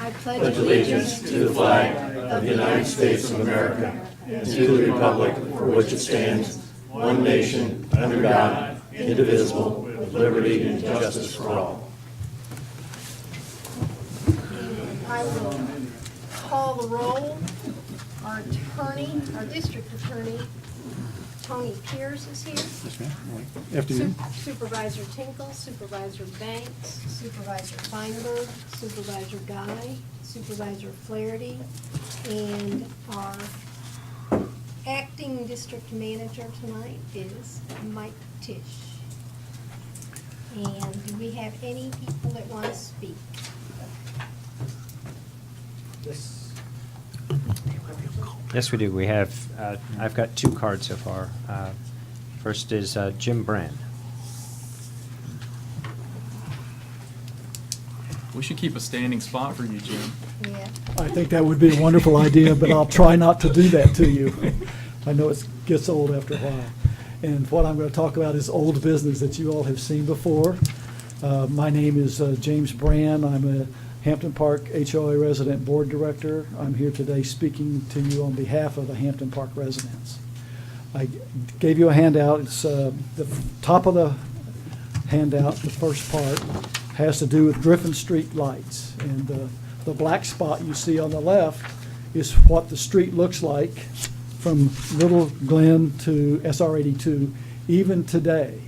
I pledge allegiance to the flag of the United States of America and to the republic for which it stands, one nation, under God, indivisible, with liberty and justice for all. I will call the roll. Our attorney, our district attorney, Tony Pierce is here. Yes, ma'am. Afternoon. Supervisor Tinkle, Supervisor Banks, Supervisor Feinberg, Supervisor Guy, Supervisor Flaherty, and our acting district manager tonight is Mike Tisch. And do we have any people that want to speak? Yes, we do. We have, I've got 2 cards so far. First is Jim Brand. We should keep a standing spot for you, Jim. Yeah. I think that would be a wonderful idea, but I'll try not to do that to you. I know it gets old after a while. And what I'm going to talk about is old business that you all have seen before. My name is James Brand. I'm a Hampton Park HOA resident board director. I'm here today speaking to you on behalf of the Hampton Park residents. I gave you a handout. It's the top of the handout, the first part, has to do with Griffin Street lights. And the black spot you see on the left is what the street looks like from Little Glen to SR 82, even today.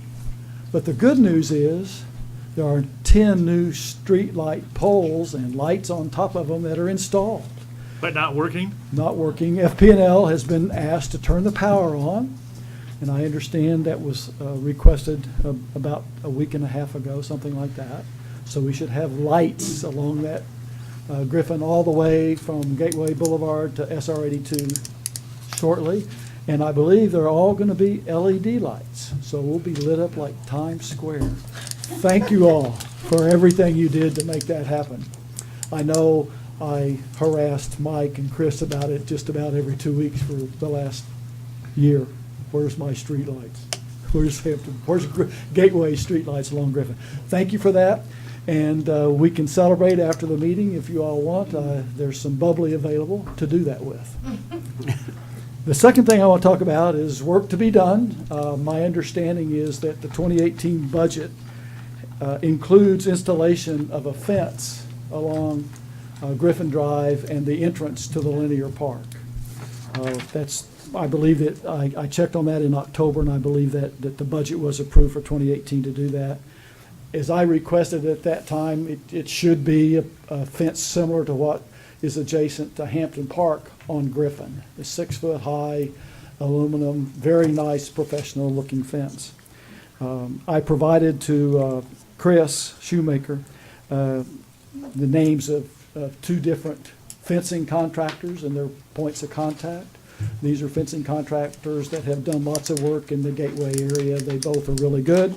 But the good news is there are 10 new street light poles and lights on top of them that are installed. But not working? Not working. FP&L has been asked to turn the power on, and I understand that was requested about a week and a half ago, something like that. So we should have lights along that Griffin all the way from Gateway Boulevard to SR 82 shortly. And I believe they're all going to be LED lights, so we'll be lit up like Times Square. Thank you all for everything you did to make that happen. I know I harassed Mike and Chris about it just about every 2 weeks for the last year. Where's my street lights? Where's Hampton? Where's Gateway street lights along Griffin? Thank you for that. And we can celebrate after the meeting if you all want. There's some bubbly available to do that with. The second thing I want to talk about is work to be done. My understanding is that the 2018 budget includes installation of a fence along Griffin Drive and the entrance to the linear park. I believe that I checked on that in October, and I believe that the budget was approved for 2018 to do that. As I requested at that time, it should be a fence similar to what is adjacent to Hampton Park on Griffin. A 6-foot-high aluminum, very nice professional-looking fence. I provided to Chris Shoemaker the names of 2 different fencing contractors and their points of contact. These are fencing contractors that have done lots of work in the Gateway area. They both are really good.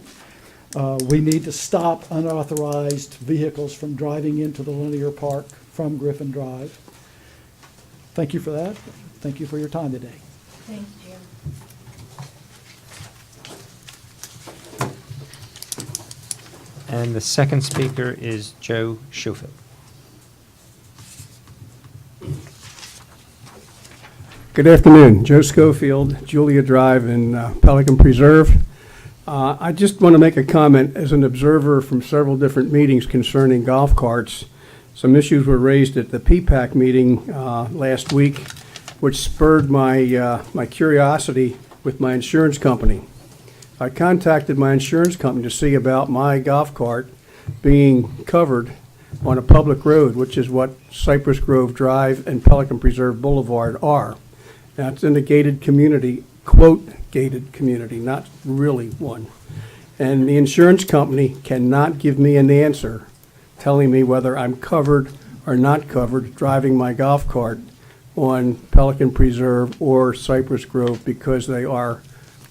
We need to stop unauthorized vehicles from driving into the linear park from Griffin Drive. Thank you for that. Thank you for your time today. Thanks, Jim. And the second speaker is Joe Schofield. Good afternoon. Joe Schofield, Julia Drive in Pelican Preserve. I just want to make a comment as an observer from several different meetings concerning golf carts. Some issues were raised at the PPAC meeting last week, which spurred my curiosity with my insurance company. I contacted my insurance company to see about my golf cart being covered on a public road, which is what Cypress Grove Drive and Pelican Preserve Boulevard are. Now, it's in a gated community, quote, gated community, not really one. And the insurance company cannot give me an answer telling me whether I'm covered or not covered driving my golf cart on Pelican Preserve or Cypress Grove because they are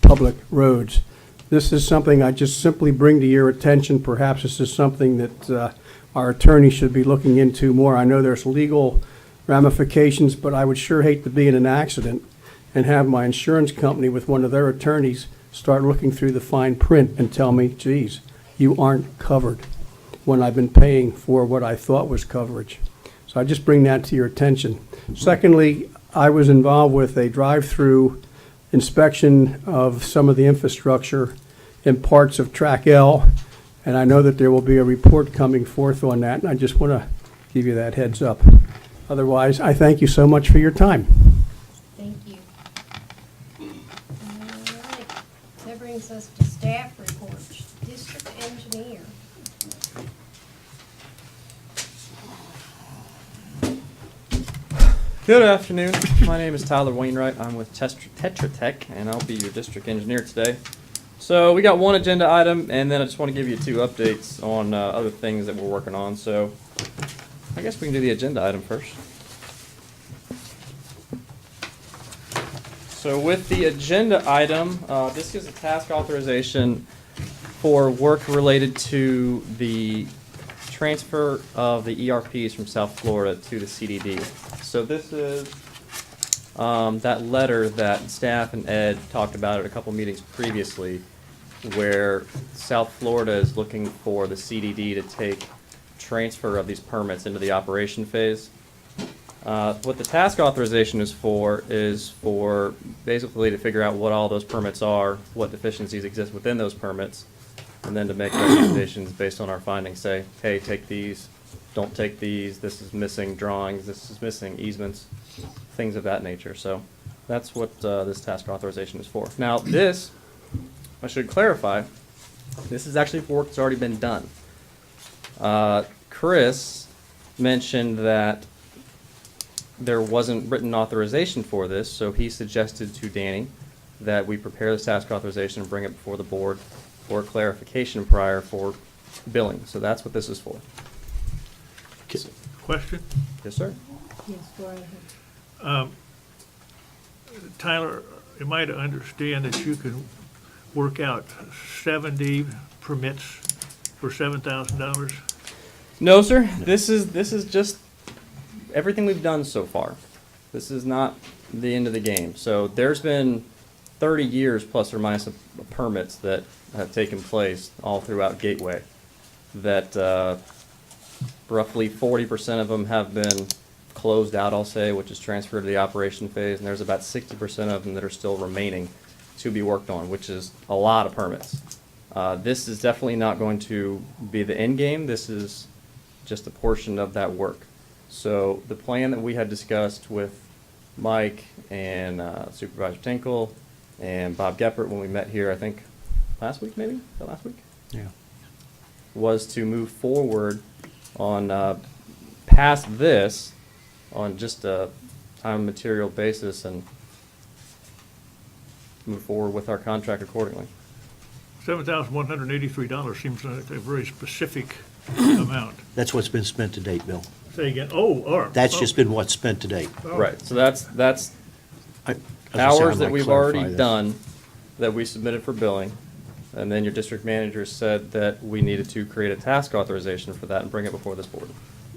public roads. This is something I just simply bring to your attention. Perhaps this is something that our attorney should be looking into more. I know there's legal ramifications, but I would sure hate to be in an accident and have my insurance company with one of their attorneys start looking through the fine print and tell me, geez, you aren't covered, when I've been paying for what I thought was coverage. So I just bring that to your attention. Secondly, I was involved with a drive-through inspection of some of the infrastructure in parts of Track L, and I know that there will be a report coming forth on that, and I just want to give you that heads up. Otherwise, I thank you so much for your time. Thank you. All right, that brings us to staff reports. District engineer. Good afternoon. My name is Tyler Wainwright. I'm with Tetra Tech, and I'll be your district engineer today. So we got one agenda item, and then I just want to give you 2 updates on other things that we're working on. So I guess we can do the agenda item first. So with the agenda item, this is a task authorization for work related to the transfer of the ERPs from South Florida to the CDD. So this is that letter that staff and Ed talked about at a couple meetings previously, where South Florida is looking for the CDD to take transfer of these permits into the operation phase. What the task authorization is for basically to figure out what all those permits are, what deficiencies exist within those permits, and then to make recommendations based on our findings. Say, hey, take these, don't take these, this is missing drawings, this is missing easements, things of that nature. So that's what this task authorization is for. Now this, I should clarify, this is actually for work that's already been done. Chris mentioned that there wasn't written authorization for this, so he suggested to Danny that we prepare this task authorization and bring it before the board for clarification prior for billing. So that's what this is for. Question? Yes, sir. Yes, go ahead. Tyler, am I to understand that you can work out 70 permits for $7,000? No, sir. This is just everything we've done so far. This is not the end of the game. So there's been 30 years plus or minus of permits that have taken place all throughout Gateway. That roughly 40% of them have been closed out, I'll say, which is transferred to the operation phase, and there's about 60% of them that are still remaining to be worked on, which is a lot of permits. This is definitely not going to be the end game. This is just a portion of that work. So the plan that we had discussed with Mike and Supervisor Tinkle and Bob Geppert when we met here, I think last week, maybe? Was that last week? Yeah. Was to move forward on past this on just a time and material basis and move forward with our contract accordingly. $7,183 seems like a very specific amount. That's what's been spent to date, Bill. Say again, oh. That's just been what's spent to date. Right, so that's I- as I say, hours I that might we've clarify already this. done that we submitted for billing. And then your district manager said that we needed to create a task authorization for that and bring it before this board.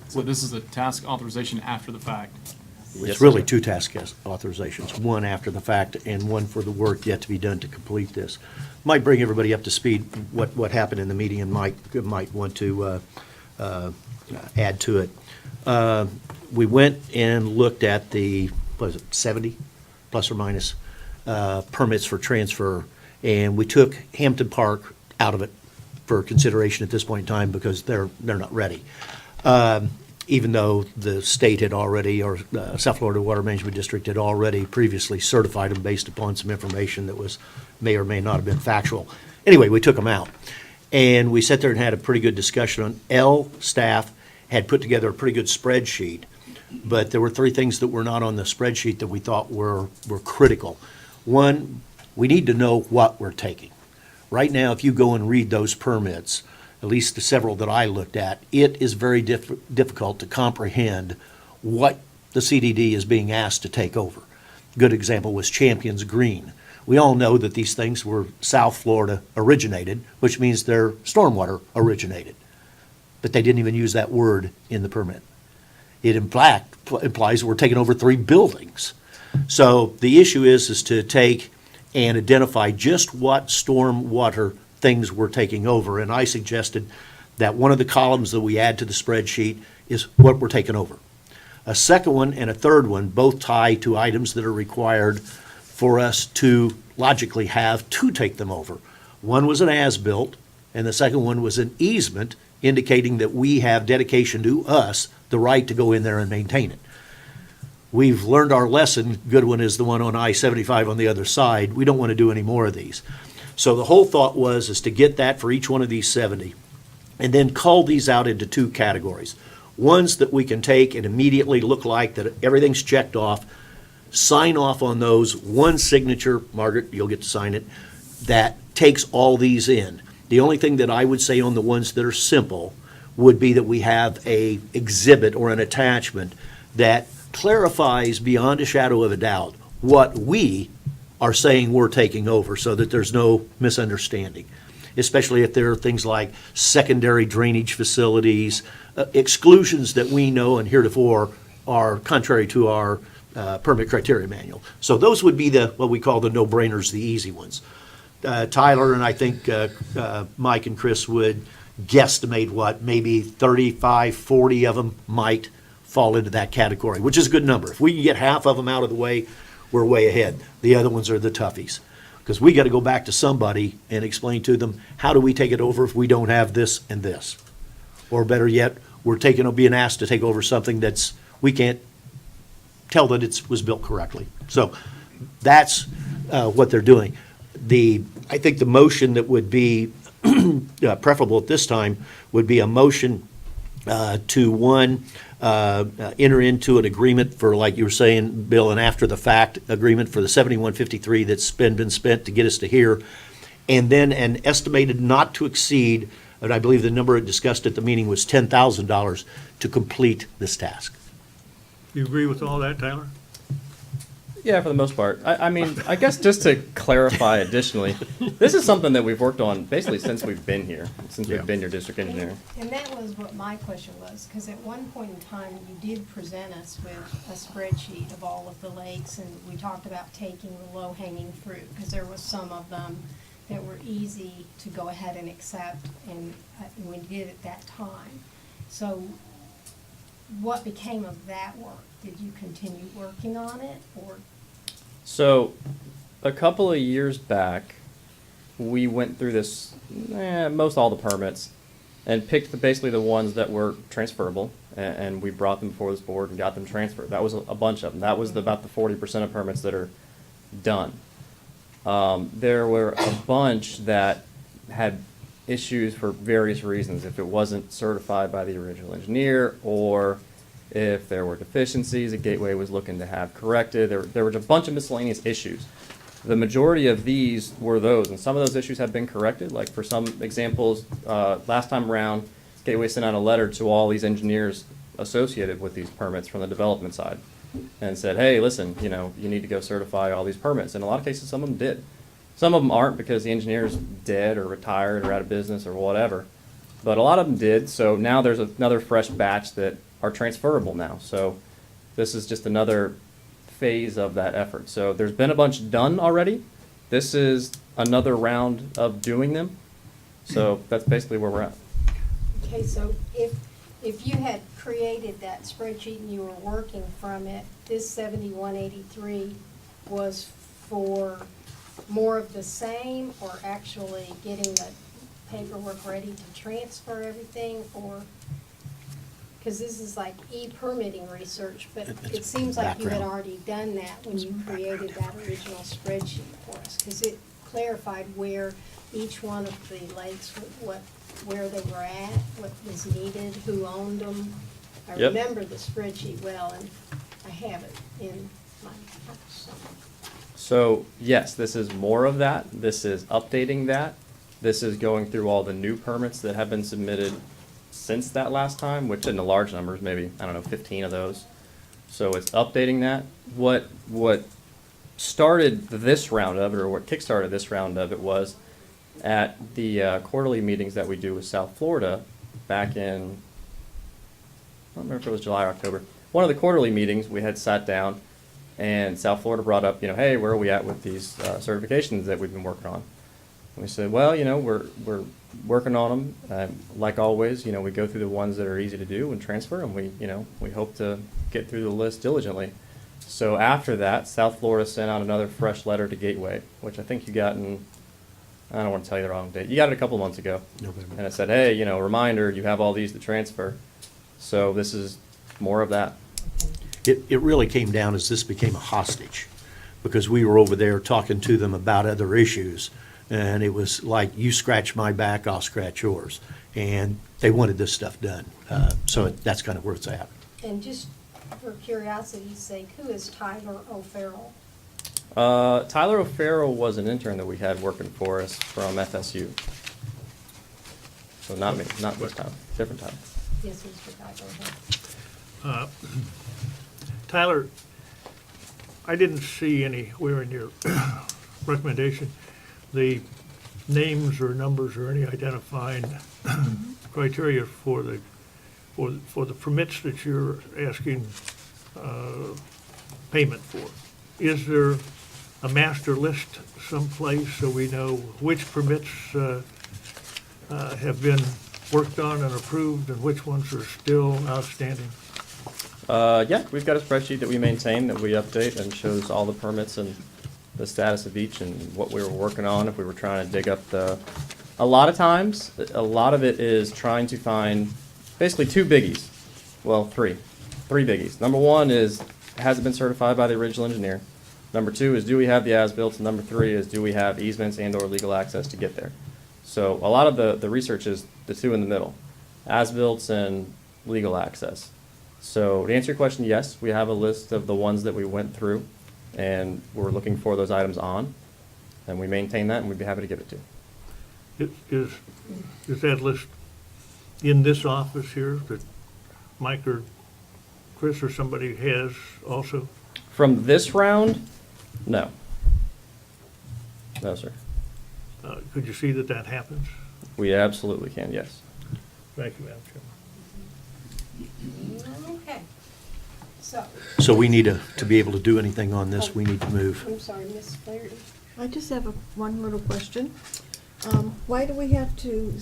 So this is a task authorization after the fact. Yes, It's really sir. 2 task authorizations, one after the fact and one for the work yet to be done to complete this. Might bring everybody up to speed what happened in the meeting, and Mike might want to add to it. We went and looked at the, what is it, 70 plus or minus permits for transfer, and we took Hampton Park out of it for consideration at this point in time because they're not ready. Even though the state had already, or South Florida Water Management District had already previously certified them based upon some information that may or may not have been factual. Anyway, we took them out. And we sat there and had a pretty good discussion on L staff had put together a pretty good spreadsheet, but there were 3 things that were not on the spreadsheet that we thought were critical. One, we need to know what we're taking. Right now, if you go and read those permits, at least the several that I looked at, it is very difficult to comprehend what the CDD is being asked to take over. Good example was Champions Green. We all know that these things were South Florida originated, which means they're stormwater originated. But they didn't even use that word in the permit. It in fact implies we're taking over 3 buildings. So the issue is to take and identify just what stormwater things we're taking over. And I suggested that one of the columns that we add to the spreadsheet is what we're taking over. A second one and a third one both tie to items that are required for us to logically have to take them over. One was an as-built, and the second one was an easement indicating that we have dedication to us, the right to go in there and maintain it. We've learned our lesson. Good one is the one on I-75 on the other side. We don't want to do any more of these. So the whole thought is to get that for each one of these 70, and then cull these out into two categories. Ones that we can take and immediately look like that everything's checked off, sign off on those, one signature, Margaret, you'll get to sign it, that takes all these in. The only thing that I would say on the ones that are simple would be that we have a exhibit or an attachment that clarifies beyond a shadow of a doubt what we are saying we're taking over, so that there's no misunderstanding, especially if there are things like secondary drainage facilities, exclusions that we know and heretofore are contrary to our permit criteria manual. So those would be what we call the no-brainers, the easy ones. Tyler and I think Mike and Chris would guesstimate maybe 35, 40 of them might fall into that category, which is a good number. If we can get half of them out of the way, we're way ahead. The other ones are the toughies, because we got to go back to somebody and explain to them, how do we take it over if we don't have this and this? Or better yet, we're being asked to take over something we can't tell that it was built correctly. So that's what they're doing. I think the motion that would be preferable at this time would be a motion to enter into an agreement for, like you were saying, Bill, an after-the-fact agreement for the 7153 that's been spent to get us to here, and then an estimated not to exceed, and I believe the number discussed at the meeting was $10,000 to complete this task. You agree with all that, Tyler? Yeah, for the most part. I mean, I guess just to clarify additionally, this is something that we've worked on basically since we've been here, since we've been your district engineer. And that was what my question was, because at one point in time, you did present us with a spreadsheet of all of the lakes, and we talked about taking the low-hanging fruit, because there was some of them that were easy to go ahead and accept, and we did at that time. So what became of that work? Did you continue working on it, or? So, a couple of years back, we went through this, most all the permits, and picked basically the ones that were transferable, and we brought them before this board and got them transferred. That was a bunch of them. That was about the 40% of permits that are done. There were a bunch that had issues for various reasons. If it wasn't certified by the original engineer, or if there were deficiencies that Gateway was looking to have corrected. There were a bunch of miscellaneous issues. The majority of these were those, and some of those issues have been corrected. Like for some examples, last time around, Gateway sent out a letter to all these engineers associated with these permits from the development side and said, hey, listen, you need to go certify all these permits. In a lot of cases, some of them did. Some of them aren't because the engineer's dead or retired or out of business or whatever. But a lot of them did, so now there's another fresh batch that are transferable now. So this is just another phase of that effort. So there's been a bunch done already. This is another round of doing them. So that's basically where we're at. Okay, so if you had created that spreadsheet and you were working from it, this 7183 was for more of the same, or actually getting the paperwork ready to transfer everything, or? Because this is like e-permitting research, but it seems like you had already done that when you created that original spreadsheet for us, because it clarified where each one of the lakes, where they were at, what was needed, who owned them. I Yep. remember the spreadsheet well, and I have it in my house somewhere. So yes, this is more of that. This is updating that. This is going through all the new permits that have been submitted since that last time, which in the large numbers, maybe, 15 of those. So it's updating that. What started this round of it, or what kickstarted this round of it, was at the quarterly meetings that we do with South Florida back in, I don't remember if it was July or October. One of the quarterly meetings, we had sat down, and South Florida brought up, hey, where are we at with these certifications that we've been working on? We said, well, we're working on them. Like always, we go through the ones that are easy to do and transfer, and we hope to get through the list diligently. So after that, South Florida sent out another fresh letter to Gateway, which I think you got in, I don't want to tell you the wrong date. You got it a couple months ago. November. And it said, hey, reminder, you have all these to transfer. So this is more of that. It really came down as this became a hostage, because we were over there talking to them about other issues, and it was like, you scratch my back, I'll scratch yours. And they wanted this stuff done. So that's kind of where it's at. And just for curiosity's sake, who is Tyler O'Farrell? Tyler O'Farrell was an intern that we had working for us from FSU. So not me, not this time, different time. Yes, Mr. Tyler. Tyler, I didn't see anywhere in your recommendation the names or numbers or any identifying criteria for the permits that you're asking payment for. Is there a master list someplace so we know which permits have been worked on and approved and which ones are still outstanding? Yeah, we've got a spreadsheet that we maintain that we update and shows all the permits and the status of each and what we were working on if we were trying to dig up a lot of times, a lot of it is trying to find basically two biggies. Well, three biggies. Number one is, has it been certified by the original engineer? Number two is, do we have the as-built? And number three is, do we have easements and or legal access to get there? So a lot of the research is the two in the middle, as-built and legal access. So to answer your question, yes, we have a list of the ones that we went through, and we're looking for those items on, and we maintain that, and we'd be happy to give it to you. Is that list in this office here that Mike or Chris or somebody has also? From this round, no. No, sir. Could you see that that happens? We absolutely can, yes. Thank you, Madam Chairman. Okay. So, So we need to be able to do anything on this, we need to move. I'm sorry, Ms. Flaherty. I just have one little question. Why do we have to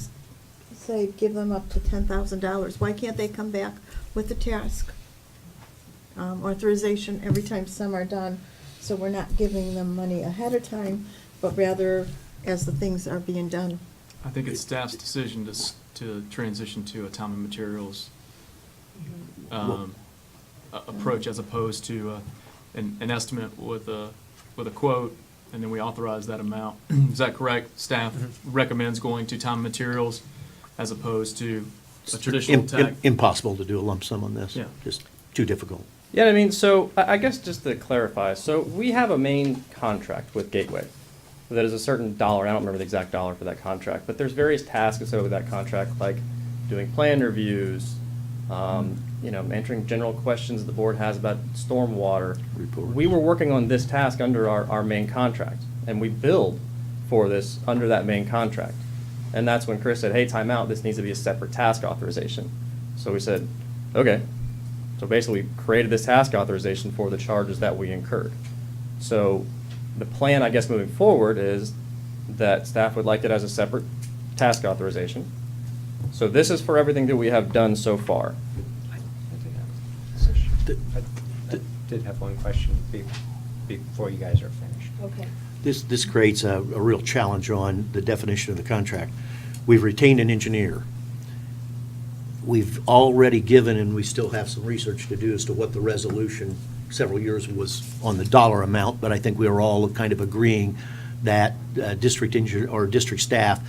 say give them up to $10,000? Why can't they come back with the task authorization every time some are done? So we're not giving them money ahead of time, but rather as the things are being done. I think it's staff's decision to transition to a time and materials approach as opposed to an estimate with a quote, and then we authorize that amount. Is that correct? Staff recommends going to time and materials as opposed to a traditional tag? Impossible to do a lump sum on this. Yeah. Just too difficult. Yeah, I mean, so I guess just to clarify, so we have a main contract with Gateway that is a certain dollar. I don't remember the exact dollar for that contract, but there's various tasks associated with that contract, like doing plan reviews, answering general questions that the board has about stormwater. Reports. We were working on this task under our main contract, and we billed for this under that main contract. And that's when Chris said, hey, time out, this needs to be a separate task authorization. So we said, okay. So basically, we created this task authorization for the charges that we incurred. So the plan, I guess, moving forward is that staff would like it as a separate task authorization. So this is for everything that we have done so far. I did have one question before you guys are finished. Okay. This creates a real challenge on the definition of the contract. We've retained an engineer. We've already given, and we still have some research to do as to what the resolution several years was on the dollar amount, but I think we were all kind of agreeing that district engineer or district staff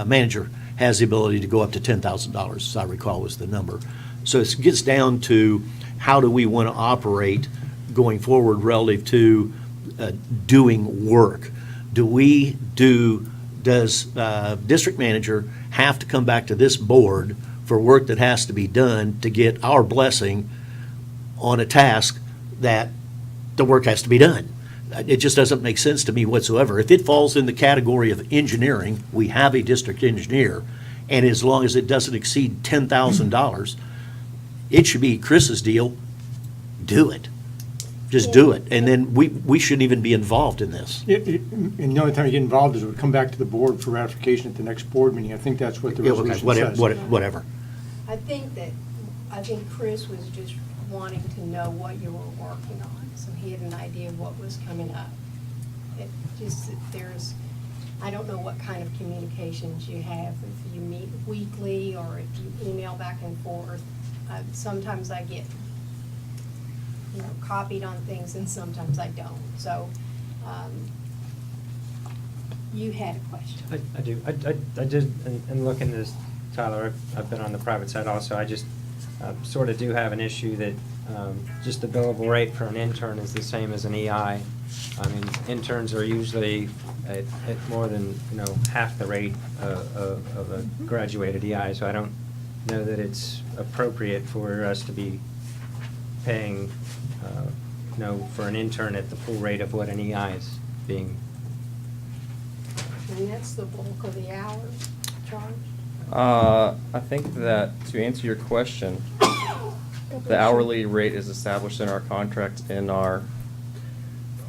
manager has the ability to go up to $10,000, as I recall was the number. So it gets down to how do we want to operate going forward relative to doing work. Does district manager have to come back to this board for work that has to be done to get our blessing on a task that the work has to be done? It just doesn't make sense to me whatsoever. If it falls in the category of engineering, we have a district engineer, and as long as it doesn't exceed $10,000, it should be Chris's deal, do it. Just do it. And then we shouldn't even be involved in this. And the only time you get involved is it would come back to the board for ratification at the next board meeting. I think that's what the Yeah, okay, resolution says. Whatever. I think Chris was just wanting to know what you were working on, so he had an idea of what was coming up. It just, I don't know what kind of communications you have, if you meet weekly or if you email back and forth. Sometimes I get, copied on things and sometimes I don't. So, you had a question. I do. I did, and looking at this, Tyler, I've been on the private side also. I just sort of do have an issue that just the billable rate for an intern is the same as an EI. I mean, interns are usually at more than, half the rate of a graduated EI, so I don't know that it's appropriate for us to be paying, for an intern at the full rate of what an EI is being. And that's the bulk of the hours charged. I think that to answer your question, the hourly rate is established in our contract in our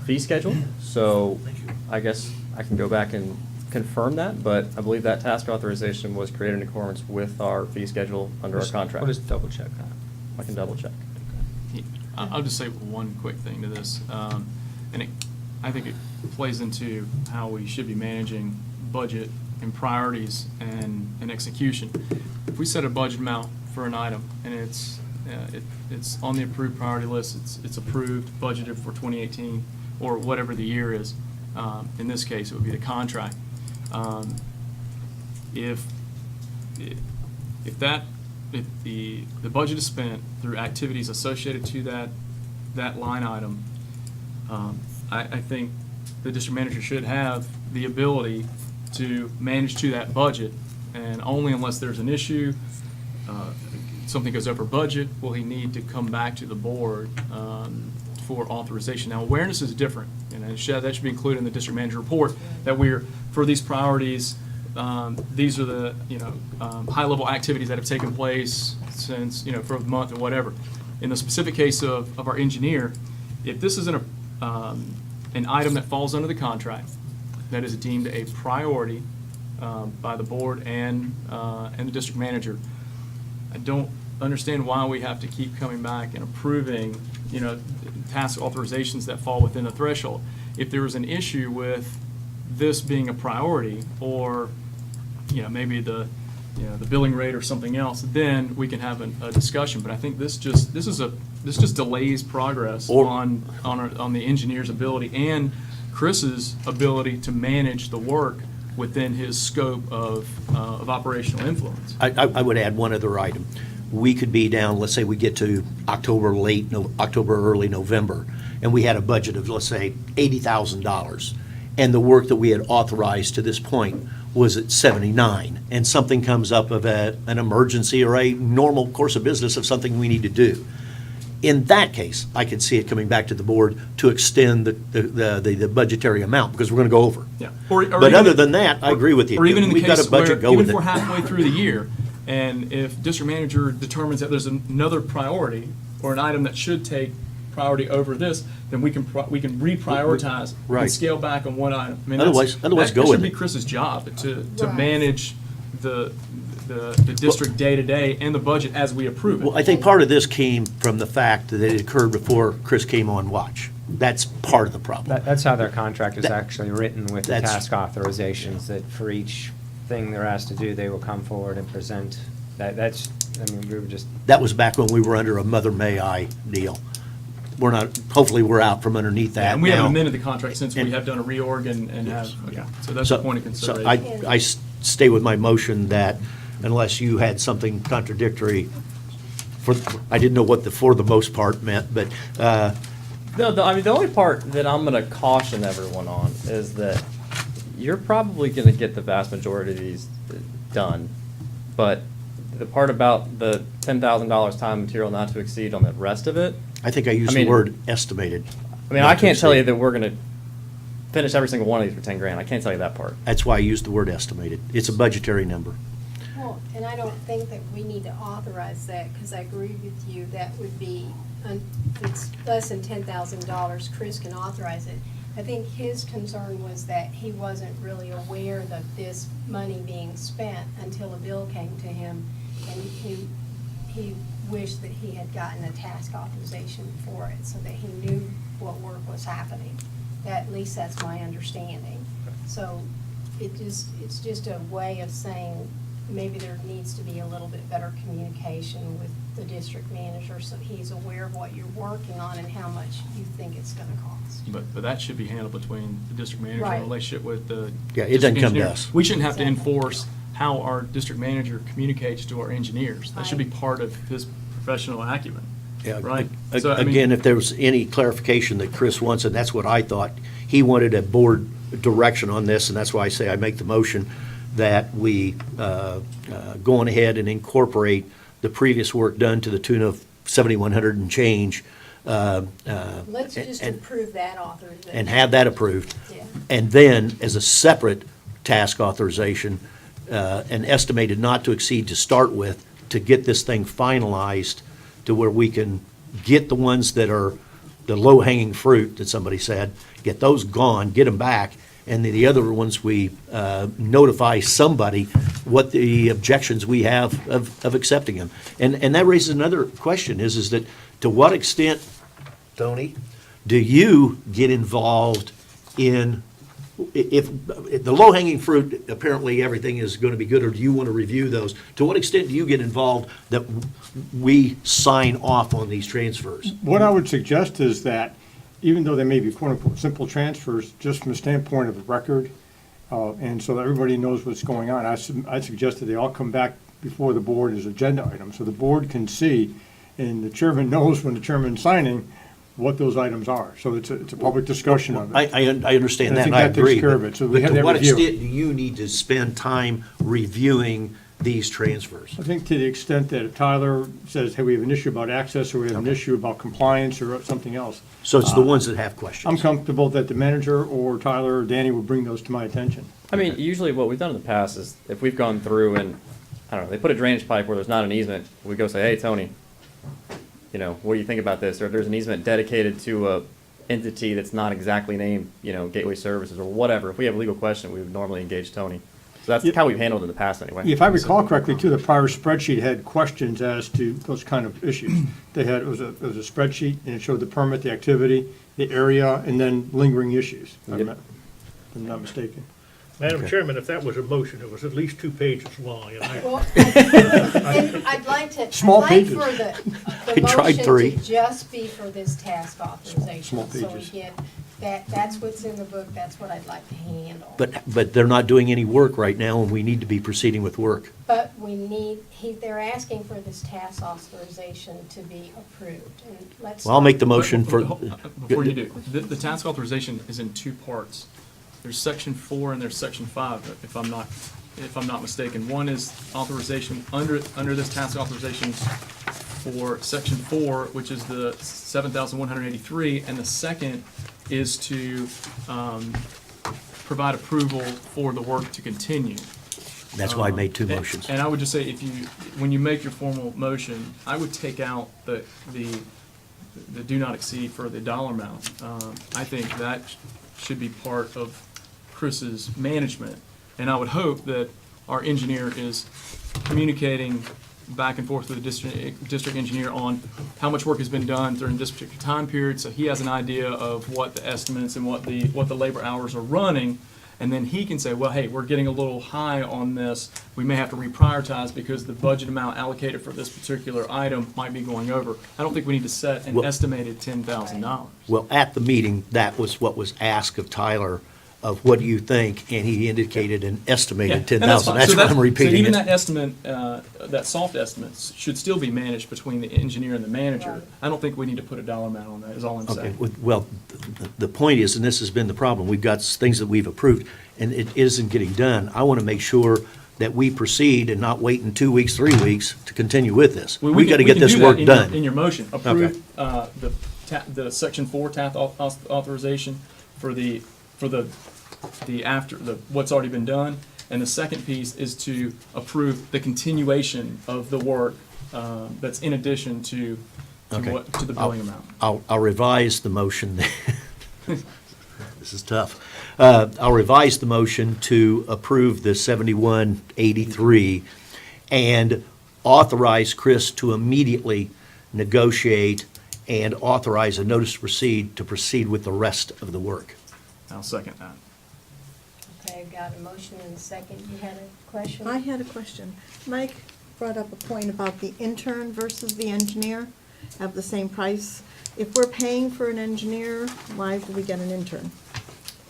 fee schedule. So I guess I can go back and confirm that, but I believe that task authorization was created in accordance with our fee schedule under our contract. We'll just double check that. I can double check. I'll just say one quick thing to this, and I think it plays into how we should be managing budget and priorities and execution. If we set a budget amount for an item and it's on the approved priority list, it's approved, budgeted for 2018 or whatever the year is. In this case, it would be the contract. If the budget is spent through activities associated to that line item, I think the district manager should have the ability to manage to that budget, and only unless there's an issue, something goes over budget, will he need to come back to the board for authorization. Now, awareness is different, and that should be included in the district manager report, that for these priorities, these are the, high-level activities that have taken place since, for a month or whatever. In the specific case of our engineer, if this isn't an item that falls under the contract, that is deemed a priority by the board and the district manager, I don't understand why we have to keep coming back and approving, task authorizations that fall within the threshold. If there was an issue with this being a priority, or maybe the billing rate or something else, then we can have a discussion. But I think this just delays progress on the engineer's ability and Chris's ability to manage the work within his scope of operational influence. I would add one other item. We could be down, let's say we get to October, early November, and we had a budget of, let's say, $80,000. And the work that we had authorized to this point was at 79, and something comes up of an emergency or a normal course of business of something we need to do. In that case, I could see it coming back to the board to extend the budgetary amount, because we're going to go over. Yeah. But other than that, I agree with you. Or even in the We've got case a budget, where, go even with if we're it. halfway through the year, and if district manager determines that there's another priority or an item that should take priority over this, then we can reprioritize Right. and scale back on one item. I mean, Otherwise, that go should with be it. Chris's job to Right. manage the district day-to-day and the budget as we approve it. Well, I think part of this came from the fact that it occurred before Chris came on watch. That's part of the problem. That's how their contract is actually written with the That's- task authorizations, that for each thing they're asked to do, they will come forward and present. We were just, That was back when we were under a Mother May I deal. We're not, hopefully we're out from underneath that And we haven't now. amended the contract since we And- have done a reorg and have, okay, so that's So- a point of So consideration. I stay with my motion that unless you had something contradictory, I didn't know what the "for the most part" meant, but, No, the only part that I'm gonna caution everyone on is that you're probably gonna get the vast majority of these done. But the part about the $10,000 time and material not to exceed on the rest of it, I think I used the word estimated. I can't tell you that we're gonna finish every single one of these for 10 grand. I can't tell you that part. That's why I used the word estimated. It's a budgetary number. Well, don't think that we need to authorize that, because I agree with you, that would be, if it's less than $10,000, Chris can authorize it. I think his concern was that he wasn't really aware of this money being spent until a bill came to him, and he wished that he had gotten a task authorization for it, so that he knew what work was happening. At least that's my understanding. So it's just a way of saying maybe there needs to be a little bit better communication with the district manager, so he's aware of what you're working on and how much you think it's gonna cost. But that should be handled between the district manager and Right. the relationship with the. Yeah, it doesn't district come to engineer. us. We shouldn't have to Exactly. enforce how our district manager communicates to our engineers. That should be Right. part of his professional acumen. Yeah, Right. a- So, I mean- Again, if there was any clarification that Chris wants, and that's what I thought, he wanted a board direction on this, and that's why I say I make the motion that we go on ahead and incorporate the previous work done to the tune of 7,100 and change. Let's just and- approve that authorization. And have that approved. Yeah. And then, as a separate task authorization, and estimated not to exceed to start with, to get this thing finalized to where we can get the ones that are the low-hanging fruit, that somebody said, get those gone, get them back, and the other ones, we notify somebody what the objections we have of accepting them. And that raises another question, is that to what extent, Tony, do you get involved in, if the low-hanging fruit, apparently everything is going to be good, or do you want to review those? To what extent do you get involved that we sign off on these transfers? What I would suggest is that, even though they may be quote-unquote simple transfers, just from the standpoint of the record, and so that everybody knows what's going on, I suggest that they all come back before the board as agenda items, so the board can see, and the chairman knows when the chairman's signing, what those items are. So it's a public discussion of it. I understand And I that, think and I that takes agree. care of it. So we But have to that what review. extent do you need to spend time reviewing these transfers? I think to the extent that Tyler says, hey, we have an issue about access, or we have an issue about compliance, or something else, So it's the ones that have questions? I'm comfortable that the manager or Tyler or Danny will bring those to my attention. I mean, usually what we've done in the past is if we've gone through and, I don't know, they put a drainage pipe where there's not an easement, we go say, hey, Tony, what do you think about this? Or if there's an easement dedicated to a entity that's not exactly named, Gateway Services or whatever, if we have a legal question, we would normally engage Tony. So that's Yeah. how we've handled it in the past anyway. If I recall correctly, too, the prior spreadsheet had questions as to those kind of issues. They had, it was a spreadsheet, and it showed the permit, the activity, the area, and then lingering issues, if Yep. I'm not mistaken. Madam Chairman, if that was a motion, it was at least 2 pages long, and I, Well, and I'd like to, Small I'd like pages. for I the tried motion 3. to just be for this task authorization. Small So we pages. get, that's what's in the book, that's what I'd like to handle. But they're not doing any work right now, and we need to be proceeding with work. But we need, they're asking for this task authorization to be approved, and let's. Well, I'll make the motion for. Before you do, the task authorization is in 2 parts. There's section 4 and there's section 5, if I'm not mistaken. One is authorization under this task authorization for section 4, which is the 7,183, and the second is to provide approval for the work to continue. That's why I made 2 And- motions. And I would just say, when you make your formal motion, I would take out the do not exceed for the dollar amount. I think that should be part of Chris's management. And I would hope that our engineer is communicating back and forth with the district engineer on how much work has been done during this particular time period, so he has an idea of what the estimates and what the labor hours are running. And then he can say, well, hey, we're getting a little high on this. We may have to reprioritize because the budget amount allocated for this particular item might be going over. I don't think we need to set an Well- estimated $10,000. Well, at the meeting, that was what was asked of Tyler, of what do you think, and he indicated an Yeah, estimated and 10,000. fine. That's So why I'm repeating So even it. that estimate, that soft estimate should still be managed between the engineer and the manager. Right. I don't think we need to put a dollar amount on that, is all I'm Okay, saying. well, the point is, and this has been the problem, we've got things that we've approved, and it isn't getting done. I want to make sure that we proceed and not wait in 2 weeks, 3 weeks to continue with this. Well, We got to get can this do that work in your- done. In your motion, approve the section 4 TAP authorization for what's already been done, And the second piece is to approve the continuation of the work that's in addition to Okay. to the billing amount. I'll revise the motion. This is tough. I'll revise the motion to approve the 7183 and authorize Chris to immediately negotiate and authorize a notice to proceed with the rest of the work. I'll second that. Okay, I've got a motion and a second. You had a question? I had a question. Mike brought up a point about the intern versus the engineer have the same price. If we're paying for an engineer, why do we get an intern?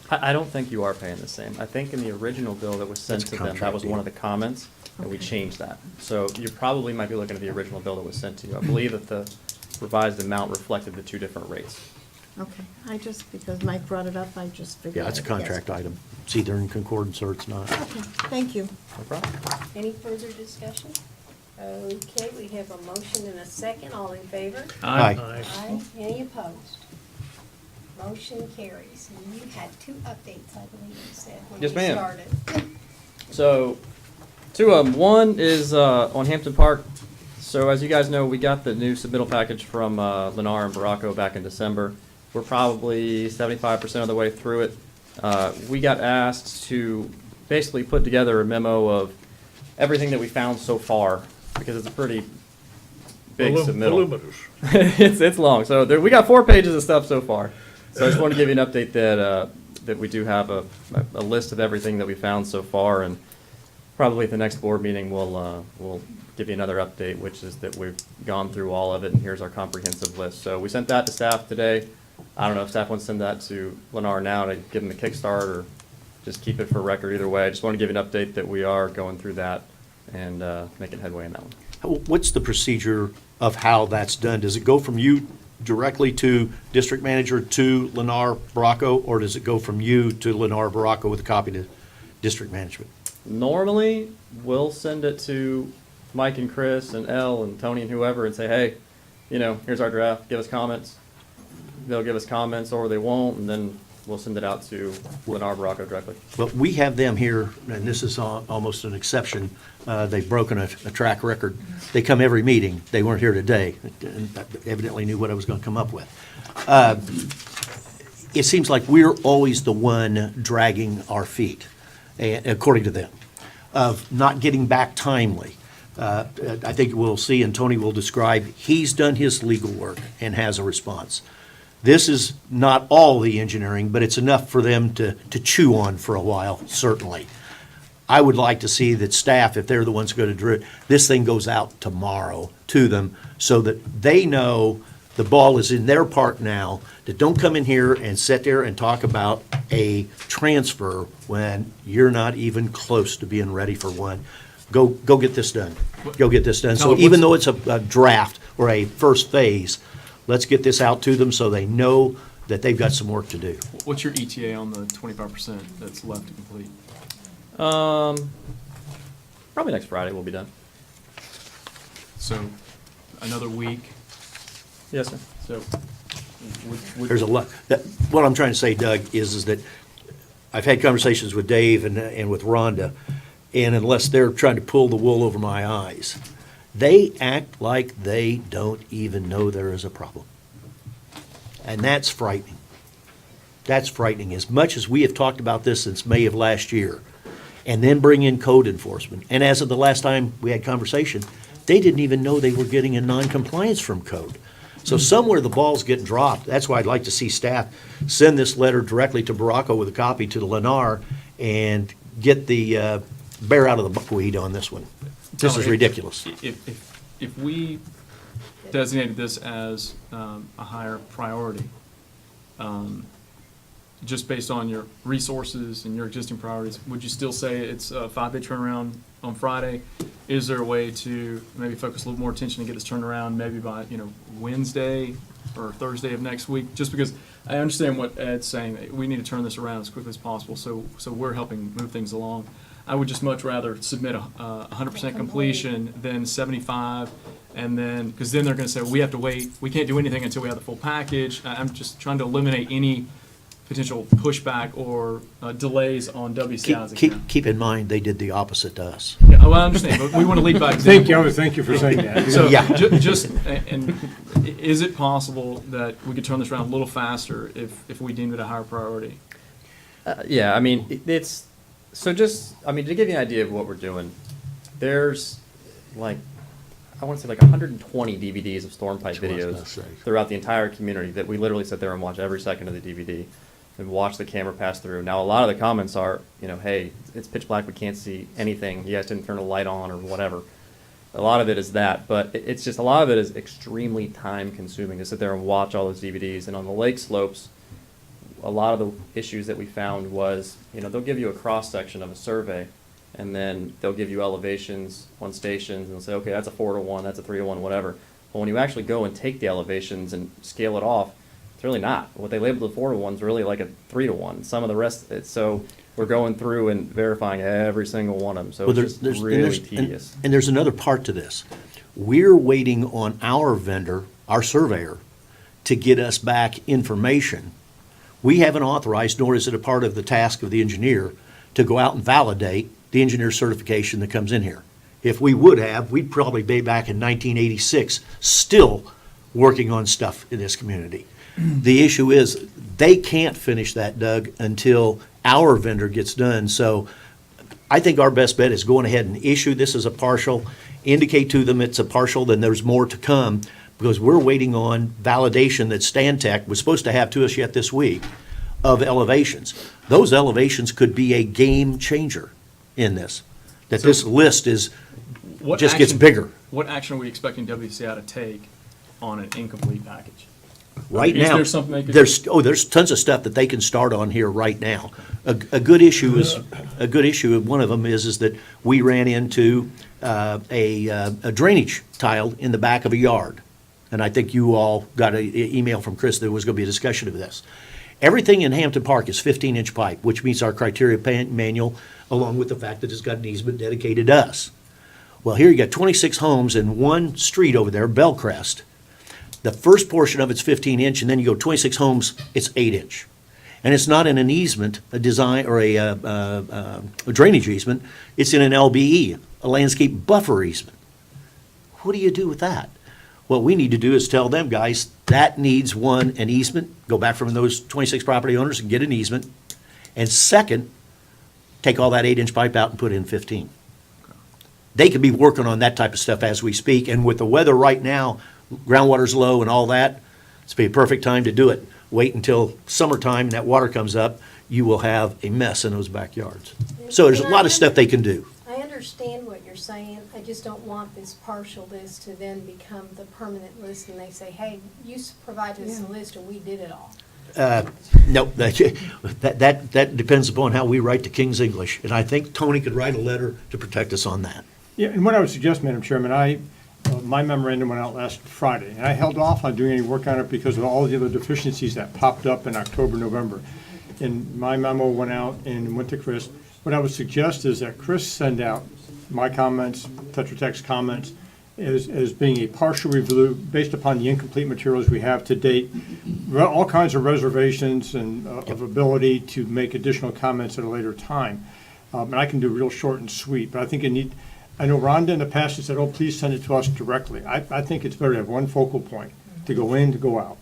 I don't think you are paying the same. I think in the original bill that was sent That's a to them, that contract was deal. one of the comments, and we Okay. changed that. So you probably might be looking at the original bill that was sent to you. I believe that the revised amount reflected the two different rates. Okay, because Mike brought it up, I just figured. Yeah, it's a I'd guess. contract item. It's either in concordance or it's not. Okay, thank you. No problem. Any further discussion? Okay, we have a motion and a second. All in favor? Aye. Aye. Any opposed? Motion carries. And you had two updates, I believe you said, when you Yes, ma'am. started. So, two of them. One is on Hampton Park. So as you guys know, we got the new submittal package from Lennar and Baracco back in December. We're probably 75% of the way through it. We got asked to basically put together a memo of everything that we found so far, because it's a pretty big submittal. Voluminous. It's long. So we got 4 pages of stuff so far. So I just want to give you an update that that we do have a list of everything that we found so far, and probably at the next board meeting we'll give you another update, which is that we've gone through all of it, and here's our comprehensive list. So we sent that to staff today. I don't know if staff wants to send that to Lennar now to give them a kickstart, or just keep it for record. Either way, I just want to give you an update that we are going through that and making headway in that one. What's the procedure of how that's done? Does it go from you directly to district manager to Lennar Baracco, or does it go from you to Lennar Baracco with a copy to district management? Normally, we'll send it to Mike and Chris and Elle and Tony and whoever and say, hey, here's our draft, give us comments. They'll give us comments or they won't, and then we'll send it out to Lennar Baracco directly. Well, we have them here, and this is almost an exception. They've broken a track record. They come every meeting. They weren't here today, and evidently knew what I was going to come up with. It seems like we're always the one dragging our feet, according to them, of not getting back timely. I think we'll see, and Tony will describe, he's done his legal work and has a response. This is not all the engineering, but it's enough for them to chew on for a while, certainly. I would like to see that staff, if they're the ones going to do it, this thing goes out tomorrow to them so that they know the ball is in their park now, that don't come in here and sit there and talk about a transfer when you're not even close to being ready for one. Go get this done. Go get this done. So Tyler, even what's- though it's a draft or a first phase, let's get this out to them so they know that they've got some work to do. What's your ETA on the 25% that's left to complete? Probably next Friday we'll be done. So another week. Yes, sir. So would There's a lot, what I'm trying to say, Doug, is that I've had conversations with Dave and with Rhonda, and unless they're trying to pull the wool over my eyes, they act like they don't even know there is a problem. And that's frightening. That's frightening. As much as we have talked about this since May of last year, and then bring in code enforcement. And as of the last time we had conversation, they didn't even know they were getting a non-compliance from code. So somewhere the ball's getting dropped. That's why I'd like to see staff send this letter directly to Baracco with a copy to the Lennar and get the bear out of the buckwheat on this one. This is ridiculous. If we designated this as a higher priority, just based on your resources and your existing priorities, would you still say it's a 5-day turnaround on Friday? Is there a way to maybe focus a little more attention and get this turned around maybe by, Wednesday or Thursday of next week? Just because I understand what Ed's saying, we need to turn this around as quickly as possible, so we're helping move things along. I would just much rather submit a 100% completion than 75, and then, because then they're going to say, we have to wait, we can't do anything until we have the full package. I'm just trying to eliminate any potential pushback or delays on WCI's account. Keep in mind, they did the opposite to us. Yeah, well, I understand, but we want to lead by example. Thank you for saying that. So, Yeah. and is it possible that we could turn this around a little faster if we deemed it a higher priority? Yeah, I mean, it's, so just, I mean, to give you an idea of what we're doing, there's like, I want to say like 120 DVDs of storm pipe That's what I was gonna videos say. throughout the entire community that we literally sit there and watch every second of the DVD and watch the camera pass through. Now, a lot of the comments are, you know, hey, it's pitch black, we can't see anything, you guys didn't turn a light on or whatever. A lot of it is that, but it's just, a lot of it is extremely time consuming to sit there and watch all those DVDs. And on the lake slopes, a lot of the issues that we found was, you know, they'll give you a cross section of a survey, and then they'll give you elevations on stations, and they'll say, okay, that's a 4-to-1, that's a 3-to-1, whatever. But when you actually go and take the elevations and scale it off, it's really not. What they labeled a 4-to-1 is really like a 3-to-1. Some of the rest, so we're going through and verifying every single one of them, so Well, it's just really tedious. And there's another part to this. We're waiting on our vendor, our surveyor, to get us back information. We haven't authorized, nor is it a part of the task of the engineer, to go out and validate the engineer certification that comes in here. If we would have, we'd probably be back in 1986, still working on stuff in this community. The issue is, they can't finish that, Doug, until our vendor gets done. So I think our best bet is going ahead and issue this as a partial, indicate to them it's a partial, then there's more to come, because we're waiting on validation that Stantec was supposed to have to us yet this week of elevations. Those elevations could be a game changer in this, that this list is, What just gets action- bigger. What action are we expecting WCI to take on an incomplete package? Right Is now, there something they could- there's tons of stuff that they can start on here right now. A good issue one of them is that we ran into a drainage tile in the back of a yard. And I think you all got an email from Chris that there was going to be a discussion of this. Everything in Hampton Park is 15-inch pipe, which meets our criteria manual, along with the fact that it's got an easement dedicated to us. Well, here you got 26 homes in one street over there, Bellcrest. The first portion of it's 15-inch, and then you go 26 homes, it's 8-inch. And it's not in an easement, a design, or a drainage easement, it's in an LBE, a landscape buffer easement. What do you do with that? What we need to do is tell them, guys, that needs, one, an easement, go back from those 26 property owners and get an easement. And second, take all that 8-inch pipe out and put in 15. They could be working on that type of stuff as we speak, and with the weather right now, groundwater's low and all that, it's be a perfect time to do it. Wait until summertime and that water comes up, you will have a mess in those backyards. So there's a lot of stuff they can do. I understand what you're saying, I just don't want this partial list to then become the permanent list, and they say, hey, you provided us a list and we did it all. No, that depends upon how we write the King's English, and I think Tony could write a letter to protect us on that. Yeah, and what I would suggest, Madam Chairman, my memorandum went out last Friday, and I held off on doing any work on it because of all the other deficiencies that popped up in October, November. And my memo went out and went to Chris. What I would suggest is that Chris send out my comments, Tetra Tech's comments, as being a partial review based upon the incomplete materials we have to date, all kinds of reservations and of ability to make additional comments at a later time. And I can do real short and sweet, but I think I know Rhonda in the past has said, oh, please send it to us directly. I think it's better to have one focal point, to go in, to go out.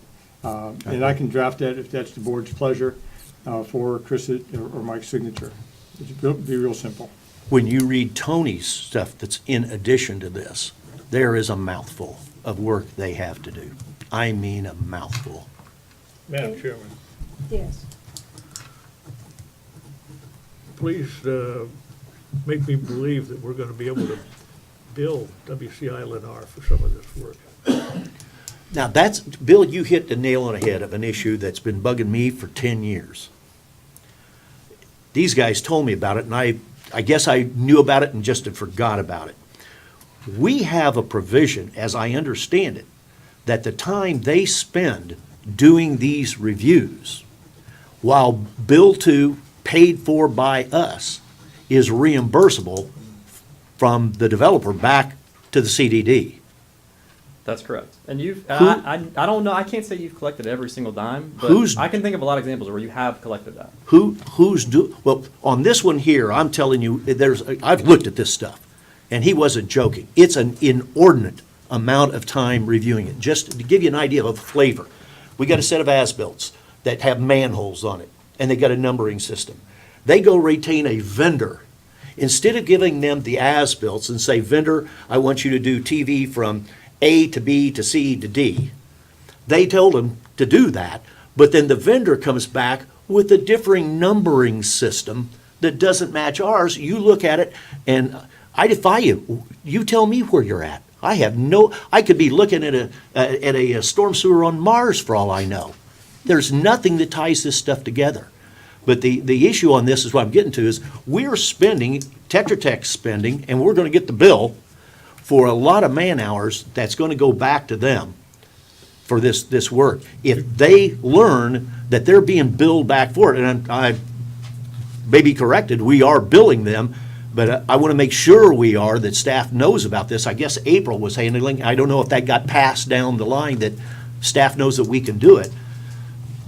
And I can draft that if that's the board's pleasure for Chris or Mike's signature. It'll be real simple. When you read Tony's stuff that's in addition to this, there is a mouthful of work they have to do. I mean a mouthful. Madam Chairman, Yes. please make me believe that we're going to be able to bill WCI Lennar for some of this work. Now, that's, Bill, you hit the nail on the head of an issue that's been bugging me for 10 years. These guys told me about it, and I guess I knew about it and just had forgot about it. We have a provision, as I understand it, that the time they spend doing these reviews, while billed to, paid for by us, is reimbursable from the developer back to the CDD. That's correct. And you've, Who- I don't know, I can't say you've collected every single dime, but Who's- I can think of a lot of examples where you have collected that. Well, on this one here, I'm telling you, I've looked at this stuff, and he wasn't joking. It's an inordinate amount of time reviewing it. Just to give you an idea of flavor, we got a set of as-bills that have manholes on it, and they got a numbering system. They go retain a vendor. Instead of giving them the as-bills and say, vendor, I want you to do TV from A to B to C to D, they told them to do that, but then the vendor comes back with a differing numbering system that doesn't match ours. You look at it, and I defy you. You tell me where you're at. I could be looking at a storm sewer on Mars for all I know. There's nothing that ties this stuff together. But the issue on this is what I'm getting to is we're spending, Tetra Tech's spending, and we're going to get the bill for a lot of man hours that's going to go back to them for this work. If they learn that they're being billed back for it, and I may be corrected, we are billing them, but I want to make sure we are, that staff knows about this. I guess April was handling, I don't know if that got passed down the line, that staff knows that we can do it.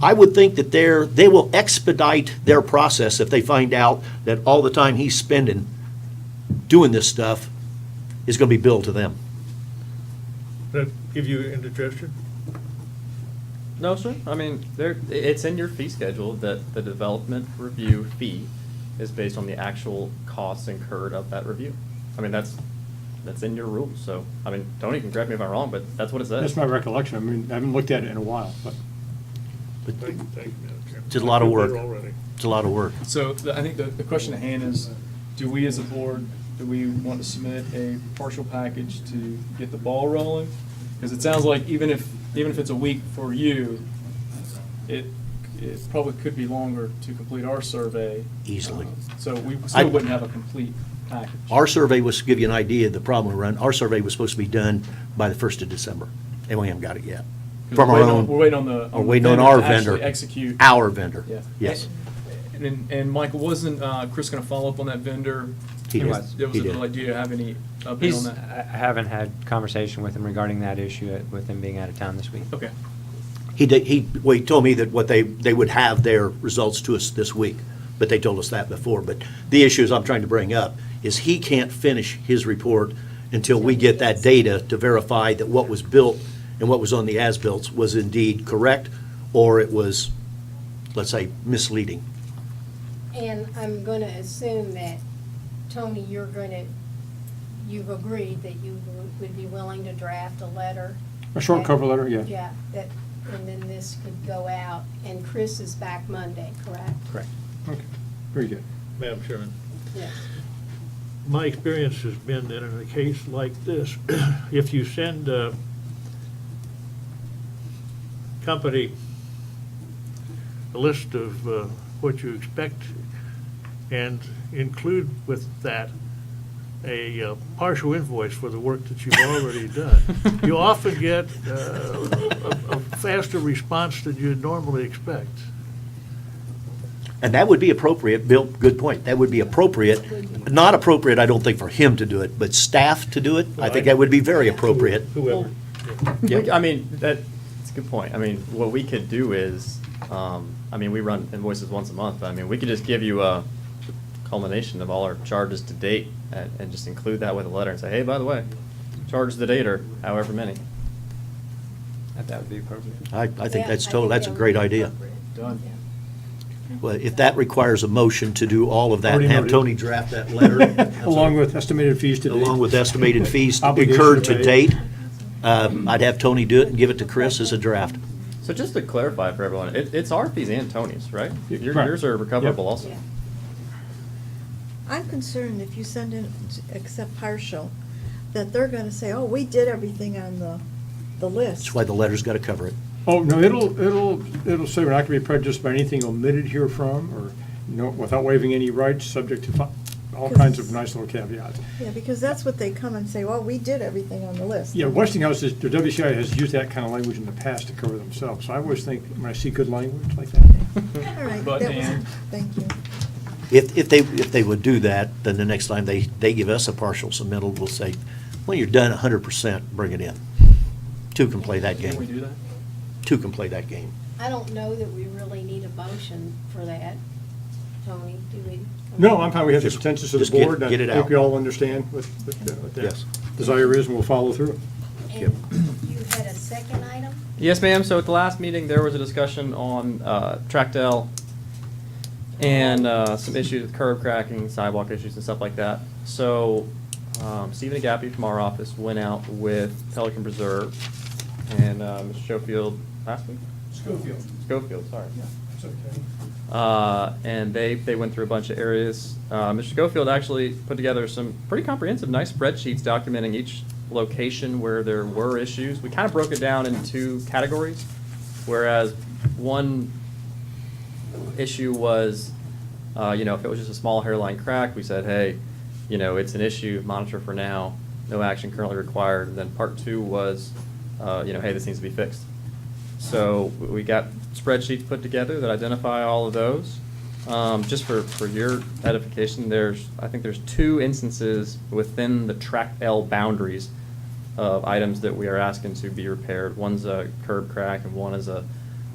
I would think that they will expedite their process if they find out that all the time he's spending doing this stuff is going to be billed to them. Does that give you indigestion? No, sir. I mean, it's in your fee schedule that the development review fee is based on the actual costs incurred of that review. I mean, that's in your rules. So, I mean, Tony can correct me if I'm wrong, but that's what it says. That's my recollection. I mean, I haven't looked at it in a while, but. Thank you, Madam Chairman. It's a lot of work. There already. It's a lot of work. So I think the question at hand is, do we as a board, do we want to submit a partial package to get the ball rolling? Because it sounds like even if it's a week for you, it probably could be longer to complete our survey. Easily. So we still wouldn't have a complete package. Our survey was, to give you an idea of the problem we run, our survey was supposed to be done by the 1st of December, and we haven't got it yet. 'Cause From our own. we're waiting on We're waiting on our to actually vendor. execute. Our vendor. Yeah. Yes. And Michael, wasn't Chris going to follow up on that vendor? He did. There was He did. do you have any update on that? I haven't had conversation with him regarding that issue, with him being out of town this week. Okay. He told me that they would have their results to us this week, but they told us that before. But the issues I'm trying to bring up is he can't finish his report until we get that data to verify that what was built and what was on the as-built was indeed correct, or it was, let's say, misleading. And I'm going to assume that, Tony, you've agreed that you would be willing to draft a letter. A short that- cover letter, yeah. Yeah, and then this could go out, and Chris is back Monday, correct? Correct. Okay, very good. Madam Chairman, Yes. my experience has been that in a case like this, if you send a company a list of what you expect and include with that a partial invoice for the work that you've already done, you often get a faster response than you'd normally expect. And that would be appropriate, Bill, good point. That would be appropriate. Not appropriate, I don't think, for him to do it, but staff to do it, I think that would be very appropriate. Whoever. I mean, that's a good point. I mean, what we could do is, we run invoices once a month. I mean, we could just give you a culmination of all our charges to date and just include that with a letter and say, hey, by the way, charges to date are however many. That would be appropriate. I think Yeah, that's I total, think that's a that would great be idea. appropriate. Done. Yeah. Well, if that requires a motion to do all of that, and Already have noted. Tony draft that letter. Along with estimated fees to date. Along with estimated fees Obligation incurred to to pay. date, I'd have Tony do it and give it to Chris as a draft. So just to clarify for everyone, it's our fees and Tony's, right? Right. Yours are recoverable also. Yeah. I'm concerned if you send in, except partial, that they're gonna say, oh, we did everything on the list. That's why the letter's got to cover it. Oh, no, it'll say we're not gonna be prejudiced by anything omitted herefrom, or, without waiving any rights, subject to all kinds of nice little caveats. Yeah, because that's what they come and say, well, we did everything on the list. Yeah, Westinghouse, the WCI has used that kind of language in the past to cover themselves, so I always think, when I see good language like that. All right, But that was, and- thank you. If they would do that, then the next time they give us a partial submittal, we'll say, when you're done 100%, bring it in. Two can play that Can we game. do that? Two can play that game. I don't know that we really need a motion for that. Tony, do we? No, I'm fine. We have the Just- consensus of just the get- board. get it I think out. we all understand what their Yes. desire is, and we'll follow through. And you had a second item? Yes, ma'am. So at the last meeting, there was a discussion on Tractel and some issues with curb cracking, sidewalk issues and stuff like that. So Stephen Agapi from our office went out with Pelican Preserve and Mr. Schofield last week? Schofield, sorry. That's okay. And they went through a bunch of areas. Mr. Schofield actually put together some pretty comprehensive, nice spreadsheets documenting each location where there were issues. We kind of broke it down into two categories, whereas one issue was, if it was just a small hairline crack, we said, hey, it's an issue, monitor for now, no action currently required. And then part two was, hey, this needs to be fixed. So we got spreadsheets put together that identify all of those. Just for your edification, I think there's two instances within the Tract L boundaries of items that we are asking to be repaired. One's a curb crack and one is a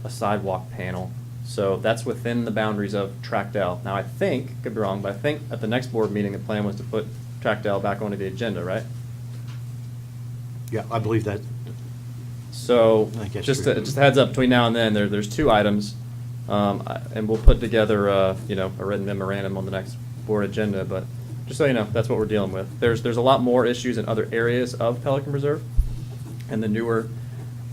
sidewalk panel. So that's within the boundaries of Tract L. Now I think, could be wrong, but I think at the next board meeting, the plan was to put Tract L back onto the agenda, right? Yeah, I believe that. So, I guess just you're- a heads up, between now and then, there's two items, and we'll put together, a written memorandum on the next board agenda, but just so you know, that's what we're dealing with. There's a lot more issues in other areas of Pelican Reserve, and the newer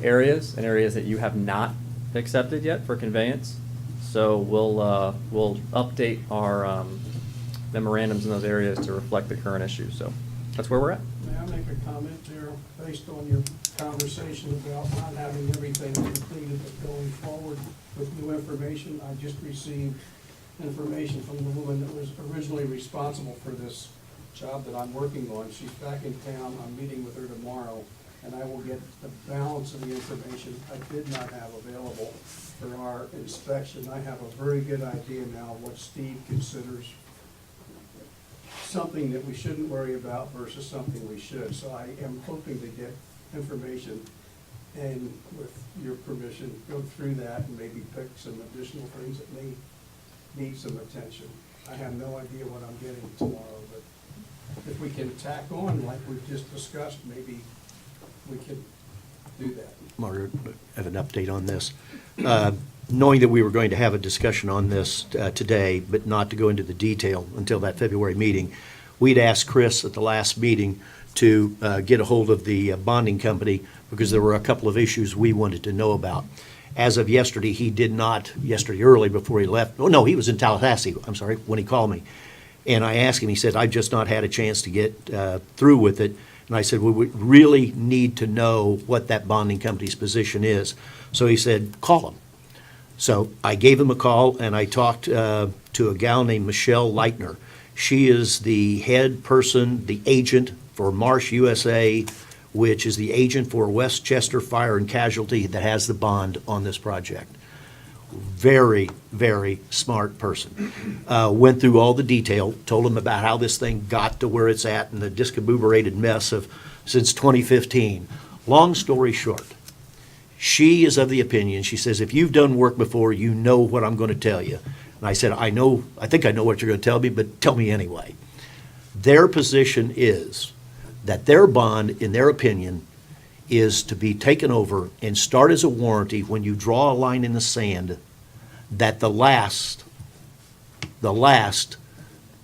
areas, and areas that you have not accepted yet for conveyance. So we'll update our memorandums in those areas to reflect the current issues, so that's where we're at. May I make a comment there, based on your conversation about not having everything completed, but going forward with new information? I just received information from the woman that was originally responsible for this job that I'm working on. She's back in town, I'm meeting with her tomorrow, and I will get the balance of the information I did not have available for our inspection. I have a very good idea now what Steve considers something that we shouldn't worry about versus something we should. So I am hoping to get information and, with your permission, go through that and maybe pick some additional things that may need some attention. I have no idea what I'm getting tomorrow, but if we can tack on like we've just discussed, maybe we could do that. Margaret, I have an update on this. Knowing that we were going to have a discussion on this today, but not to go into the detail until that February meeting, we'd asked Chris at the last meeting to get a hold of the bonding company because there were a couple of issues we wanted to know about. As of yesterday, he did not, yesterday early before he left, oh no, he was in Tallahassee, I'm sorry, when he called me. And I asked him, he said, I've just not had a chance to get through with it. And I said, we would really need to know what that bonding company's position is. So he said, call him. So I gave him a call, and I talked to a gal named Michelle Leitner. She is the head person, the agent for Marsh USA, which is the agent for Westchester Fire and Casualty that has the bond on this project. Very, very smart person. Went through all the detail, told him about how this thing got to where it's at and the discombobulated mess of since 2015. Long story short, she is of the opinion, she says, if you've done work before, you know what I'm going to tell you. And I said, I think I know what you're going to tell me, but tell me anyway. Their position is that their bond, in their opinion, is to be taken over and start as a warranty when you draw a line in the sand that the last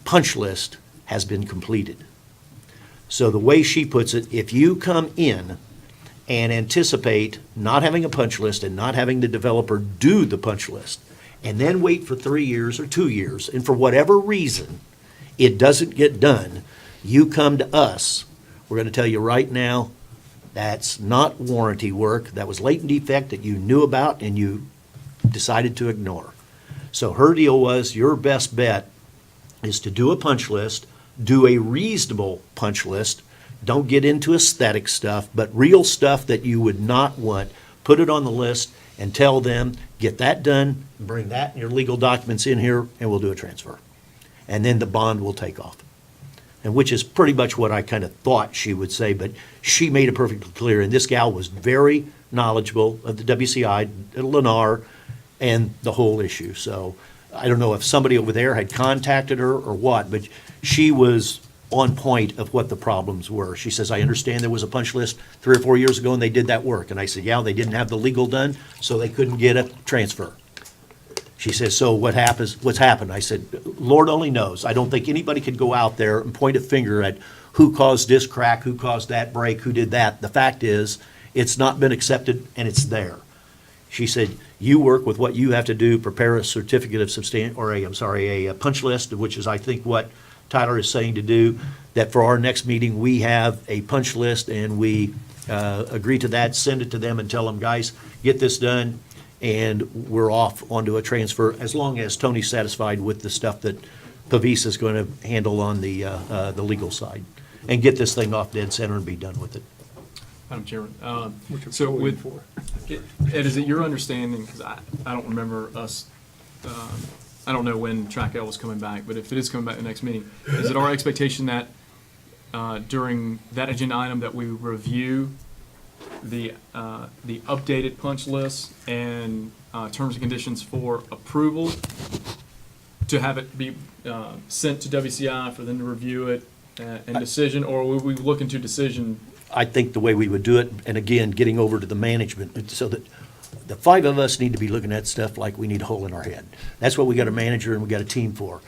punch list has been completed. So the way she puts it, if you come in and anticipate not having a punch list and not having the developer do the punch list, and then wait for 3 years or 2 years, and for whatever reason it doesn't get done, you come to us. We're going to tell you right now, that's not warranty work. That was latent defect that you knew about and you decided to ignore. So her deal was, your best bet is to do a punch list, do a reasonable punch list. Don't get into aesthetic stuff, but real stuff that you would not want. Put it on the list and tell them, get that done, bring that and your legal documents in here, and we'll do a transfer. And then the bond will take off. and which is pretty much what I kind of thought she would say, but she made it perfectly clear, and this gal was very knowledgeable of the WCI, Lennar, and the whole issue. So I don't know if somebody over there had contacted her or what, but she was on point of what the problems were. She says, I understand there was a punch list 3 or 4 years ago and they did that work. And I said, yeah, they didn't have the legal done, so they couldn't get a transfer. She says, so what's happened? I said, Lord only knows. I don't think anybody could go out there and point a finger at who caused this crack, who caused that break, who did that. The fact is, it's not been accepted and it's there. She said, you work with what you have to do, prepare a certificate of a punch list, which is, I think, what Tyler is saying to do, that for our next meeting, we have a punch list and we agree to that, send it to them and tell them, guys, get this done, and we're off onto a transfer, as long as Tony's satisfied with the stuff that Pavis is going to handle on the legal side, and get this thing off dead center and be done with it. Madam Chairman, so with, Ed, is it your understanding, because I don't remember us, I don't know when Track L was coming back, but if it is coming back the next meeting, is it our expectation that during that agenda item that we review the updated punch list and terms and conditions for approval, to have it be sent to WCI for them to review it and decision, or will we look into decision? I think the way we would do it, and again, getting over to the management, so that the 5 of us need to be looking at stuff like we need a hole in our head. That's what we got a manager and we got a team for.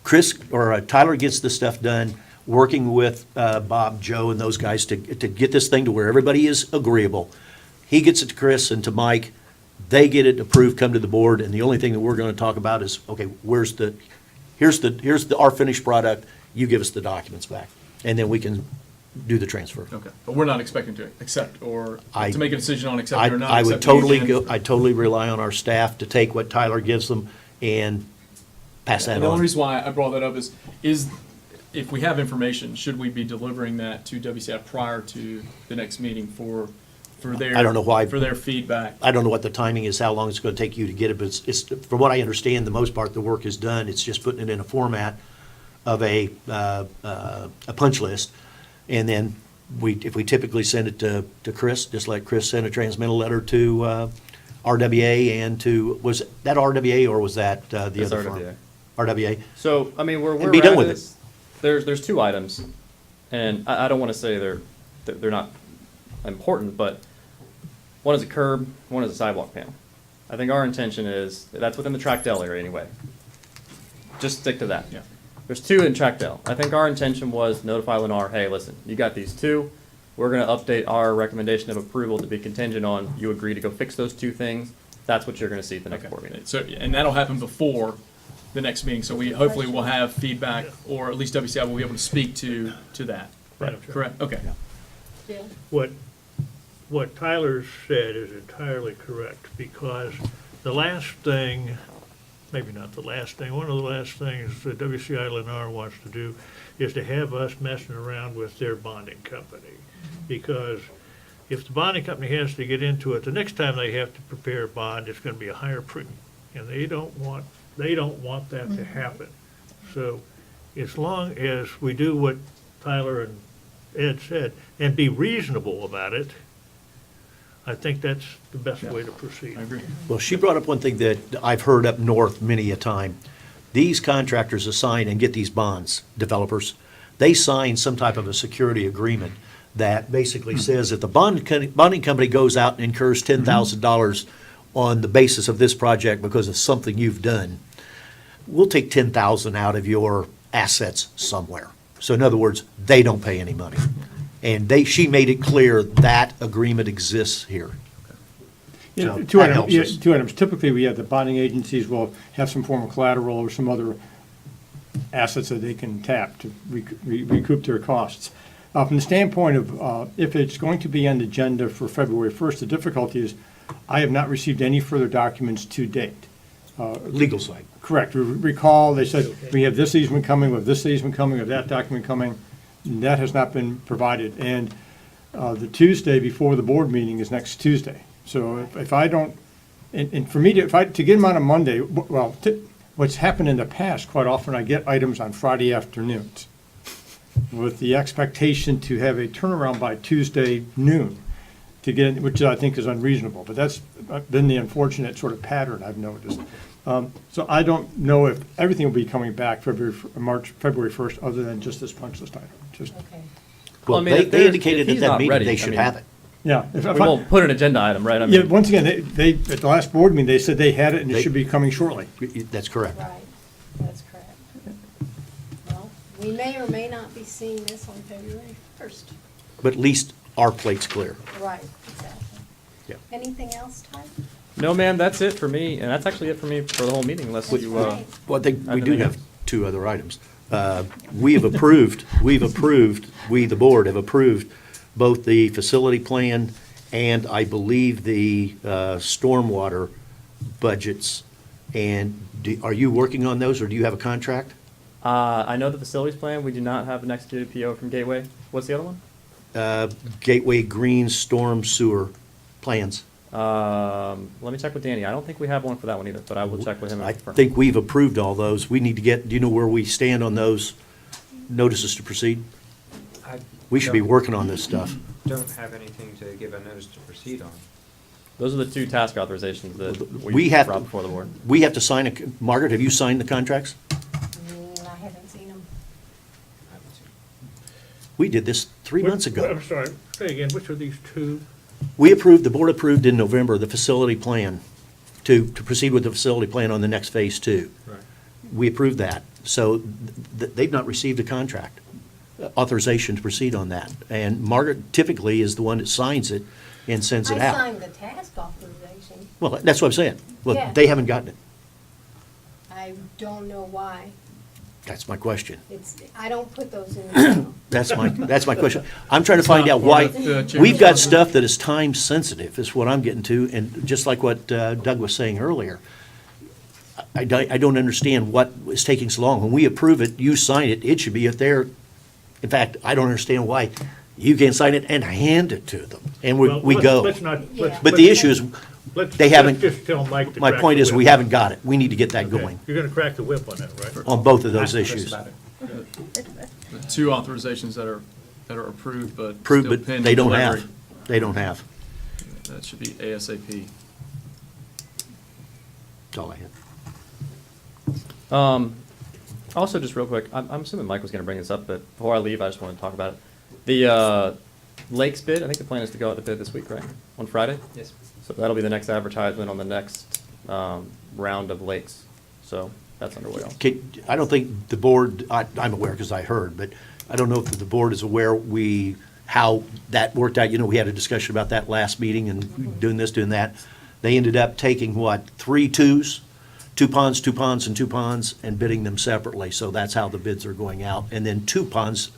Tyler gets the stuff done, working with Bob, Joe, and those guys to get this thing to where everybody is agreeable. He gets it to Chris and to Mike. They get it approved, come to the board, and the only thing that we're going to talk about is, okay, here's our finished product. You give us the documents back, and then we can do the transfer. Okay, but we're not expecting to accept or to make a decision on accepting or not I would accepting. I totally rely on our staff to take what Tyler gives them and pass that And the only on. reason why I brought that up is if we have information, should we be delivering that to WCI prior to the next meeting for their, I don't know why. for their feedback? I don't know what the timing is, how long it's going to take you to get it, but it's, from what I understand, the most part, the work is done. It's just putting it in a format of a punch list. And then if we typically send it to Chris, just like Chris sent a transmittal letter to RWA and to, was that RWA or was that the It's other firm? RWA. RWA? So, I mean, And be done with it. There's 2 items, and I don't want to say they're not important, but one is a curb, one is a sidewalk panel. I think our intention is, that's within the Track L area anyway. Just stick to that. Yeah. There's 2 in Track L. I think our intention was notify Lennar, hey, listen, you got these 2. We're going to update our recommendation of approval to be contingent on you agree to go fix those 2 things. That's what you're going to see at the next board meeting. So, and that'll happen before the next meeting, so we hopefully will have feedback, or at least WCI will be able to speak to that. Madam Chair. Correct? Okay. Yeah. What Tyler said is entirely correct, because the last thing, maybe not the last thing, one of the last things that WCI Lennar wants to do is to have us messing around with their bonding company. Because if the bonding company has to get into it, the next time they have to prepare a bond, it's gonna be a higher premium. And they don't want that to happen. So as long as we do what Tyler and Ed said, and be reasonable about it, I think that's the best way to proceed. I agree. Well, she brought up one thing that I've heard up north many a time. These contractors assign and get these bonds, developers, they sign some type of a security agreement that basically says if the bonding company goes out and incurs $10,000 on the basis of this project because of something you've done, we'll take $10,000 out of your assets somewhere. So in other words, they don't pay any money. And she made it clear that agreement exists here. Yeah, So two that items, helps yeah, us. 2 items. Typically, we have the bonding agencies will have some form of collateral or some other assets that they can tap to recoup their costs. From the standpoint of if it's going to be on the agenda for February 1st, the difficulty is I have not received any further documents to date. Legal side. Correct. Recall, they said, we have this easement coming, we have this easement coming, we have that document coming. That has not been provided. And the Tuesday before the board meeting is next Tuesday. So if I don't, and for me to get them on a Monday, well, what's happened in the past, quite often I get items on Friday afternoons. with the expectation to have a turnaround by Tuesday noon to get, which I think is unreasonable, but that's been the unfortunate sort of pattern I've noticed. So I don't know if everything will be coming back February 1st, other than just this punch list item. Just, Okay. Well, I Well, mean, they if there's- indicated if at he's that not meeting ready, they I should mean, have it. yeah. We won't put an agenda item, right? I Yeah, mean, once again, they, at the last board meeting, they said they had it and it They- should be coming shortly. That's correct. Right, that's correct. Well, we may or may not be seeing this on February 1st. But at least our plate's clear. Right, exactly. Yeah. Anything else, Ty? no, ma'am, that's it for me, and that's actually it for me for the whole meeting, unless That's you, right. Well, I think we do Anything have else? two other items. We have approved, we, the board, have approved both the facility plan and I believe the stormwater budgets. And are you working on those, or do you have a contract? I know the facilities plan, we do not have an executed PO from Gateway. What's the other one? Gateway Green Storm Sewer plans. Let me check with Danny. I don't think we have one for that one either, but I will check with him. and I confirm. think we've approved all those. We need to get, do you know where we stand on those notices to proceed? I We should be don't- working on this stuff. Don't have anything to give a notice to proceed on. Those are the two task authorizations that We we have- brought before the board. We have to sign Margaret, have you signed the contracts? I haven't seen them. We did this 3 months I'm ago. sorry, say again, which are these two? The board approved in November the facility plan to proceed with the facility plan on the next phase 2. Right. We approved that. So they've not received a contract, authorization to proceed on that. And Margaret typically is the one that signs it and sends it I out. signed the task authorization. Well, that's what I'm saying. Well, Yeah. they haven't gotten it. I don't know why. That's my question. I don't put those in the mail. That's my question. I'm trying to find out why. Part of the chairman's We've got report. stuff that is time sensitive, is what I'm getting to, and just like what Doug was saying earlier. I don't understand what is taking so long. When we approve it, you sign it, it should be up there. In fact, I don't understand why you can't sign it and hand it to them, and Well, we go. Let's not, Yeah. But the issue is, let's- they haven't- let's just tell Mike to my crack point the is, we whip. haven't got it. We need to get that Okay. going You're gonna crack the whip on that, right? on both of those That's issues. about it. The two authorizations that are approved, but Approved, still but pending they don't delivery. have. They don't have. That should be ASAP. That's all I had. Also, just real quick, I'm assuming Mike was gonna bring this up, but before I leave, I just wanted to talk about it. The, Lakes bid, I think the plan is to go out to bid this week, right? On Friday? Yes. So that'll be the next advertisement on the next, round of lakes. So that's underway also. I don't think the board, I'm aware because I heard, but I don't know if the board is aware how that worked out. You know, we had a discussion about that last meeting and doing this, doing that. They ended up taking, 3 twos? 2 ponds, 2 ponds, and 2 ponds, and bidding them separately. So that's how the bids are going out. And then 2 ponds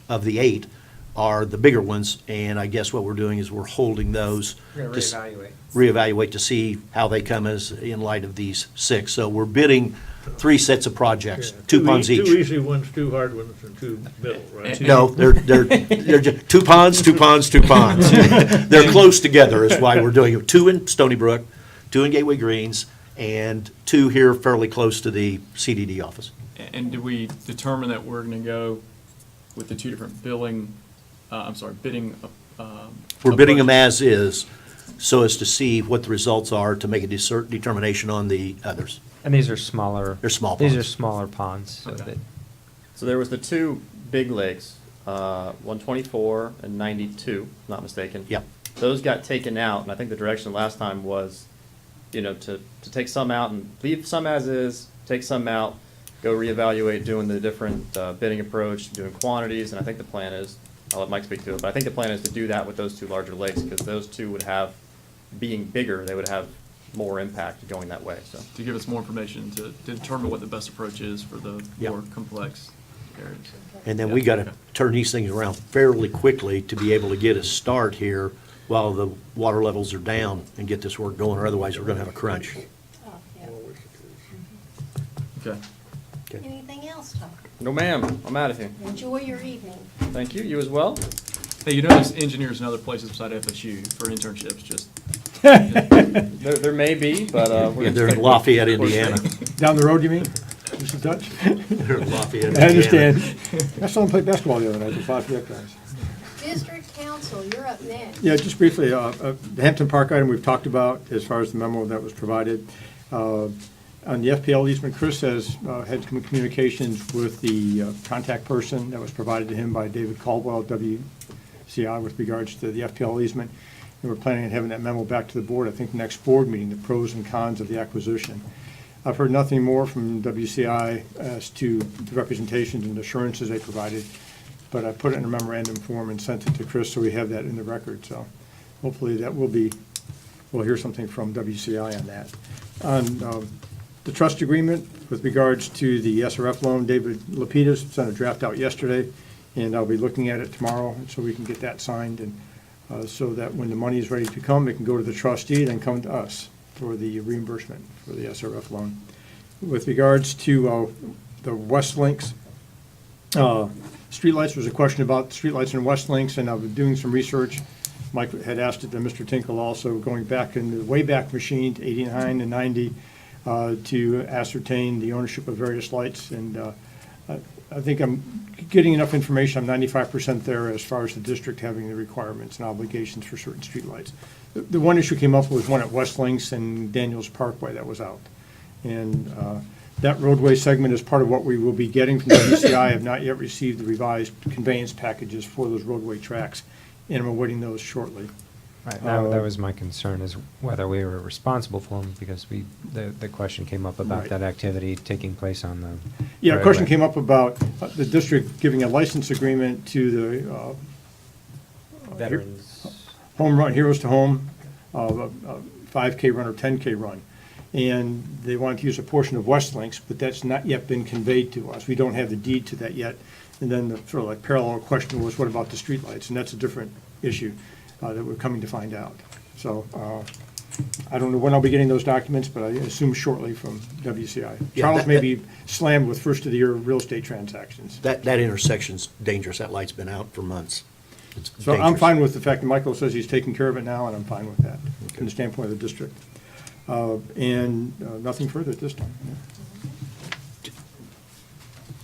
of the 8 are the bigger ones, and I guess what we're doing is we're holding those. We're gonna to s- reevaluate. Reevaluate to see how they come as, in light of these 6. So we're bidding 3 sets of projects, 2 ponds each. 2 easy ones, 2 hard ones, and 2 middle, right? No, they're just 2 ponds, 2 ponds, 2 ponds. They're close together is why we're doing it. 2 in Stony Brook, 2 in Gateway Greens, and 2 here fairly close to the CDD office. And did we determine that we're gonna go with the 2 different bidding? We're bidding them as is, so as to see what the results are to make a determination on the others. And these are smaller. They're small These are ponds. smaller ponds, so Okay. that, So there was the 2 big lakes, 124 and 92, if not mistaken. Yep. Those got taken out, and I think the direction last time was, to take some out and leave some as is, take some out, go reevaluate doing the different bidding approach, doing quantities, and I think the plan is, I'll let Mike speak to it, but I think the plan is to do that with those 2 larger lakes, because those 2 would have, being bigger, they would have more impact going that way, so. To give us more information to determine what the best approach is for the Yep. more complex areas. And then we got to turn these things around fairly quickly to be able to get a start here while the water levels are down and get this work going, or otherwise we're going to have a crunch. Oh, yeah. Okay. Anything else, Tom? No, ma'am, I'm out of here. Enjoy your evening. Thank you, you as well. Hey, there's engineers in other places beside FSU for internships, just. There may be, but, we're Yeah, gonna they're in stick with- Lafayette, Indiana. Down the road, you mean? Mr. Dutch? They're in Lafayette, I understand. Indiana. I saw him play basketball the other night, the Lafayette guys. District Council, you're up next. Yeah, just briefly, the Hampton Park item we've talked about as far as the memo that was provided. On the FPL easement, Chris has had some communications with the contact person that was provided to him by David Caldwell, WCI, with regards to the FPL easement. And we're planning on having that memo back to the board, I think, next board meeting, the pros and cons of the acquisition. I've heard nothing more from WCI as to the representations and assurances they provided, but I put it in a memorandum form and sent it to Chris, so we have that in the record. So hopefully that will be, we'll hear something from WCI on that. On the trust agreement with regards to the SRF loan, David Lapidus sent a draft out yesterday, and I'll be looking at it tomorrow so we can get that signed, and so that when the money is ready to come, it can go to the trustee, then come to us for the reimbursement for the SRF loan. With regards to the West Links, streetlights, was a question about streetlights in West Links, and I've been doing some research. Mike had asked it to Mr. Tinkle also, going back in the Wayback Machine to 89 and 90 to ascertain the ownership of various lights. And I think I'm getting enough information. I'm 95% there as far as the district having the requirements and obligations for certain streetlights. The one issue came up was one at West Links and Daniels Parkway that was out. And that roadway segment is part of what we will be getting from WCI. I have not yet received the revised conveyance packages for those roadway tracks, and I'm awaiting those shortly. Right, that was my concern, is whether we were responsible for them, because the question came up about Right. that activity taking place on the Yeah, a question roadway. came up about the district giving a license agreement to the Veterans. Home Run, Heroes to Home, 5K run or 10K run. And they wanted to use a portion of West Links, but that's not yet been conveyed to us. We don't have the deed to that yet. And then the sort of like parallel question was, what about the streetlights? And that's a different issue that we're coming to find out. So I don't know when I'll be getting those documents, but I assume shortly from WCI. Yeah, Charles that- may be slammed with first-of-the-year real estate transactions. That intersection's dangerous. That light's been out for months. It's So I'm dangerous. fine with the fact that Michael says he's taking care of it now, and I'm fine with that, from the standpoint of the district. And nothing further at this time.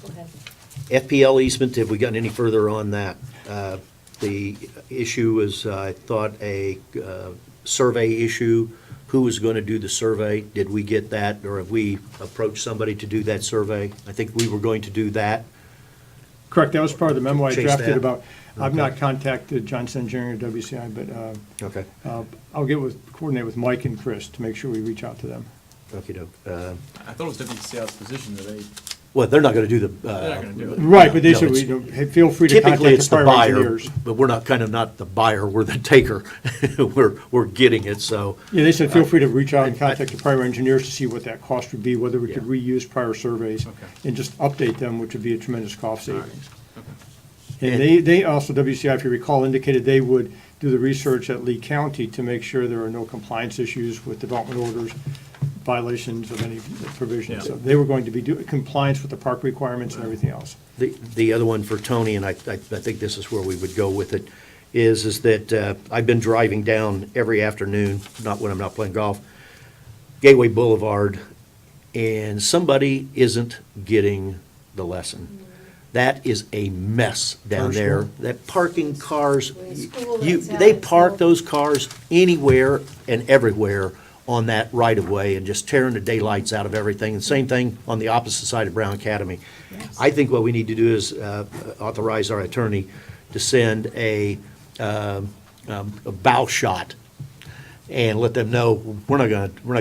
Go ahead. FPL easement, have we gotten any further on that? The issue is, I thought, a survey issue. Who was going to do the survey? Did we get that, or have we approached somebody to do that survey? I think we were going to do that. Correct, that was part of the memo I Chase drafted that. about, I've Okay. not contacted Johnson Engineering or WCI, but Okay. I'll coordinate with Mike and Chris to make sure we reach out to them. Okey-doke. I thought it was WCI's position that they, Well, they're not going to do the. they're not gonna do it. Right, but they No, said, it's- you know, hey, feel free to Typically, contact it's the the prior buyer, engineers. but we're not the buyer, we're the taker. We're getting it, so. Yeah, they said, feel free to reach out and contact the prior engineers to see what that cost would be, whether we could Yeah. reuse prior surveys Okay. and just update them, which would be a tremendous cost All right. savings. Okay. And they also, WCI, if you recall, indicated they would do the research at Lee County to make sure there are no compliance issues with development orders, violations of any provisions. Yeah. So they were going to be doing compliance with the park requirements and everything else. The other one for Tony, and I think this is where we would go with it, is that I've been driving down every afternoon, not when I'm not playing golf, Gateway Boulevard, and somebody isn't getting the lesson. That is a mess down there. That parking cars, School that's out they at park school. those cars anywhere and everywhere on that right-of-way and just tearing the daylights out of everything. And same thing on the opposite side of Brown Academy. I think what we need to do is authorize our attorney to send a bow shot and let them know, we're not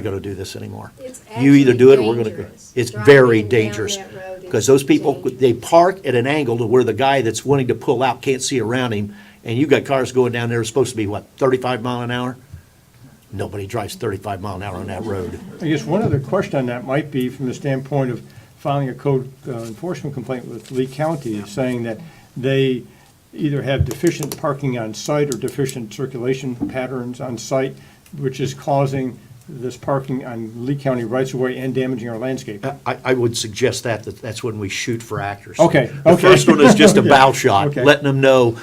gonna do this anymore. It's You either do it or we're gonna. dangerous. It's Driving very down dangerous. that road is Because those people, dangerous. they park at an angle to where the guy that's wanting to pull out can't see around him, and you've got cars going down there, supposed to be, what, 35 mile an hour? Nobody drives 35 mile an hour on that road. I guess one other question on that might be from the standpoint of filing a code enforcement complaint with Lee County, saying that they either have deficient parking on site or deficient circulation patterns on site, which is causing this parking on Lee County rights of way and damaging our landscape. I would suggest that's when we shoot for accuracy. Okay, The okay. first one is just a Okay, bow shot, okay. letting them know,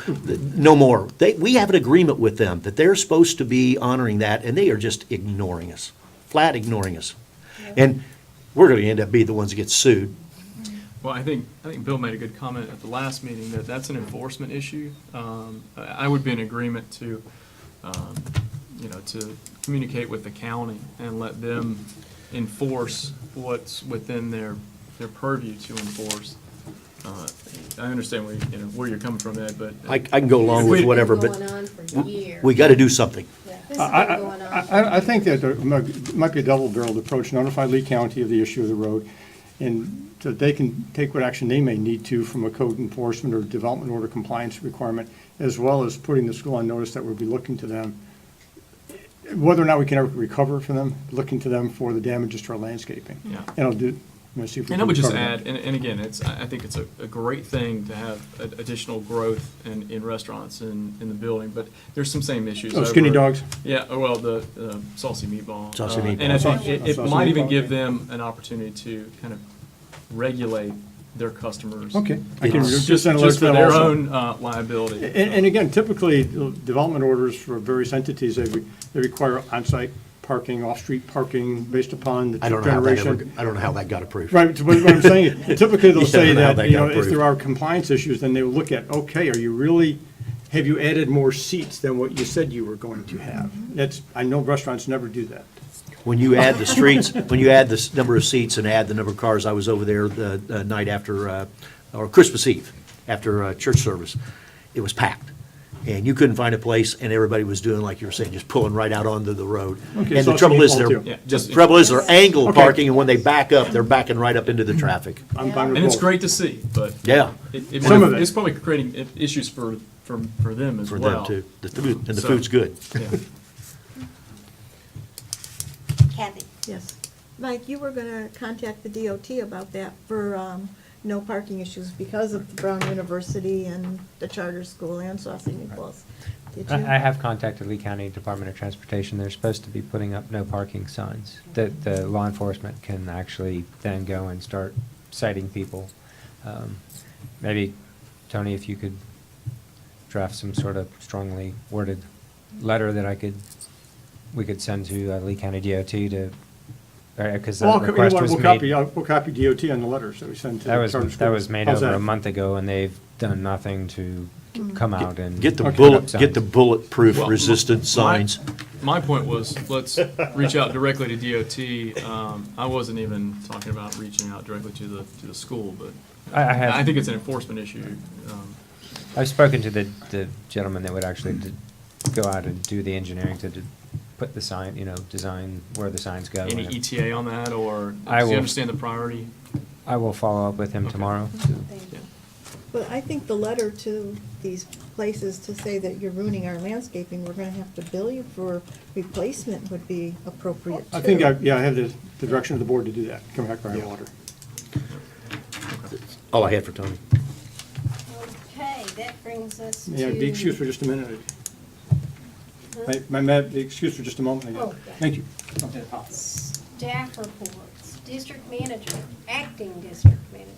no more. We have an agreement with them that they're supposed to be honoring that, and they are just ignoring us, flat ignoring us. And we're gonna end up being the ones that get sued Well, I think Bill made a good comment at the last meeting that that's an enforcement issue. I would be in agreement to, to communicate with the county and let them enforce what's within their purview to enforce. I understand where you're coming from, Ed, but. I can go along with whatever, but Going on for years. we got to do something. Yeah, this has been going on. I think that there might be a double-barreled approach, notify Lee County of the issue of the road, and so they can take what action they may need to from a code enforcement or development order compliance requirement, as well as putting the school on notice that we'll be looking to them, whether or not we can ever recover from them, looking to them for the damages to our landscaping. Yeah. And I'll do, see if we And I can would just recover add, that. and again, I think it's a great thing to have additional growth in restaurants in the building, but there's some same issues. Oh, skinny over- dogs? Yeah, well, the saucy meatball. Saucy And I meatball. think it Saucy might even meatball, give okay. them an opportunity to kind of regulate their customers. Okay, I can Just just send a letter just to for them their also. own liability. And again, typically, development orders for various entities, they require on-site parking, off-street parking based upon the I don't know how that generation. I don't know how that got approved. Right, but what I'm saying, is, typically they'll Yeah, I say don't know how that, that you got know, if approved. there are compliance issues, then they will look at, okay, have you added more seats than what you said you were going to have? I know restaurants never do that. When you add the streets, when you add the number of seats and add the number of cars, I was over there the night after, or Christmas Eve, after church service, it was packed. And you couldn't find a place, and everybody was doing, like you were saying, just pulling right out onto the road. Okay, And so the trouble is, it's they're, equal Yeah, the just- trouble is, they're angled Okay. parking, and when they back up, they're backing right up into the traffic. I'm fine with And it's both. great to see, but Yeah, Some of it. it's probably creating issues for them as for well. them too. The food, and the So- food's good. Yeah. Kathy? Yes. Mike, you were gonna contact the DOT about that for, no parking issues because of the Brown University and the charter school and Saucy Meatballs. Did you? I have contacted Lee County Department of Transportation. They're supposed to be putting up no parking signs, that the law enforcement can actually then go and start citing people. Maybe, Tony, if you could draft some sort of strongly worded letter that we could send to Lee County DOT to, because the Well, you know request what, was we'll made. copy DOT on the letters that we send to the That was, charter that schools. was made How's over that? a month ago, and they've done nothing to come out and. Get the Okay. get the bulletproof Well, resistant my- signs. My point was, let's reach out directly to DOT. I wasn't even talking about reaching out directly to the school, but I have- I think it's an enforcement issue. I've spoken to the gentleman that would actually go out and do the engineering to put the sign, design where the signs go. Any and ETA on that, or I does he will- understand the priority? I will follow up with him Okay. tomorrow. Thank you. But I think the letter to these places to say that you're ruining our landscaping, we're gonna have to bill you for replacement would be appropriate too. I think, I have the direction of the board to do that, come back by water. All I had for Tony. Okay, that brings us to. May I be excused for just a minute? Huh? May I be excused for just a moment? Oh, yeah. Thank you. Staff reports, district manager, acting district manager.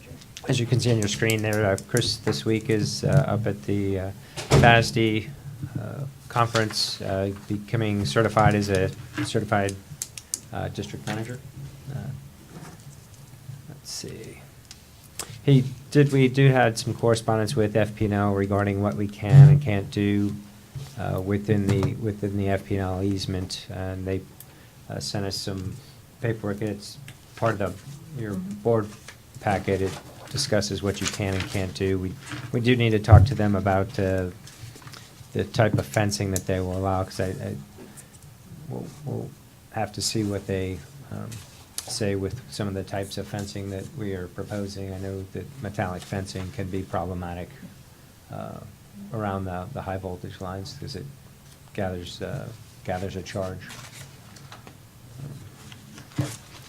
As you can see on your screen there, Chris this week is up at the FASD conference, becoming certified as a certified district manager. Let's see. We had some correspondence with FP&L regarding what we can and can't do within the FP&L easement, and they sent us some paperwork. It's part of your board packet. It discusses what you can and can't do. We do need to talk to them about the type of fencing that they will allow, because we'll have to see what they say with some of the types of fencing that we are proposing. I know that metallic fencing can be problematic around the high voltage lines, because it gathers a charge.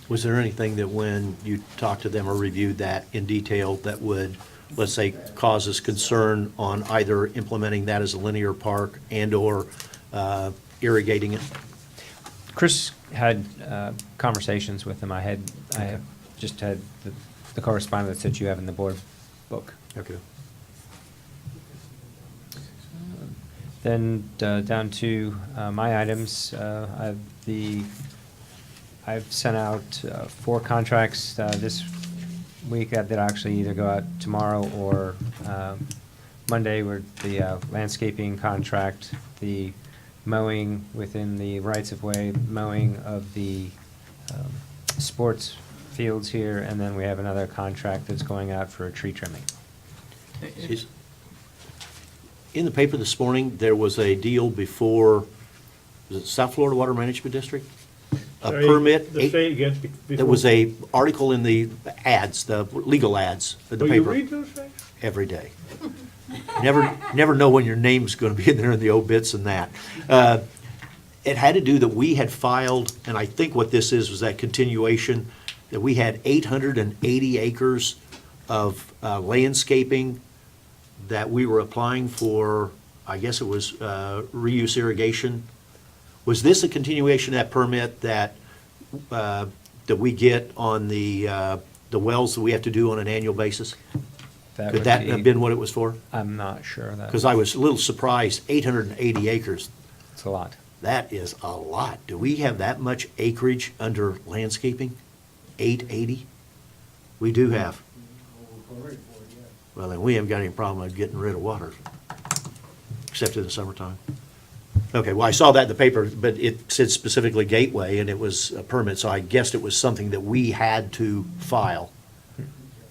Was there anything that when you talked to them or reviewed that in detail that would, let's say, cause us concern on either implementing that as a linear park and/or irrigating it? Chris had conversations with them. I have just had the correspondence that you have in the board book. Okay. Then down to my items, I've sent out 4 contracts this we could actually either go out tomorrow or Monday, where the landscaping contract, the mowing within the rights-of-way, mowing of the sports fields here, and then we have another contract that's going out for tree trimming. Is- In the paper this morning, there was a deal before, was it South Florida Water Management District? A Sorry, permit. say it again. There was a article in the ads, the legal ads in the Will you paper. read those things? Every day. Never know when your name's gonna be in there in the obits and that. It had to do that we had filed, and I think what this is, was that continuation, that we had 880 acres of landscaping that we were applying for, I guess it was reuse irrigation. Was this a continuation of that permit that we get on the wells that we have to do on an annual basis? That Could would that be- have been what it was for? I'm not sure of that. Because I was a little surprised, 880 acres, It's a lot. that is a lot. Do we have that much acreage under landscaping? 880? We do have. Well, then we haven't got any problem with getting rid of water, except in the summertime. Okay, well, I saw that in the paper, but it said specifically Gateway, and it was a permit, so I guessed it was something that we had to file.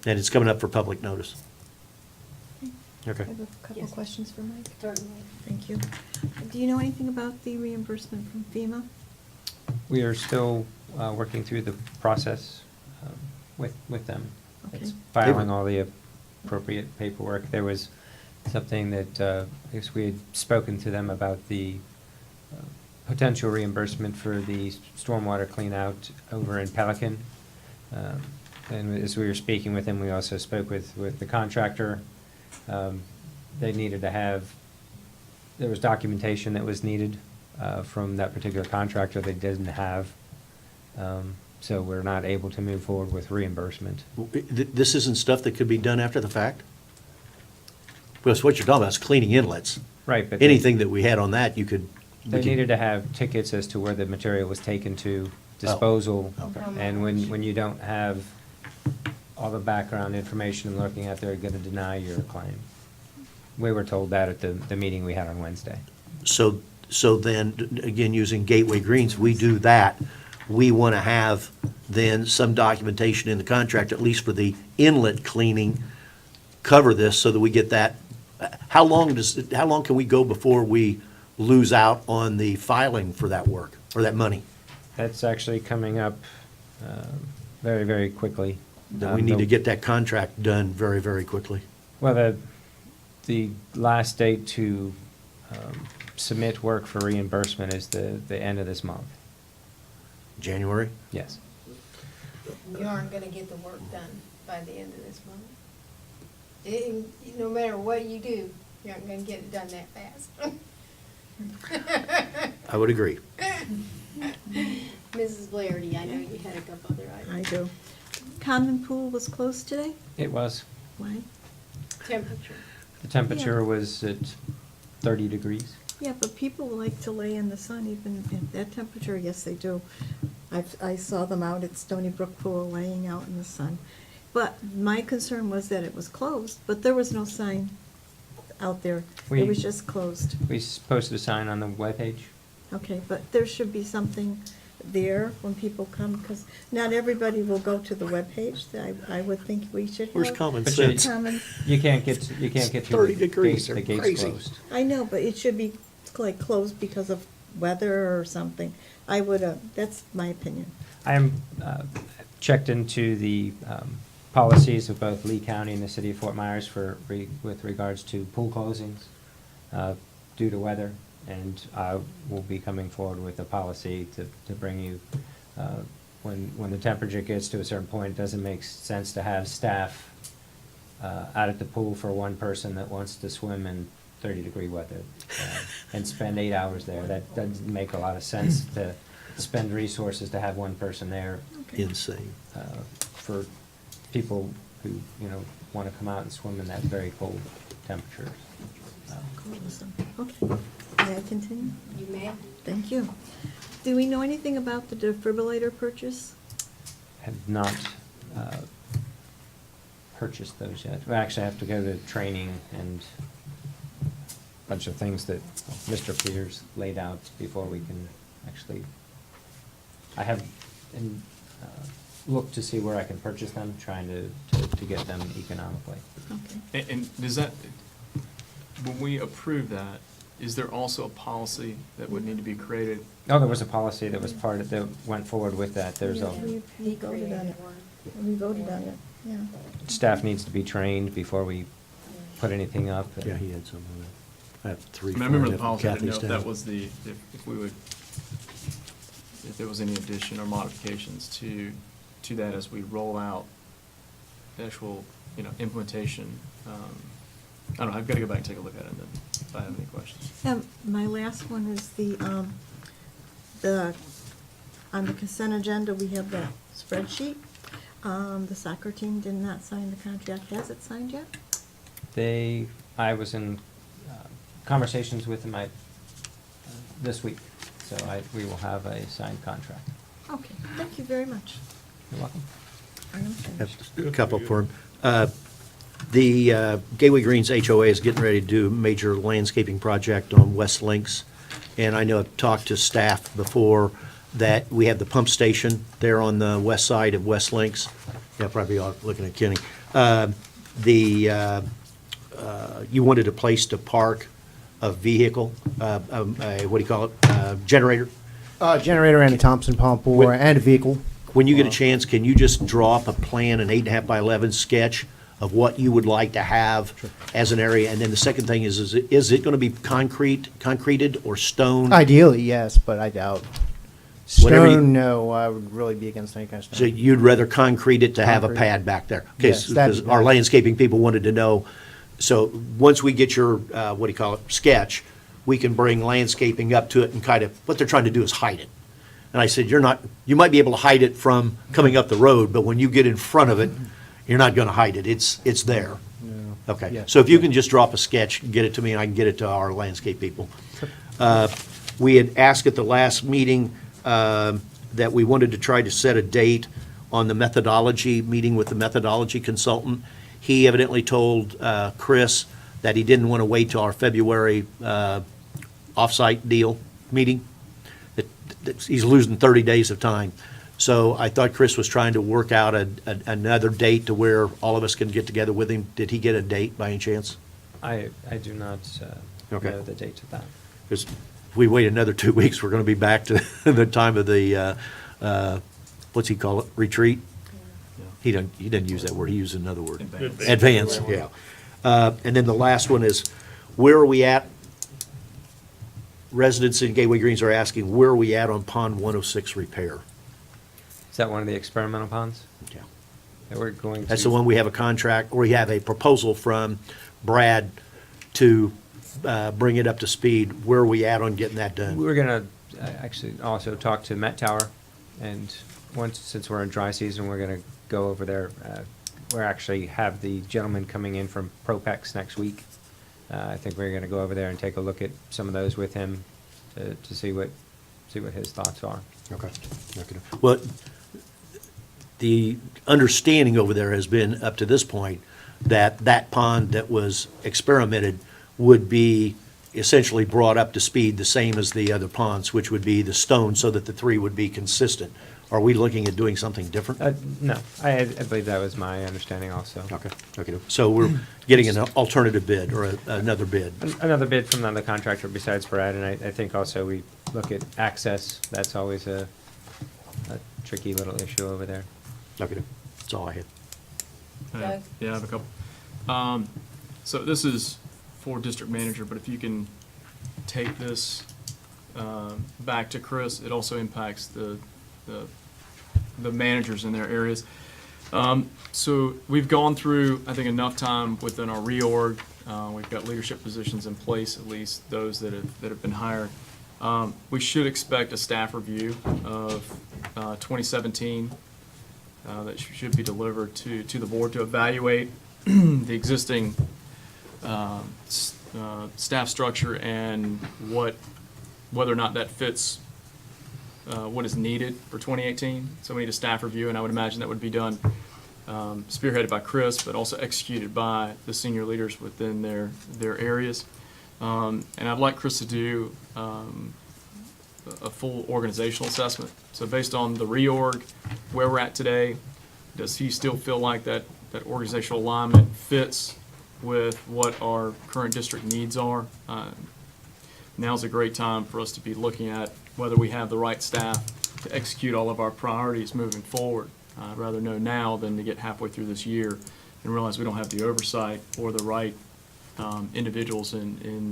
And it's coming up for public notice. Okay. I have a couple Yes. questions for Mike. Certainly. Thank you. Do you know anything about the reimbursement from FEMA? We are still working through the process with them. Okay. It's filing all the appropriate paperwork. There was something that, I guess we had spoken to them about the potential reimbursement for the stormwater cleanout over in Pelican. And as we were speaking with them, we also spoke with the contractor. They needed to have, there was documentation that was needed from that particular contractor they didn't have. So we're not able to move forward with reimbursement. This isn't stuff that could be done after the fact? Because what you're talking about is cleaning inlets. Right, but Anything that we had on that, you could. they needed to have tickets as to where the material was taken to disposal. okay. And when you don't have all the background information and looking at, they're gonna deny your claim. We were told that at the meeting we had on Wednesday. So then, again, using Gateway Greens, we do that. We want to have then some documentation in the contract, at least for the inlet cleaning, cover this so that we get that. How long can we go before we lose out on the filing for that work, or that money? That's actually coming up very, very quickly. Then we need to get that contract done very, very quickly. Well, the last date to submit work for reimbursement is the end of this month. January? Yes. You aren't gonna get the work done by the end of this month. No matter what you do, you aren't gonna get it done that fast. I would agree. Mrs. Blairty, I know you had a couple other I items. do. Common pool was closed today? It was. Why? Temperature. The temperature was at 30 degrees. Yeah, but people like to lay in the sun even at that temperature. Yes, they do. I saw them out at Stony Brook Pool laying out in the sun. But my concern was that it was closed, but there was no sign out there. We- It was just closed. We posted a sign on the webpage. Okay, but there should be something there when people come, because not everybody will go to the webpage. I would think we should have. Where's common But you- sense? Common, You can't get through 30 the degrees, gate- they're the gate's crazy. closed. I know, but it should be like closed because of weather or something. I would, that's my opinion. I am checked into the policies of both Lee County and the city of Fort Myers with regards to pool closings due to weather. And I will be coming forward with a policy to bring you, when the temperature gets to a certain point, it doesn't make sense to have staff out at the pool for one person that wants to swim in 30-degree weather and spend 8 hours there. That doesn't make a lot of sense to spend resources to have one person there Insane. for people who, want to come out and swim in that very cold temperature. Okay, may I continue? You may. Thank you. Do we know anything about the defibrillator purchase? Have not purchased those yet. We actually have to go to training and a bunch of things that Mr. Peters laid out before we can actually, I have looked to see where I can purchase them, trying to get them economically. Okay. And does that, when we approve that, is there also a policy that would need to be created? Oh, there was a policy that was part of, that went forward with that. There's Yeah, a, we voted on it. We voted on it, yeah. staff needs to be trained before we put anything up. Yeah, he had some of that. I have three. I mean, I remember the four, policy, I didn't know Kathy's if that down. was the, if we would, if there was any addition or modifications to that as we roll out the actual, implementation. I don't know, I've got to go back and take a look at it, and then if I have any questions. My last one is on the consent agenda, we have the spreadsheet. The soccer team did not sign the contract. Has it signed yet? I was in conversations with them this week, so we will have a signed contract. Okay, thank you very much. You're welcome. I am finished. Have a couple for him. The Gateway Greens HOA is getting ready to do a major landscaping project on West Links. And I know I've talked to staff before that we have the pump station there on the west side of West Links. Yeah, probably all looking at Kenny. You wanted a place to park a vehicle, what do you call it, generator? Generator and a Thompson pump and a vehicle. When you get a chance, can you just draw up a plan, an 8.5 by 11 sketch of what you would like to have as an area? And then the second thing is it going to be concreted or stone? Ideally, yes, but I doubt. Whatever you- Stone, no, I would really be against any kind of So stone. you'd rather concrete it to have a Concrete. pad back there? Okay, Yes, that'd because be our better. landscaping people wanted to know. So once we get your, what do you call it, sketch, we can bring landscaping up to it and kind of, what they're trying to do is hide it. And I said, you might be able to hide it from coming up the road, but when you get in front of it, you're not going to hide it. It's there. Okay, Yeah. so if you can just drop a sketch, get it to me, and I can get it to our landscape people. We had asked at the last meeting that we wanted to try to set a date on the methodology, meeting with the methodology consultant. He evidently told Chris that he didn't want to wait till our February off-site deal meeting. That he's losing 30 days of time. So I thought Chris was trying to work out another date to where all of us can get together with him. Did he get a date by any chance? I do not Okay. know the date of that. Because if we wait another 2 weeks, we're going to be back to the time of the, what's he call it, retreat? He doesn't use that word, he uses another word. Advance, yeah. And then the last one is, where are we at? Residents in Gateway Greens are asking, where are we at on Pond 106 repair? Is that one of the experimental ponds Yeah. that we're going to? That's the one we have a contract, or we have a proposal from Brad to bring it up to speed. Where are we at on getting that done? We're gonna actually also talk to Met Tower, and since we're in dry season, we're gonna go over there. We're actually have the gentleman coming in from Propex next week. I think we're gonna go over there and take a look at some of those with him to see what his thoughts are. Okay. Well, the understanding over there has been, up to this point, that pond that was experimented would be essentially brought up to speed the same as the other ponds, which would be the stone, so that the three would be consistent. Are we looking at doing something different? No, I believe that was my understanding also. Okay. So we're getting an alternative bid or another bid. Another bid from another contractor besides Brad, and I think also we look at access. That's always a tricky little issue over there. Okay, that's all I had. Doug? Yeah, I have a couple. So this is for district manager, but if you can take this back to Chris, it also impacts the managers in their areas. So we've gone through, I think, enough time within our reorg. We've got leadership positions in place, at least those that have been hired. We should expect a staff review of 2017 that should be delivered to the board to evaluate the existing staff structure and whether or not that fits what is needed for 2018. So we need a staff review, and I would imagine that would be done spearheaded by Chris, but also executed by the senior leaders within their areas. And I'd like Chris to do a full organizational assessment. So based on the reorg, where we're at today, does he still feel like that organizational alignment fits with what our current district needs are? Now's a great time for us to be looking at whether we have the right staff to execute all of our priorities moving forward. I'd rather know now than to get halfway through this year and realize we don't have the oversight or the right individuals in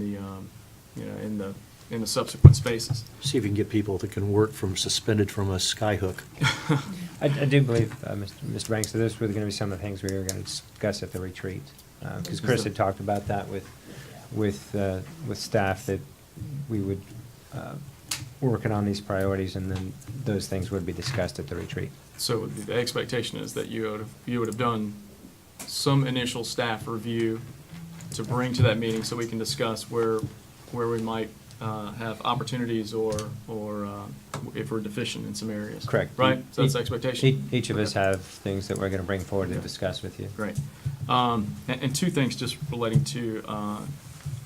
the subsequent spaces. See if you can get people that can work from suspended from a skyhook. I do believe, Mr. Banks, that those were going to be some of the things we were going to discuss at the retreat. Because Chris had talked about that with staff, that we would working on these priorities, and then those things would be discussed at the retreat. So the expectation is that you would have done some initial staff review to bring to that meeting so we can discuss where we might have opportunities or if we're deficient in some areas. Correct. Right? So that's the expectation? Each of us have things that we're going to bring forward and discuss with you. Great. And two things just relating to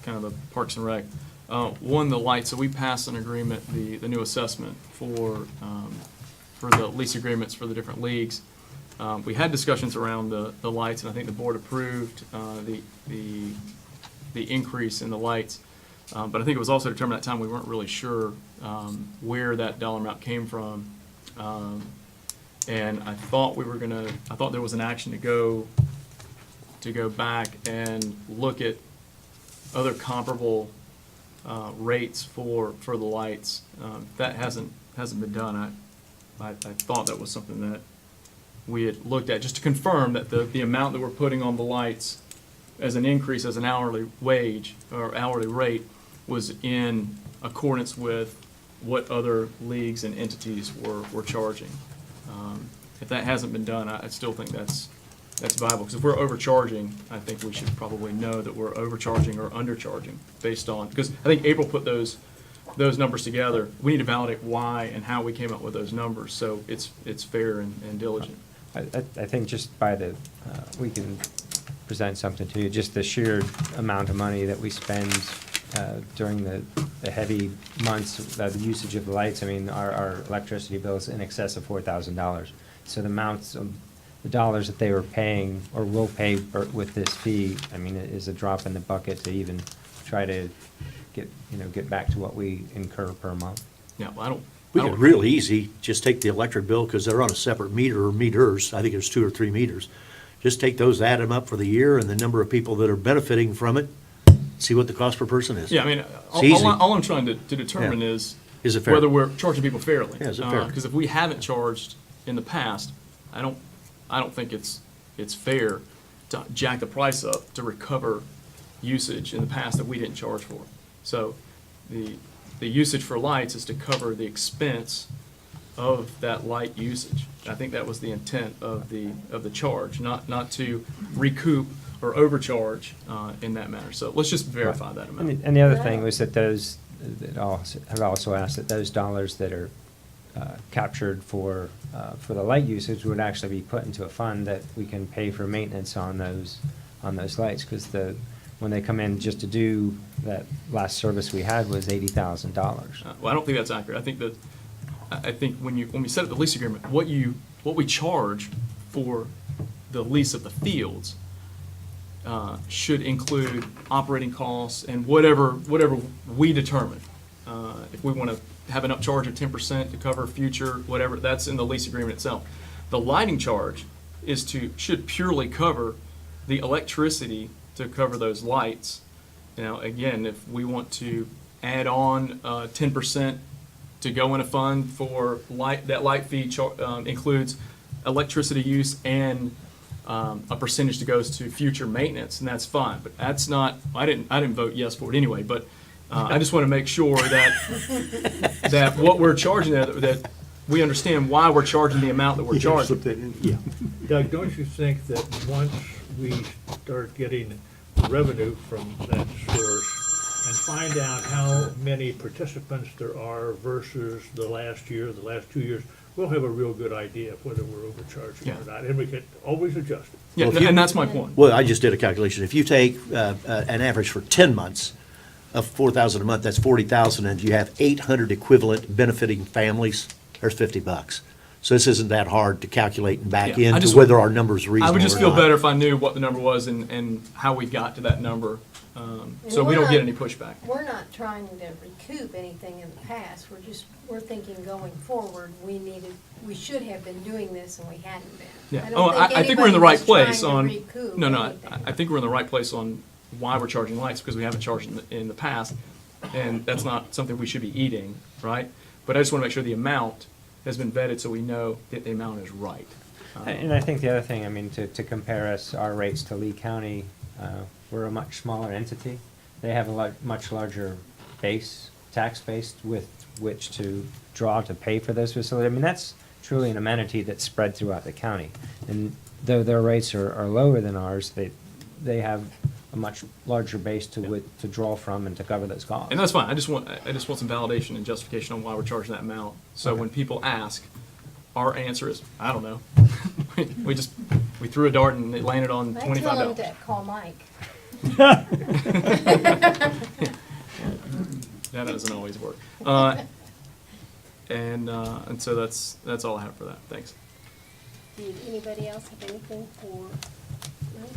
kind of the Parks and Rec. One, the lights. So we passed an agreement, the new assessment for the lease agreements for the different leagues. We had discussions around the lights, and I think the board approved the increase in the lights. But I think it was also determined at that time we weren't really sure where that dollar amount came from. And I thought there was an action to go back and look at other comparable rates for the lights. That hasn't been done. I thought that was something that we had looked at, just to confirm that the amount that we're putting on the lights as an increase as an hourly wage or hourly rate was in accordance with what other leagues and entities were charging. If that hasn't been done, I still think that's viable, because if we're overcharging, I think we should probably know that we're overcharging or undercharging based on, because I think April put those numbers together. We need to validate why and how we came up with those numbers, so it's fair and diligent. I think just by we can present something to you, just the sheer amount of money that we spend during the heavy months, the usage of the lights. I mean, our electricity bill is in excess of $4,000. So the amounts of the dollars that they were paying or will pay with this fee, I mean, it is a drop in the bucket to even try to get back to what we incur per month. Yeah, well, We could real easy, just take the electric bill, because they're on a separate meter or meters. I think there's 2 or 3 meters. Just take those, add them up for the year, and the number of people that are benefiting from it, see what the cost per person is. Yeah, I mean, It's easy. all I'm trying to determine Yeah. is it fair? whether we're charging people fairly. Yeah, is it fair? Because if we haven't charged in the past, I don't think it's fair to jack the price up to recover usage in the past that we didn't charge for. So the usage for lights is to cover the expense of that light usage. I think that was the intent of the charge, not to recoup or overcharge in that manner. So let's just verify that amount. And the other thing was that have also asked that those dollars that are captured for the light usage would actually be put into a fund that we can pay for maintenance on those lights, because when they come in just to do that last service we had was $80,000. Well, I don't think that's accurate. I think when we set up the lease agreement, what we charge for the lease of the fields should include operating costs and whatever we determine. If we want to have an upcharge of 10% to cover future whatever, that's in the lease agreement itself. The lighting charge should purely cover the electricity to cover those lights. Now, again, if we want to add on 10% to go in a fund for that light fee includes electricity use and a percentage that goes to future maintenance, and that's fine. But that's not. I didn't vote yes for it anyway. But I just want to make sure that what we're charging, that we understand why we're charging the amount that we're charging. Yeah. Doug, don't you think that once we start getting revenue from that source and find out how many participants there are versus the last 2 years, we'll have a real good idea of whether we're overcharging Yeah. or not, and we can always adjust it. Yeah, Well, if you- and that's my point. Well, I just did a calculation. If you take an average for 10 months of 4,000 a month, that's 40,000, and you have 800 equivalent benefiting families, there's $50. So this isn't that hard to calculate and back Yeah, I into just- whether our number's reasonable I would just or feel not. better if I knew what the number was and how we got to that number, so we don't get any pushback. We're not trying to recoup anything in the past, we're thinking going forward, we should have been doing this and we hadn't been. Yeah. don't Oh, I think we're in the right anybody was place trying to on, recoup no, anything. I think we're in the right place on why we're charging lights, because we haven't charged in the past, and that's not something we should be eating, right? But I just want to make sure the amount has been vetted so we know that the amount is right. And I think the other thing, I mean, to compare us, our rates to Lee County, we're a much smaller entity. They have a much larger tax base with which to draw to pay for those facilities. I mean, that's truly an amenity that's spread throughout the county. And though their rates are lower than ours, they have a much larger base to draw from and to cover those costs. And that's fine, I just want some validation and justification on why we're charging that amount. So when people ask, our answer is, I don't know. We threw a dart and it landed on I tell them $25. to call Mike. That doesn't always work. And so that's all I have for that. Thanks. Did anybody else have anything for Mike?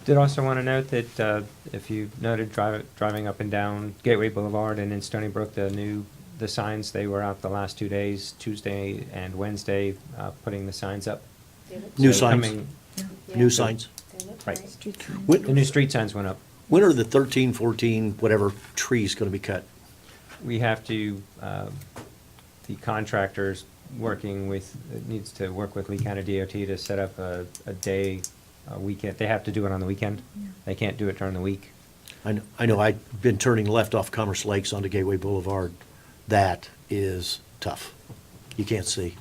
Did also want to note that if you noted driving up and down Gateway Boulevard and in Stony Brook, the signs, they were out the last 2 days, Tuesday and Wednesday, putting the signs up. Did it? New So signs. coming- Yeah. New signs. They look Right. great. When, The new street signs went up. when are the 13, 14, whatever trees going to be cut? We have to, the contractor's needs to work with Lee County DOT to set up a day, a weekend. They have to do it on the weekend. They can't do it during the week. I know I've been turning left off Commerce Lakes onto Gateway Boulevard. That is tough. You can't see.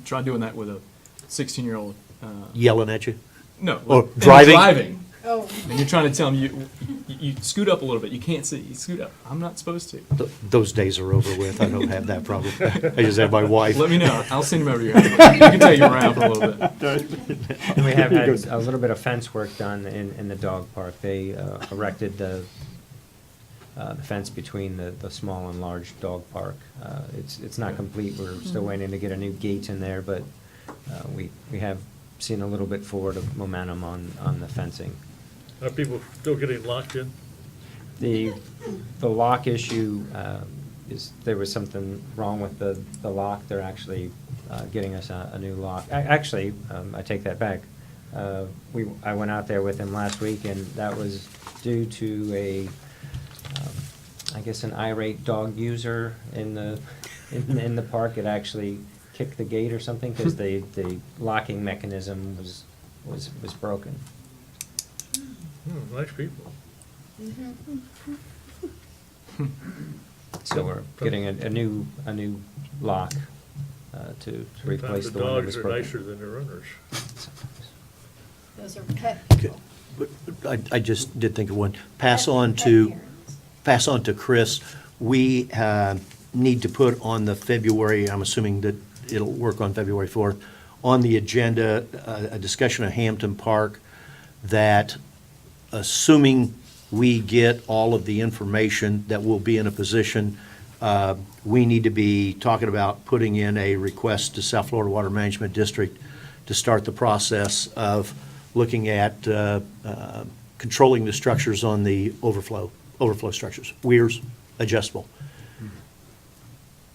Try doing that with a 16-year-old. Yelling at you? No. Or and driving? Driving. Oh, And you're trying to tell them, you scoot up a little bit. You can't see. You scoot up. I'm not supposed to. Those days are over with. I don't have that problem. I just have my wife. Let me know. I'll send him over to your house. I can take you around for a little bit. And we have had a little bit of fence work done in the dog park. They erected the fence between the small and large dog park. It's not complete. We're still waiting to get a new gate in there, but we have seen a little bit forward of momentum on the fencing. Are people still getting locked in? The lock issue there was something wrong with the lock. They're actually getting us a new lock. Actually, I take that back. I went out there with him last week, and that was due to I guess an irate dog user in the park. It actually kicked the gate or something because the locking mechanism was broken. Nice people. So we're getting a new lock to replace Sometimes the one that was dogs are broken. nicer than the runners. those are pet Okay. people. But I just did think of one. Pass Pet- on pet to, parents. pass on to Chris. We need to put on the February, I'm assuming that it'll work on February 4th, on the agenda, a discussion of Hampton Park, that assuming we get all of the information, that we'll be in a position, we need to be talking about putting in a request to South Florida Water Management District to start the process of looking at controlling the structures on the overflow structures, weirs, adjustable.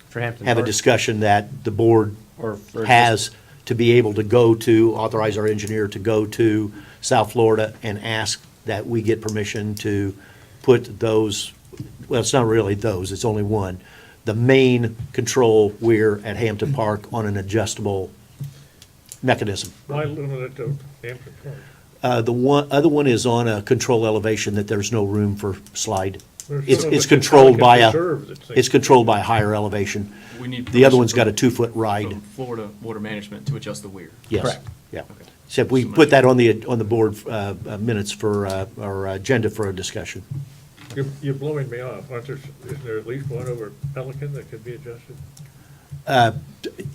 For Hampton Have a Park, discussion that the board or has to be able to go to, authorize our engineer to go to South Florida and ask that we get permission to put those, well, it's not really those, it's only one, the main control weir at Hampton Park on an adjustable mechanism. Why limit it to Hampton Park? The other one is on a control elevation that there's no room for slide. There's It's some of it's it controlled by Pelican a, Preserve that it's controlled by a higher elevation. We need The other permission one's got a from- 2-foot ride. From Florida Water Management to adjust the weir. Yes. Correct. Yeah. Okay. Except we put that on the board minutes for, our agenda for a discussion. You're blowing me off. Isn't there at least one over Pelican that could be adjusted?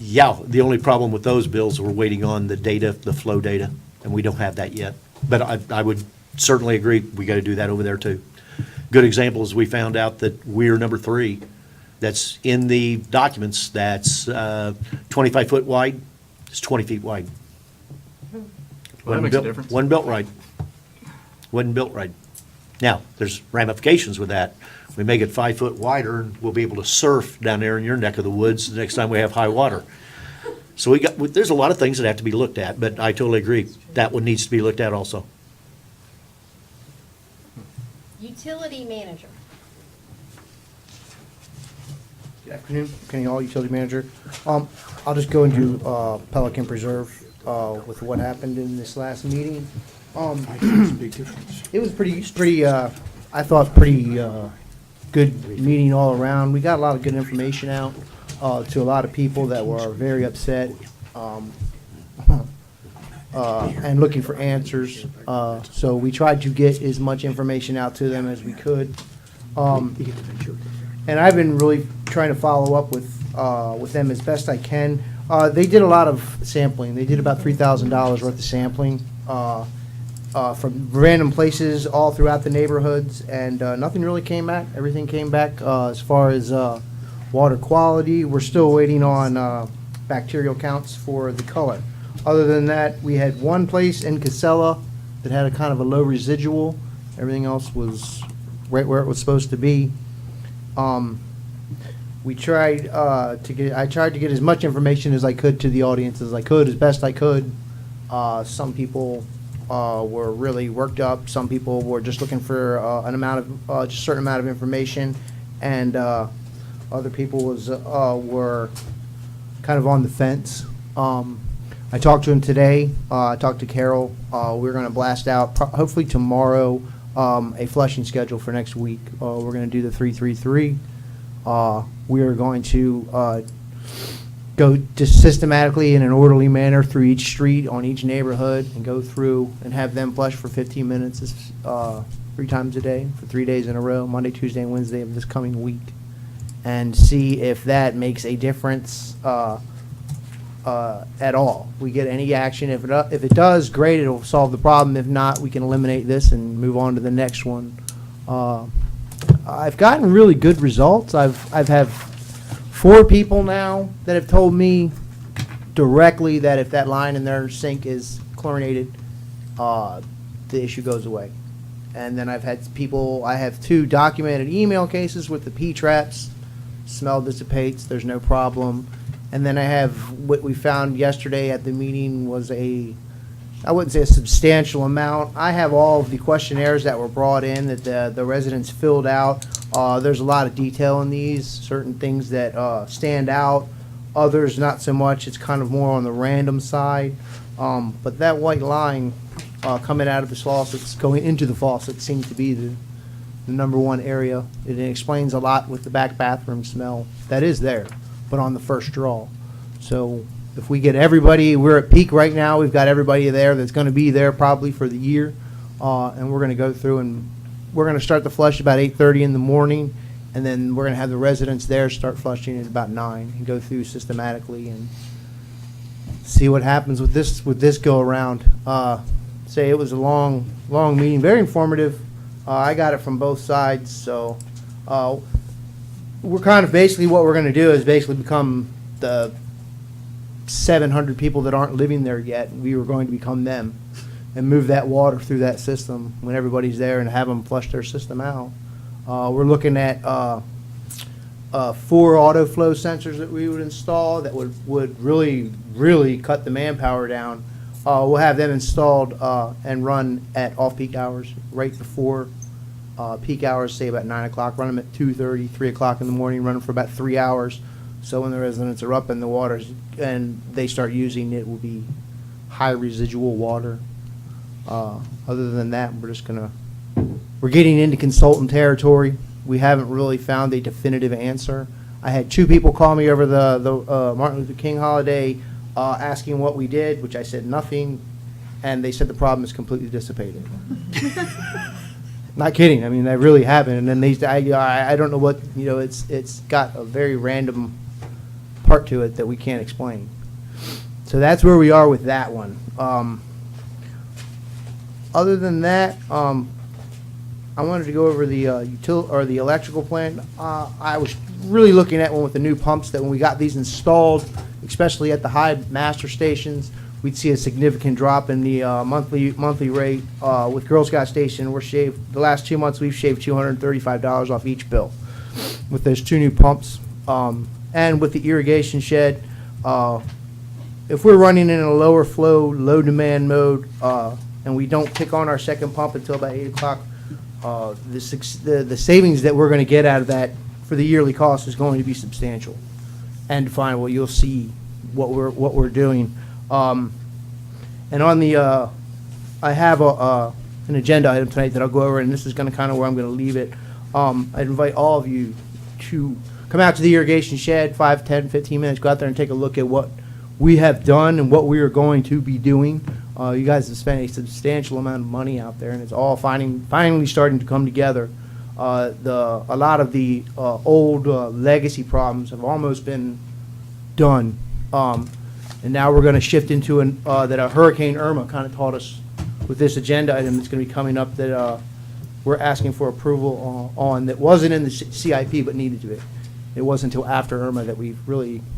Yeah, the only problem with those bills, we're waiting on the data, the flow data, and we don't have that yet. But I would certainly agree, we got to do that over there too. Good example is we found out that we're number 3, that's in the documents, that's 25 foot wide, it's 20 feet wide. Well, that makes a difference. Wasn't built right. Wasn't built right. Now, there's ramifications with that. We make it 5 foot wider, and we'll be able to surf down there in your neck of the woods the next time we have high water. So there's a lot of things that have to be looked at, but I totally agree. That one needs to be looked at also. Utility manager. Good afternoon, Kenny Hall, Utility Manager. I'll just go into Pelican Preserve with what happened in this last meeting. It was pretty. I thought pretty good meeting all around. We got a lot of good information out to a lot of people that were very upset and looking for answers. So we tried to get as much information out to them as we could. And I've been really trying to follow up with them as best I can. They did a lot of sampling. They did about $3,000 worth of sampling from random places all throughout the neighborhoods, and nothing really came back. Everything came back as far as water quality. We're still waiting on bacterial counts for the color. Other than that, we had one place in Casella that had a kind of a low residual. Everything else was right where it was supposed to be. We tried I tried to get as much information as I could to the audience as I could, as best I could. Some people were really worked up. Some people were just looking for just a certain amount of information, and other people were kind of on the fence. I talked to him today. I talked to Carol. We're going to blast out hopefully tomorrow a flushing schedule for next week. We're going to do the 333. We are going to go just systematically in an orderly manner through each street on each neighborhood and go through and have them flush for 15 minutes 3 times a day for 3 days in a row, Monday, Tuesday, and Wednesday of this coming week, and see if that makes a difference at all. We get any action. If it does, great, it'll solve the problem. If not, we can eliminate this and move on to the next one. I've gotten really good results. I've had 4 people now that have told me directly that if that line in their sink is chlorinated, the issue goes away. And then I have 2 documented email cases with the P-traps. Smell dissipates, there's no problem. And then I have what we found yesterday at the meeting was I wouldn't say a substantial amount. I have all of the questionnaires that were brought in that the residents filled out. There's a lot of detail in these, certain things that stand out, others not so much. It's kind of more on the random side. But that white line coming out of the faucets, going into the faucet, seems to be the number one area. It explains a lot with the back bathroom smell that is there, but on the first draw. So if we get everybody, we're at peak right now. We've got everybody there that's going to be there probably for the year, and we're going to go through and we're going to start the flush about 8:30 in the morning, and then we're going to have the residents there start flushing at about 9 and go through systematically and see what happens with this go around. Say it was a long meeting, very informative. I got it from both sides, so we're kind of basically what we're going to do is basically become the 700 people that aren't living there yet. We were going to become them and move that water through that system when everybody's there and have them flush their system out. We're looking at 4 auto flow sensors that we would install that would really cut the manpower down. We'll have them installed and run at off-peak hours, right before peak hours, say about 9 o'clock. Run them at 2:30, 3 o'clock in the morning. Run them for about 3 hours. So when the residents are up in the water and they start using it, will be high residual water. Other than that, we're getting into consultant territory. We haven't really found a definitive answer. I had 2 people call me over the Martin Luther King holiday asking what we did, which I said nothing, and they said the problem is completely dissipated. Not kidding. I mean, that really happened. And then I don't know what, it's got a very random part to it that we can't explain. So that's where we are with that one. Other than that, I wanted to go over the the electrical plant. I was really looking at one with the new pumps that when we got these installed, especially at the high master stations, we'd see a significant drop in the monthly rate. With Girl Scout Station, the last 2 months we've shaved $235 off each bill with those two new pumps. And with the irrigation shed, if we're running in a lower flow, low demand mode, and we don't kick on our second pump until about 8 o'clock, the savings that we're going to get out of that for the yearly cost is going to be substantial. And fine, well, you'll see what we're doing. And on the, I have an agenda item tonight that I'll go over, and this is going to kind of where I'm going to leave it. I'd invite all of you to come out to the irrigation shed, 5, 10, 15 minutes, go out there and take a look at what we have done and what we are going to be doing. You guys have spent a substantial amount of money out there, and it's all finally starting to come together. A lot of the old legacy problems have almost been done, and now we're going to shift into that Hurricane Irma kind of taught us with this agenda item that's going to be coming up that we're asking for approval on that wasn't in the CIP but needed to be. It wasn't until after Irma that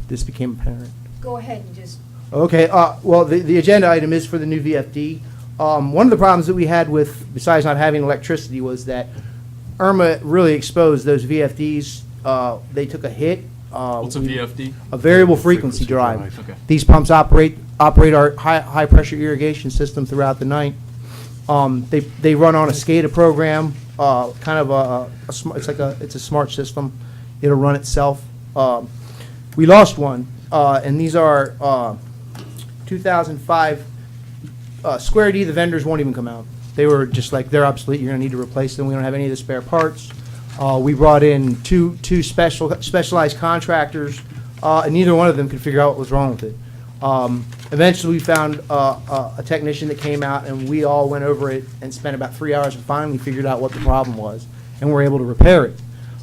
this became apparent. Go ahead and just, Okay, well, the agenda item is for the new VFD. One of the problems that we had with, besides not having electricity, was that Irma really exposed those VFDs. They took a hit. What's a VFD? A variable frequency drive. Okay. These pumps operate our high pressure irrigation system throughout the night. They run on a SCADA program, kind of it's a smart system. It'll run itself. We lost one, and these are 2005 Square D. The vendors won't even come out. They were just like, they're obsolete. You're going to need to replace them. We don't have any of the spare parts. We brought in two specialized contractors, and neither one of them could figure out what was wrong with it. Eventually, we found a technician that came out, and we all went over it and spent about 3 hours and finally figured out what the problem was, and were able to repair it.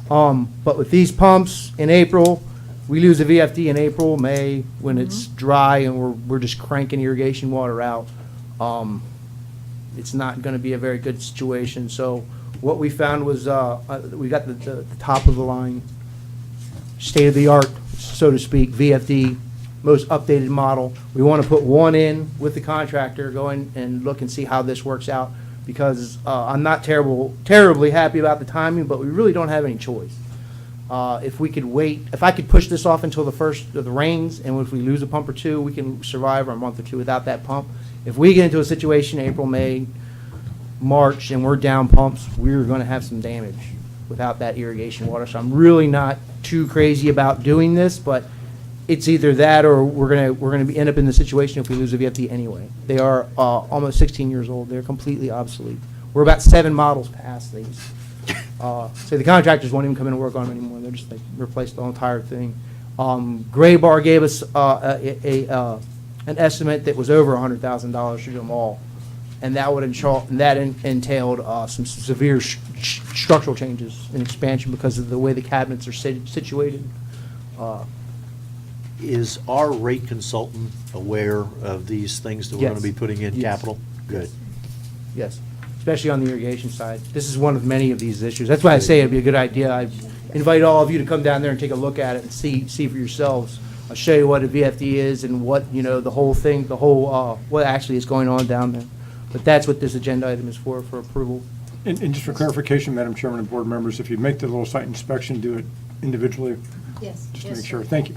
But with these pumps in April, we lose a VFD in April, May, when it's dry and we're just cranking irrigation water out. It's not going to be a very good situation. So what we found was we got the top of the line, state of the art, so to speak, VFD, most updated model. We want to put one in with the contractor, go in and look and see how this works out, because I'm not terribly happy about the timing, but we really don't have any choice. If we could wait, if I could push this off until the first of the rains, and if we lose a pump or two, we can survive a month or two without that pump. If we get into a situation April, May, March, and we're down pumps, we're going to have some damage without that irrigation water. So I'm really not too crazy about doing this, but it's either that or we're going to end up in the situation if we lose a VFD anyway. They are almost 16 years old. They're completely obsolete. We're about 7 models past these. So the contractors won't even come in and work on them anymore. They're just like replace the whole entire thing. Gray Bar gave us an estimate that was over $100,000 to do them all, and that would entailed some severe structural changes and expansion because of the way the cabinets are situated. Is our rate consultant aware of these things that we're going to be putting in Yes. capital? Good. Yes, especially on the irrigation side. This is one of many of these issues. That's why I say it'd be a good idea. I invite all of you to come down there and take a look at it and see for yourselves. I'll show you what a VFD is and what, the whole thing, what actually is going on down there. But that's what this agenda item is for approval. And just for clarification, Madam Chairman and board members, if you make the little site inspection, do it individually, yes. just to yes, make sure. sir. Thank you.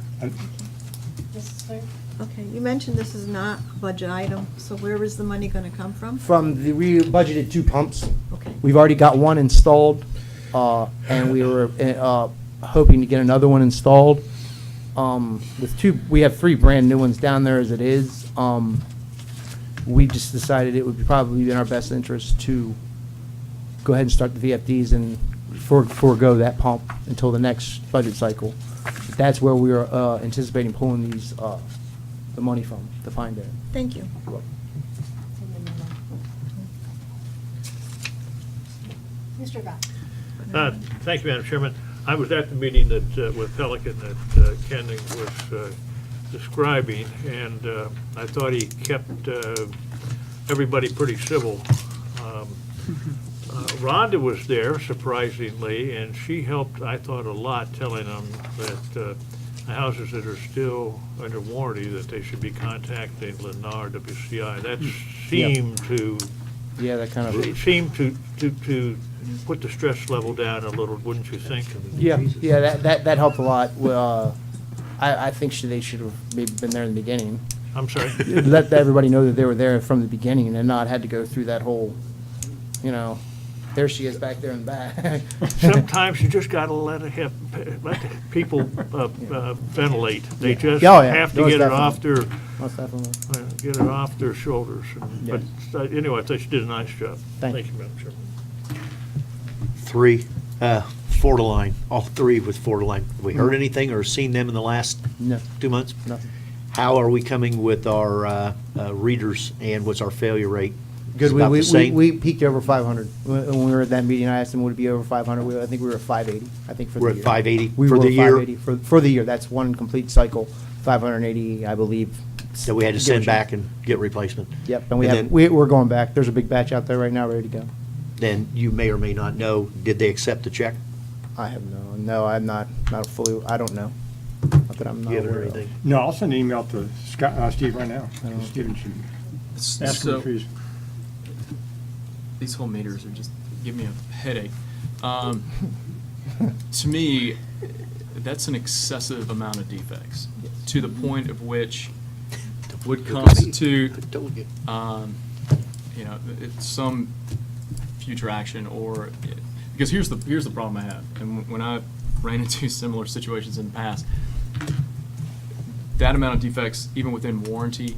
Mrs. Clerk? Okay, you mentioned this is not a budget item, so where is the money going to come from? We budgeted 2 pumps. Okay. We've already got one installed, and we were hoping to get another one installed. We have 3 brand new ones down there as it is. We just decided it would probably be in our best interest to go ahead and start the VFDs and forego that pump until the next budget cycle. That's where we are anticipating pulling the money from, to find it. Thank you. Mr. Guy? Thank you, Madam Chairman. I was at the meeting that, with Pelican that Ken was describing, and I thought he kept everybody pretty civil. Rhonda was there, surprisingly, and she helped, I thought, a lot, telling them that the houses that are still under warranty, that they should be contacting Lennar WCI. That seemed to, Yeah, that kind it of, seemed to put the stress level down a little, wouldn't you think? yeah, that helped a lot. Well, I think they should have maybe been there in the beginning. I'm sorry? Let everybody know that they were there from the beginning and not had to go through that whole, there she is back there in the back. Sometimes you just gotta let the people ventilate. They just Oh, yeah. have to Most get it off definitely. their, Most definitely. get it off their shoulders. Yeah. But anyway, I thought you did a nice job. Thank Thank you, Madam Chairman. 3, Florida Line, all 3 with Florida Line. Have we heard anything or seen them in the last No, 2 months? nothing. How are we coming with our readers, and what's our failure rate? Good, It's about the same? we peaked over 500. When we were at that meeting, I asked them, would it be over 500? I think we were at 580, I think, for the We're year. at 580 We for were the year? 580 for the year. That's one complete cycle, 580, I believe. That we had to Give or send take. back and get replacement. Yep, and then- we're going back. There's a big batch out there right now, ready to go. Then you may or may not know, did they accept the check? I have no, I'm not fully, I don't know. Not that I'm not You haven't aware heard of. anything? No, I'll send an email to Steve right now. Steven should ask him So, if he's. these whole meters are just give me a headache. To me, that's an excessive amount of defects, to the point of which would constitute, I told you. it's some future action, or, because here's the problem I have, and when I ran into similar situations in the past, that amount of defects, even within warranty,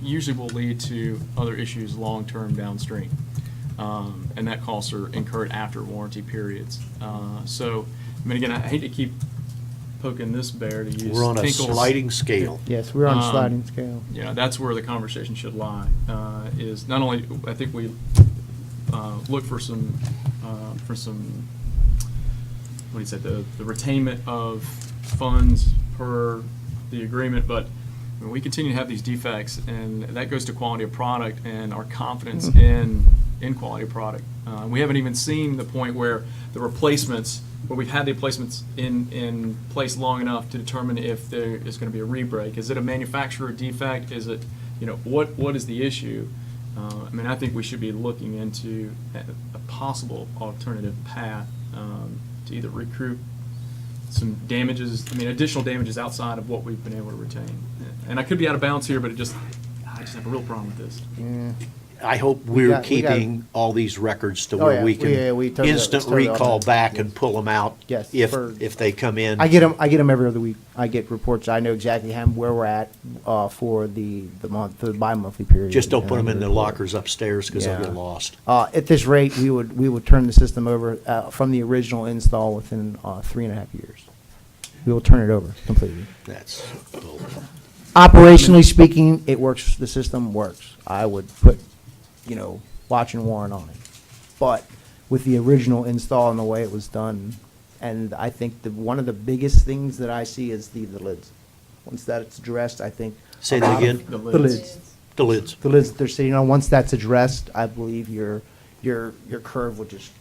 usually will lead to other issues long-term downstream. And that costs are incurred after warranty periods. So, I mean, again, I hate to keep poking this bear, to use We're on a Tinkle's- sliding scale. Yes, we're on a sliding scale. That's where the conversation should lie, is not only, I think we look for some, what do you say, the retainment of funds per the agreement, but when we continue to have these defects, and that goes to quality of product and our confidence in quality of product. We haven't even seen the point where the replacements, where we've had the replacements in place long enough to determine if there is going to be a re-break. Is it a manufacturer defect? Is it, what is the issue? I mean, I think we should be looking into a possible alternative path to either recoup some damages, additional damages outside of what we've been able to retain. And I could be out of bounds here, but I just have a real problem with this. Yeah. I hope We we're got- keeping all these records to Oh, where yeah. we We can totally- instant it's totally recall automated. back and pull them out Yes, if they come in. I get them every other week. I get reports. I know exactly where we're at for the bi-monthly period. Just don't put them in the And- lockers upstairs because they'll Yeah. get lost. At this rate, we would turn the system over from the original install within 3.5 years. We will turn it over completely. That's bull. Operationally speaking, it works. The system works. I would put, watch and warrant on it. But with the original install and the way it was done, and I think one of the biggest things that I see is the lids. Once that's addressed, I think. Say a that lot of- again? The The lids. lids. The lids. The lids that they're sitting on. Once that's addressed, I believe your curve will just,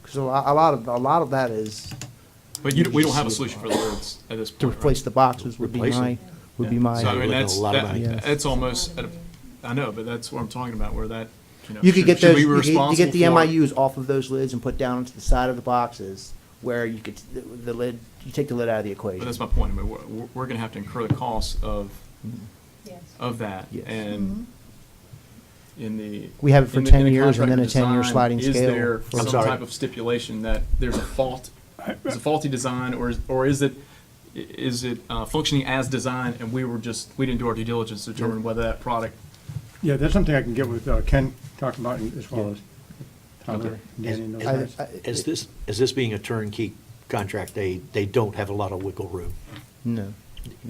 because a lot of that is But we don't have a solution for the lids at this point. to right? replace the boxes would be Replace my, them. would be Yeah. my. So, I mean, Looking at a that's, lot of money. Yes. that's almost, I know, but that's what I'm talking about, where that, You could get should those, we be you responsible get the for- MIUs off of those lids and put down to the side of the boxes where you could, the lid, you take the lid out of the But equation. that's my point. I mean, we're going to have to incur the cost of Yes. that. Yes. And in the. We have it for in the- 10 in the years and then a contract 10-year design, sliding scale Is there for- I'm some sorry. type of stipulation that there's a fault, is a faulty design, or is it functioning as designed, and we didn't do our due diligence to determine whether that product. Yeah, that's something I can get with Ken, talk about, as well as Tyler. Okay. Danny and those I- guys. As this being a turnkey contract, they don't have a lot of wiggle room. No.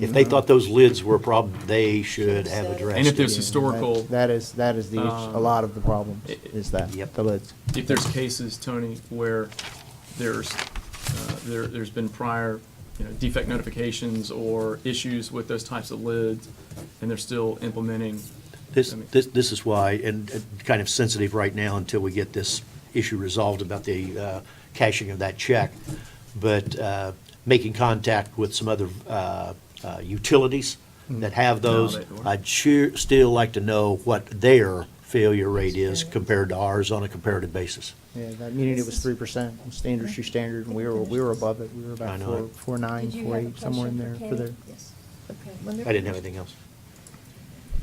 If they thought those lids were a problem, they should have addressed And if it. there's historical, That is the issue. A lot of the problems is that, Yep. the lids. if there's cases, Tony, where there's been prior, defect notifications or issues with those types of lids, and they're still implementing. This, I mean- this is why, and kind of sensitive right now until we get this issue resolved about the cashing of that check, but making contact with some other utilities that have those, I'd still like to know what their failure rate is compared to ours on a comparative basis. Yeah, that meeting, it was 3%, was the industry standard, and we were above it. We were I about know. 4.9, Did you have a 4.8, somewhere in there question for for their. Yes. Okay. When they're I didn't have finished. anything else.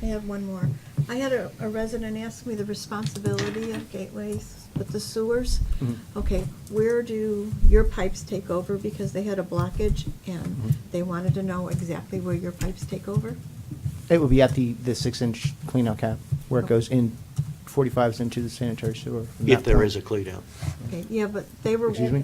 I have one more. I had a resident ask me the responsibility of gateways with the sewers. Okay, where do your pipes take over? Because they had a blockage and they wanted to know exactly where your pipes take over. It would be at the 6-inch cleanout cap, where it goes in, 45s into the sanitary sewer. from If that there point. is a clean out. Okay, yeah, but they were. Excuse me?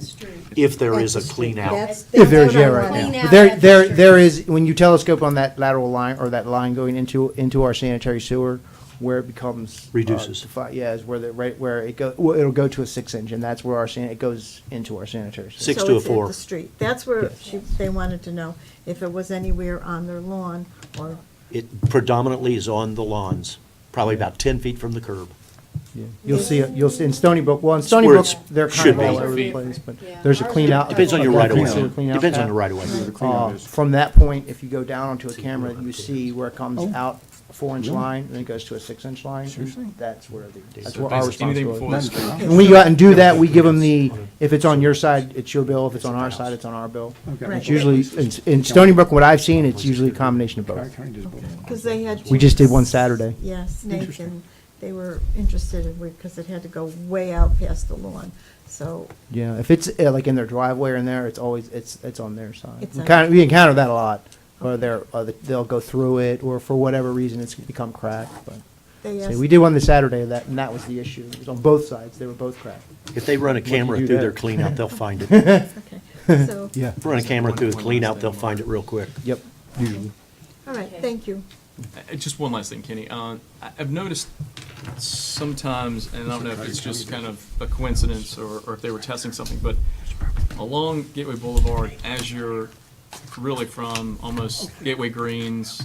If there At is the a street. clean out. That's If there's, what I yeah, right wanted. Clean now. out There, at the there, street. there is, when you telescope on that lateral line, or that line going into our sanitary sewer, where it becomes. Reduces. Yeah, is where right where it well, it'll go to a 6-inch, and that's where it goes into our sanitary sewer. 6 So to a it's at 4. the street. That's where Yes. they wanted to know if it was anywhere on their lawn or. It predominantly is on the lawns, probably about 10 feet from the curb. Yeah. You'll see it, in Stony Brook, well, in Stony where Brook, it's- they're should kind of all be. over the Feet. place, but Yeah. there's a Ours clean are- out. Depends on your a right of way. clean out Depends on cap. the right of way. From that point, if you go down onto a camera, you see where it comes out a 4-inch line, and then it goes to a 6-inch line. That's where that's So where our basically anything responsibility before is. the street. When we go out and do that, we give them if it's on your side, it's your bill, if it's on our side, it's on our bill. Right. It's usually, in Stony Brook, what I've seen, it's usually a combination of both. Because they had. We just did one Saturday. Yeah, Snake, and they were interested in, because it had to go way out past the lawn, so. Yeah, if it's like in their driveway or in there, it's always, it's on their side. It's We encounter that a lot, or they'll go through it, or for whatever reason, it's become cracked, but. They See, asked. we did one this Saturday, and that was the issue. It was on both sides. They were both cracked. If they run a camera do through there? their clean out, they'll find it. Okay, so, Yeah. Run a camera through the clean out, they'll find it real quick. Yep, usually. all right, thank you. Just one last thing, Kenny. I've noticed sometimes, and I don't know if it's just kind of a coincidence or if they were testing something, but along Gateway Boulevard, as you're really from almost Gateway Greens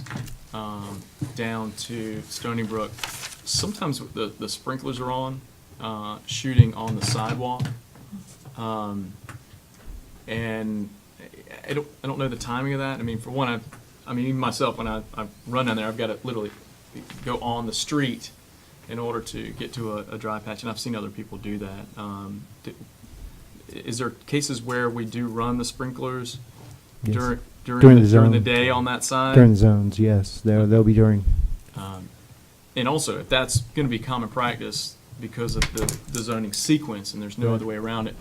down to Stony Brook, sometimes the sprinklers are on, shooting on the sidewalk. And I don't know the timing of that. I mean, for one, I mean, even myself, when I run down there, I've got to literally go on the street in order to get to a dry patch, and I've seen other people do that. Is there cases where we do run the sprinklers Yes. during During the the zone. day on that side? During the zones, yes. They'll be during. And also, if that's going to be common practice because of the zoning sequence and there's no Right. other way around it,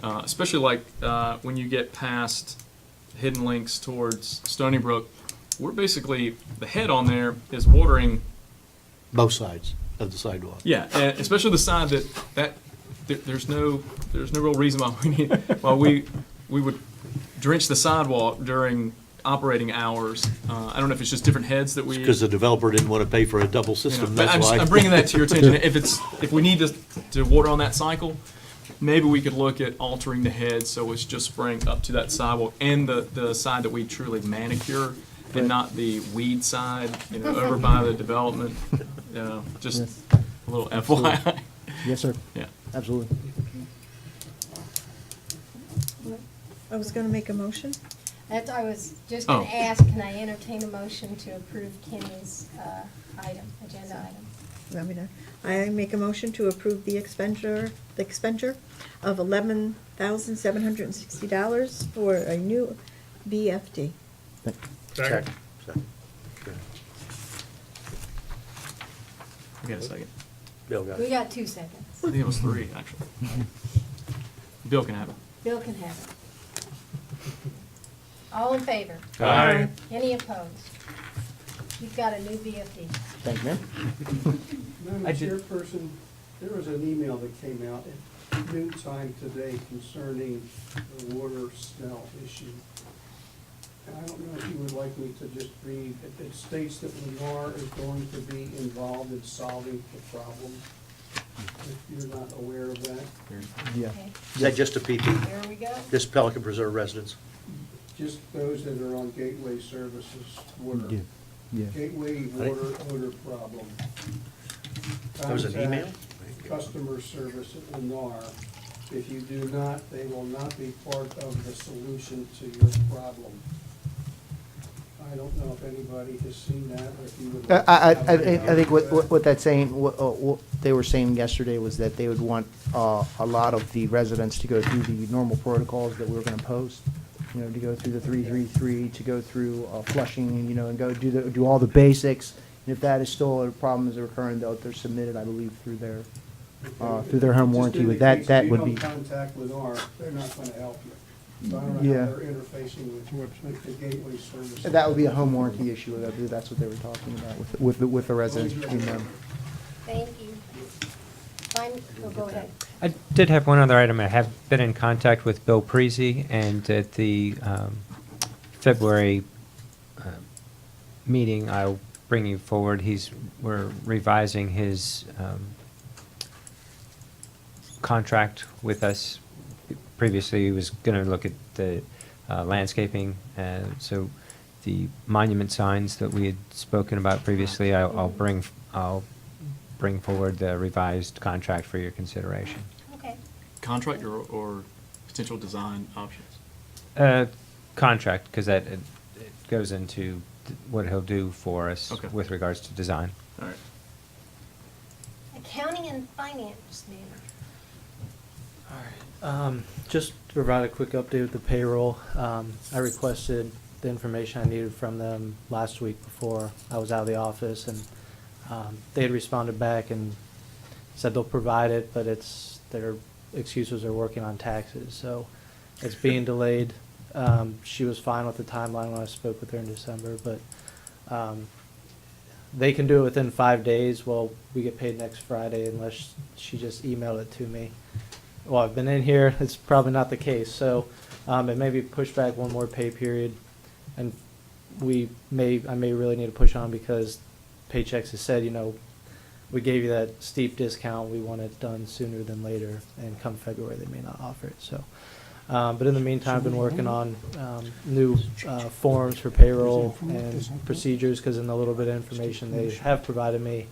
especially like when you get past Hidden Links towards Stony Brook, we're basically, the head on there is watering. Both sides of the sidewalk. Yeah, and especially the side there's no real reason why we would drench the sidewalk during operating hours. I don't know if it's just different heads that we. Because the developer didn't want to pay for a double You know, system, but that's why. I'm bringing that to your attention. If we need to water on that cycle, maybe we could look at altering the head so it's just spraying up to that sidewalk and the side that we truly manicure and not the weed side, over by the development. Just Yes. a little FYI. Yes, sir. Yeah. Absolutely. I was gonna make a motion. I was just gonna Oh. ask, can I entertain a motion to approve Kenny's agenda item? Want me to- I make a motion to approve the expenditure of $11,760 for a new BFD. Second. I got a second. Bill got We it. got 2 seconds. I think it was 3, actually. Bill can have it. Bill can have it. All in favor? Aye. Any opposed? You've got a new BFD. Thank you, ma'am. Madam I did- Chairperson, there was an email that came out at noon time today concerning the water smell issue. And I don't know if you would like me to just read, it states that Lennar is going to be involved in solving the problem. If you're not aware of that, Yeah. Okay, Is that just a PP? there we go. Just Pelican Preserve residents? just those that are on Gateway Services water. Yeah. Yeah. Gateway water odor problem. There was an email? Contact Customer service at Lennar. If you do not, they will not be part of the solution to your problem. I don't know if anybody has seen that, or if you would. I think what that's saying, what they were saying yesterday was that they would want a lot of the residents to go through the normal protocols that we were gonna post. You know, to go through the 333, to go through flushing, you know, and go do all the basics. And if that is still a problem is recurring, they're submitted, I believe, through their home Just warranty. in With the that, case that you would don't be. contact Lennar, they're not gonna help you. So I don't know Yeah. how they're interfacing with the Gateway Service. That would be a home warranty issue. I believe that's what they were talking about with the residents between them. Thank you. Fine, oh, go ahead. I did have one other item. I have been in contact with Bill Prezy, and at the February meeting, I'll bring you forward. We're revising his contract with us. Previously, he was going to look at the landscaping, so the monument signs that we had spoken about previously, I'll bring forward the revised contract for your consideration. Okay, Contract or potential design options? Contract, because it goes into what he'll do for us Okay. with regards to design. All right. accounting and finance manager. All right. Just to provide a quick update with the payroll, I requested the information I needed from them last week before I was out of the office, and they had responded back and said they'll provide it, but their excuses are working on taxes, so it's being delayed. She was fine with the timeline when I spoke with her in December, but they can do it within 5 days. Well, we get paid next Friday unless she just emailed it to me. Well, I've been in here, it's probably not the case, so it may be pushed back one more pay period, and I may really need to push on because Paychex has said, you know, we gave you that steep discount, we want it done sooner than later, and come February, they may not offer it, so. But in the meantime, I've been working on new forms for payroll and procedures, because in the little bit of information they have provided me,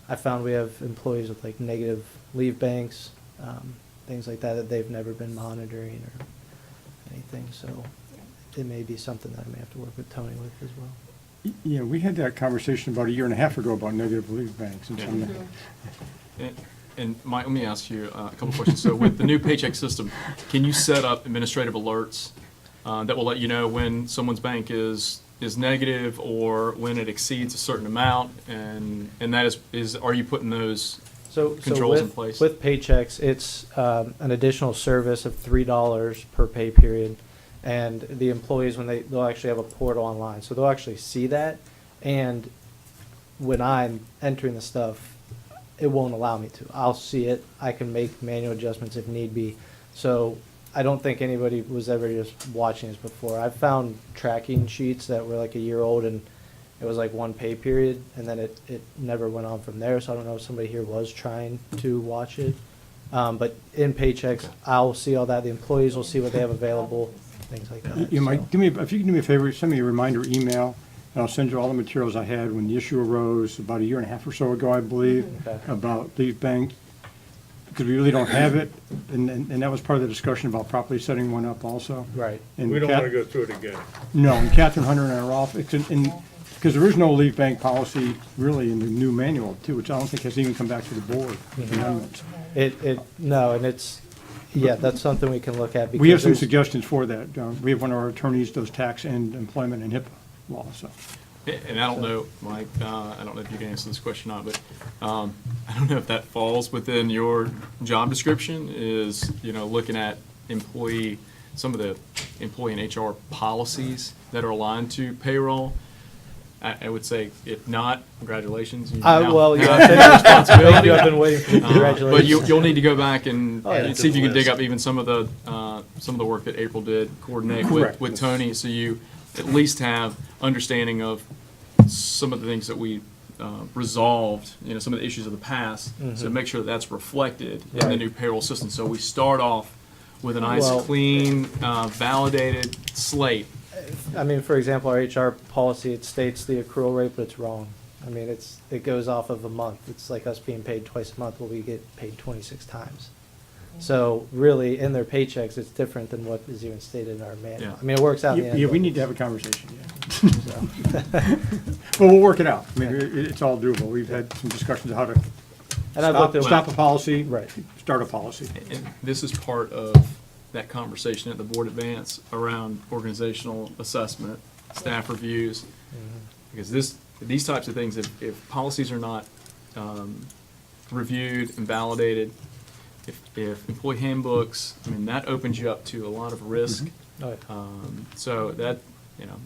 I found we have employees with like negative leave banks, things like that they've never been monitoring or anything, so it may be something that I may have to work with Tony with as well. Yeah, we had that conversation about a year and a half ago about negative leave banks and some. And Mike, let me ask you a couple questions. So with the new paycheck system, can you set up administrative alerts that will let you know when someone's bank is negative or when it exceeds a certain amount? And that are you putting those controls in place? With Paychex, it's an additional service of $3 per pay period, and the employees, when they'll actually have a portal online, so they'll actually see that, and when I'm entering the stuff, it won't allow me to. I'll see it. I can make manual adjustments if need be. So I don't think anybody was ever just watching this before. I've found tracking sheets that were like a year old, and it was like one pay period, and then it never went on from there. So I don't know if somebody here was trying to watch it. But in Paychex, I'll see all that. The employees will see what they have available, things like that. You might, So- if you can do me a favor, send me a reminder email, and I'll send you all the materials I had when the issue arose about a year and a half or so ago, I believe, Okay. about leave bank, because we really don't have it, and that was part of the discussion about properly setting one up also. Right. And We don't Kat- want to go through it again. No, and Catherine Hunter and I are off, because there is no leave bank policy really in the new manual too, which I don't think has even come back to the board. with amendments. No, and that's something we can look at. We have because some there's- suggestions for that. We have one of our attorneys does tax and employment and HIPAA law, so. And I don't know, Mike, I don't know if you can answer this question or not, but I don't know if that falls within your job description is, looking at some of the employee and HR policies that are aligned to payroll. I would say, if not, congratulations. You now Well, yeah, have that responsibility. thank you. I've been waiting for the But congratulations. you'll need to go back and Oh, yeah. see if you can dig up even some of the work that April did, coordinate Correct. with Tony, so you at least have understanding of some of the things that we resolved, some of the issues of the past, so make sure that that's reflected in the Right. new payroll system. So we start off with a nice, Well- clean, validated slate. I mean, for example, our HR policy, it states the accrual rate, but it's wrong. I mean, it goes off of a month. It's like us being paid twice a month, where we get paid 26 times. So really, in their paychecks, it's different than what is even stated in our manual. Yeah. I mean, it works out in the end. Yeah, we but- need to have a conversation, yeah. Well, we'll work it out. I mean, it's all doable. We've had some discussions on how to And I've looked at. stop a policy, Right. start a policy. And this is part of that conversation at the board advance around organizational assessment, staff reviews. Because these types of things, if policies are not reviewed and validated, if employee handbooks, I mean, that opens you up to a lot of risk. Oh, yeah. So that,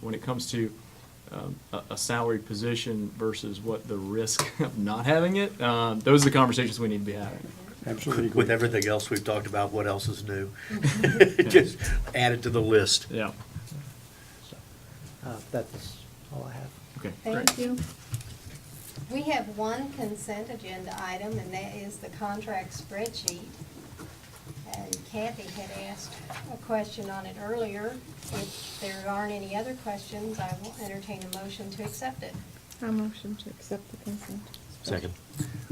when it comes to a salaried position versus what the risk of not having it, those are the conversations we need to be having. Absolutely agree. With everything else we've talked about, what else is new? Just add it to the list. Yeah. That's all I have. Okay, great. Thank you. We have one consent agenda item, and that is the contract spreadsheet. And Kathy had asked a question on it earlier. If there aren't any other questions, I will entertain a motion to accept it. A motion to accept the consent. Second.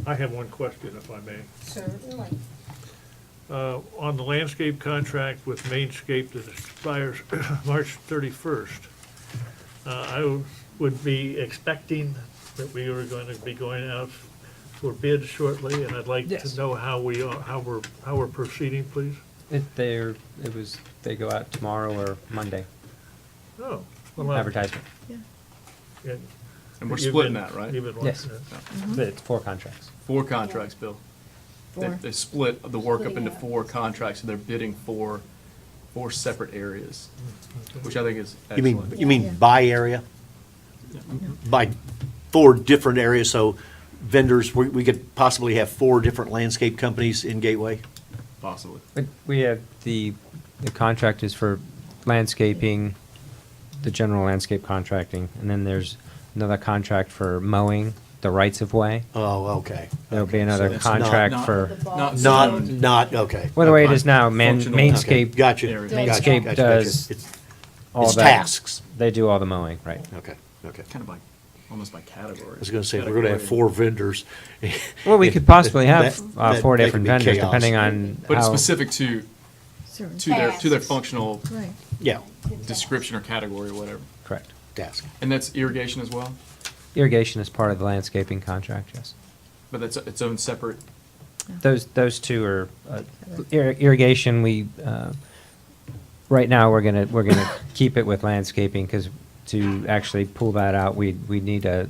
I have one question, if I may. Certainly. On the landscape contract with Mainscape that expires March 31st, I would be expecting that we are going to be going out for bids shortly, and I'd like Yes. to know how we're proceeding, please. They go out tomorrow or Monday, Oh. well, advertisement. and And we're you've splitting been- that, right? You've been Yes. watching it. But it's 4 contracts. 4 contracts, Bill. They split the work up into 4 contracts, so they're bidding for 4 separate areas, which I think is excellent. You mean by area? By 4 different areas, so vendors, we could possibly have 4 different landscape companies in Gateway? Possibly. We have the contract is for landscaping, the general landscape contracting, and then there's another contract for mowing, the rights of way. Oh, okay. There'll be Okay, so another it's not- contract not- for, Not, okay. well, the way it is now, Functional- Mainscape, Gotcha. Areas. Gotcha, Mainscape gotcha, does gotcha. It's all it's that. tasks. They do all the mowing, right. Okay, okay. Kind of almost by category. I was gonna say, we're gonna have 4 vendors. Well, we could possibly have That- 4 that different could be vendors, chaos. depending on But it's how. specific to Certain their Tasks. functional Right. Yeah, description or category or whatever. Correct. task. And that's irrigation as well? Irrigation is part of the landscaping contract, yes. But that's its own separate, Those 2 are, irrigation, right now, we're gonna keep it with landscaping, because to actually pull that out, we need to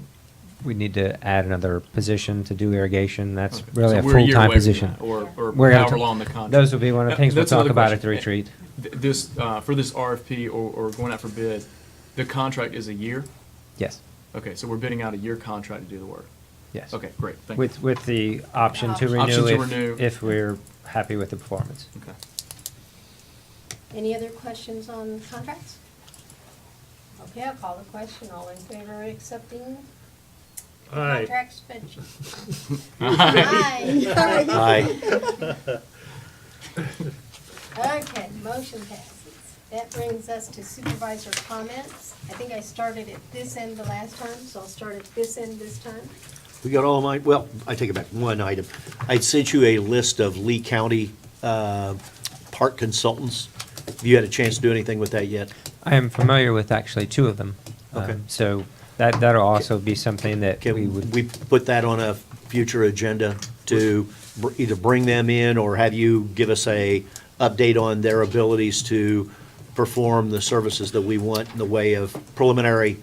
add another position to do irrigation. That's okay. really So a we're year away full-time from position. that, Or We're gonna however t- long the contract. Those will be one of the things we'll That's another talk about at question. the retreat. This, for this RFP or going out for bid, the contract is a year? Yes, Okay, so we're bidding out a year contract to do the work. yes. Okay, great, thank you. With the option to Option to renew renew. if we're happy with the performance. Okay. Any other questions on contracts? Okay, I'll call the question. All in favor of accepting the Aye. contract spreadsheet? Aye. Okay, motion passes. That brings us to supervisor comments. I think I started at this end the last time, so I'll start at this end this time. We got all my, well, I take it back, one item. I sent you a list of Lee County park consultants. Have you had a chance to do anything with that yet? I am familiar with actually 2 of them. Okay. So that'll also be something that we Can would. we put that on a future agenda to either bring them in or have you give us a update on their abilities to perform the services that we want in the way of preliminary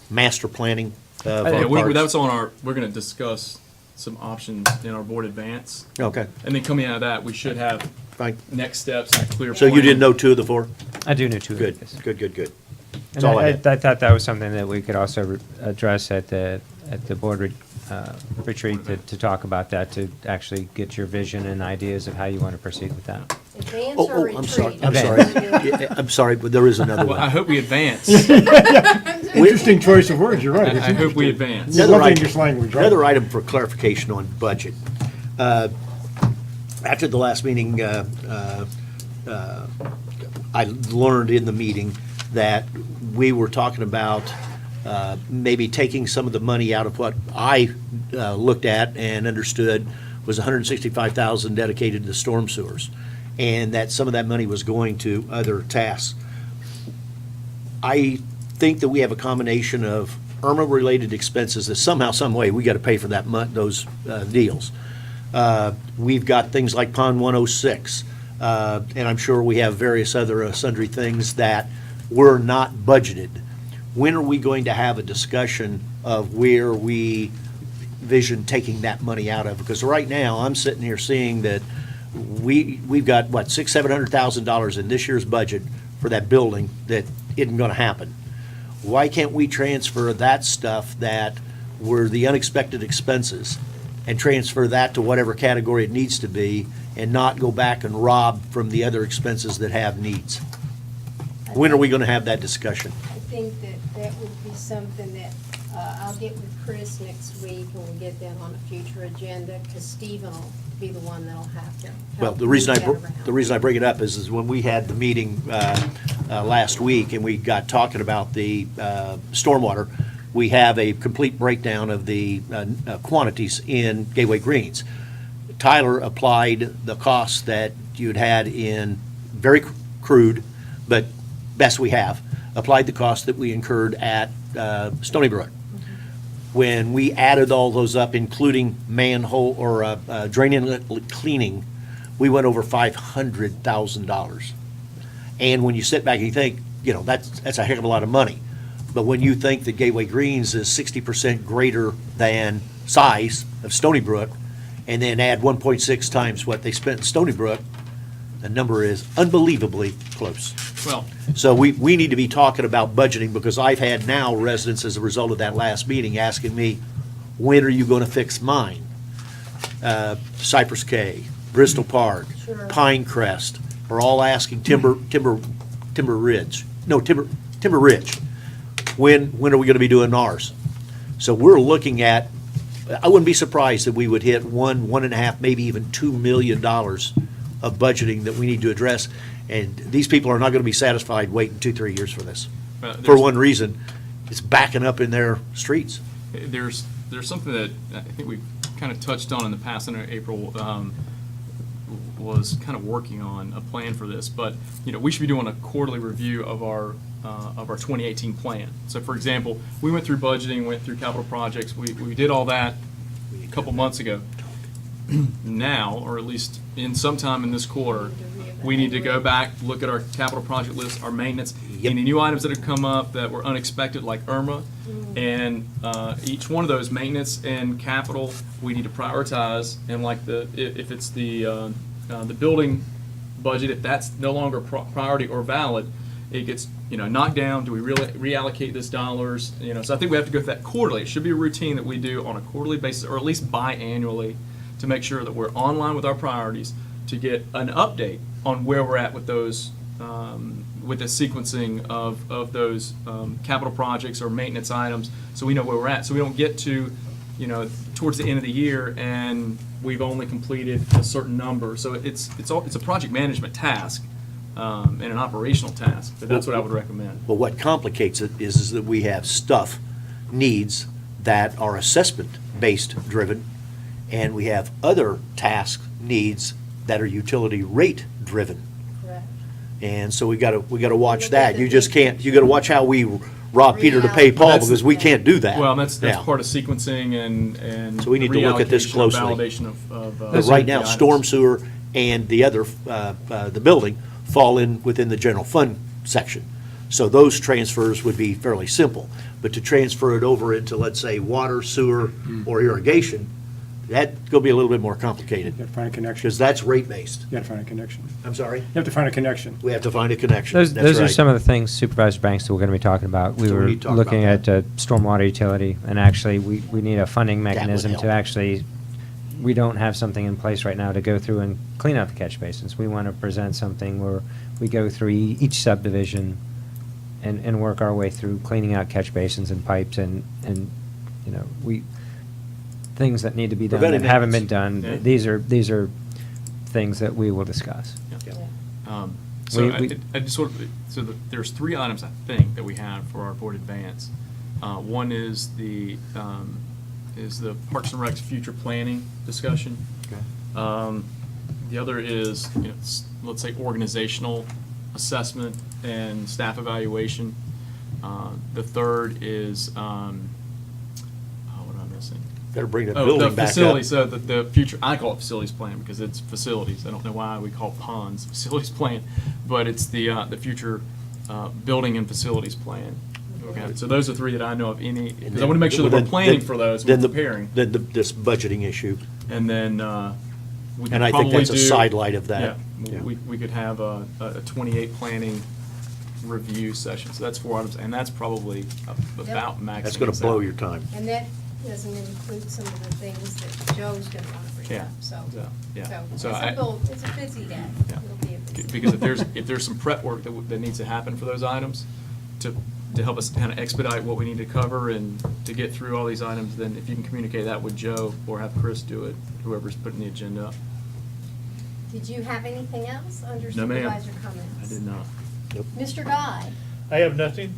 master planning of Yeah, our parks? that's on we're gonna discuss some options in our board advance. Okay, And then coming out of that, we should have fine. next steps and a clear So you plan. didn't know 2 of the 4? I do know 2 of Good, these. good, good, good. That's And all I had. I thought that was something that we could also address at the board retreat, to talk about that, to actually get your vision and ideas of how you want to proceed with that. It's Advance Oh, or oh, retreat? I'm sorry, I'm Advance. sorry. Yeah, I'm sorry, but there is another Well, I one. hope we advance. Interesting choice of words, you're right. It's I hope we interesting. advance. You Another love item- English language, right? Another item for clarification on budget. After the last meeting, I learned in the meeting that we were talking about maybe taking some of the money out of what I looked at and understood was $165,000 dedicated to storm sewers, and that some of that money was going to other tasks. I think that we have a combination of Irma-related expenses that somehow, some way, we got to pay for those deals. We've got things like Pond 106, and I'm sure we have various other sundry things that were not budgeted. When are we going to have a discussion of where we vision taking that money out of? Because right now, I'm sitting here seeing that we've got, what, $600,000-$700,000 in this year's budget for that building that isn't going to happen. Why can't we transfer that stuff that were the unexpected expenses and transfer that to whatever category it needs to be and not go back and rob from the other expenses that have needs? When are we going to have that discussion? I think that would be something that I'll get with Chris next week, and we'll get that on a future agenda, because Stephen will be the one that'll have to help Well, the move reason that around. the reason I bring it up is when we had the meeting last week and we got talking about the stormwater, we have a complete breakdown of the quantities in Gateway Greens. Tyler applied the costs that you'd had in very crude, but best we have, applied the cost that we incurred at Stony Brook. When we added all those up, including manhole or drain inlet cleaning, we went over $500,000. And when you sit back and you think, that's a heck of a lot of money. But when you think that Gateway Greens is 60% greater than size of Stony Brook, and then add 1.6 times what they spent in Stony Brook, the number is unbelievably close. Well, So we need to be talking about budgeting, because I've had now residents, as a result of that last meeting, asking me, when are you going to fix mine? Cypress Cay, Bristol Park, Sure. Pinecrest are all asking Timber Ridge. When are we going to be doing ours? So we're looking at, I wouldn't be surprised if we would hit $1.5, maybe even $2 million of budgeting that we need to address. And these people are not going to be satisfied waiting 2-3 years for this. For there's- one reason, it's backing up in their streets. There's something that I think we've kind of touched on in the past. I know April was kind of working on a plan for this, but we should be doing a quarterly review of our 2018 plan. So, for example, we went through budgeting, went through capital projects. We did all that a couple months ago. Now, or at least in sometime in this quarter, we need to go back, look at our capital project list, our maintenance, Yep. any new items that have come up that were unexpected, like Irma, and each one of those maintenance and capital, we need to prioritize. And like if it's the building budget, if that's no longer priority or valid, it gets knocked down. Do we really reallocate this dollars? So I think we have to go through that quarterly. It should be a routine that we do on a quarterly basis, or at least biannually, to make sure that we're online with our priorities, to get an update on where we're at with those, with the sequencing of those capital projects or maintenance items, so we know where we're at. So we don't get to, towards the end of the year and we've only completed a certain number. So it's a project management task and an operational task. But that's what I would recommend. Well, what complicates it is that we have needs that are assessment-based driven, and we have other task needs that are utility rate driven. Correct. And so we gotta watch that. You just can't, you gotta watch how we rob Peter to pay Paul, That's- because we can't do that. Well, that's Yeah. part of sequencing and So we need to look at this reallocation, closely. validation of But right now, the items. storm sewer and the other, the building fall within the general fund section. So those transfers would be fairly simple. But to transfer it over into, let's say, water, sewer, or irrigation, that's gonna be a little bit more complicated, You have to find a connection. because that's rate-based. You have to find a connection. I'm sorry? You have to find a connection. We have to find a connection. Those That's are right. some of the things Supervisor Banks that we're going to be talking about. We So we were need to talk looking about at stormwater utility, and actually, we need a funding mechanism help. to actually we don't have something in place right now to go through and clean out the catch basins. We want to present something where we go through each subdivision and work our way through cleaning out catch basins and pipes and, you know, things that need to be done that Preventive haven't been maintenance. done. These are things that we will discuss. So We- I just sort of, there's 3 items, I think, that we have for our board advance. One is the Parks and Rec's future planning discussion. The other is, you know, let's say, organizational assessment and staff evaluation. The third is, what am I missing? Better bring the Oh, building the back facility, up. so the future, I call it facilities plan because it's facilities. I don't know why we call ponds facilities plan, but it's the future building and facilities plan. Okay, so those are 3 that I know of any, because I want to make sure that we're planning for those, we're preparing. Then this budgeting issue. And then we could And I think probably that's a do- sidelight of that. Yeah, Yeah. we could have a 28 planning review session. So that's 4 items, and that's probably about maximum. That's going to blow your time. And that doesn't include some of the things that Joe's gonna wanna bring Yeah. up, so. Yeah. So, So it's a busy day. Yeah. It'll be a busy day. Because if there's some prep work that needs to happen for those items, to help us kind of expedite what we need to cover and to get through all these items, then if you can communicate that with Joe or have Chris do it, whoever's putting the agenda up. Did you have anything else under No, ma'am. supervisor comments? I did not. Mr. Guy, I have nothing.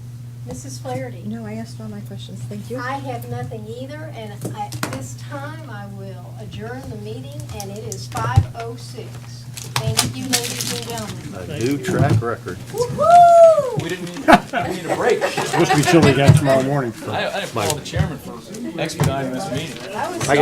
Mrs. Flaherty? No, I asked all my questions, thank you. I have nothing either, and at this time, I will adjourn the meeting, and it is 5:06. Thank you, ladies and gentlemen. A new track record. Woo-hoo! We didn't need a break. It's supposed to be chilly again tomorrow morning. I applaud the chairman for expediting this meeting. That was I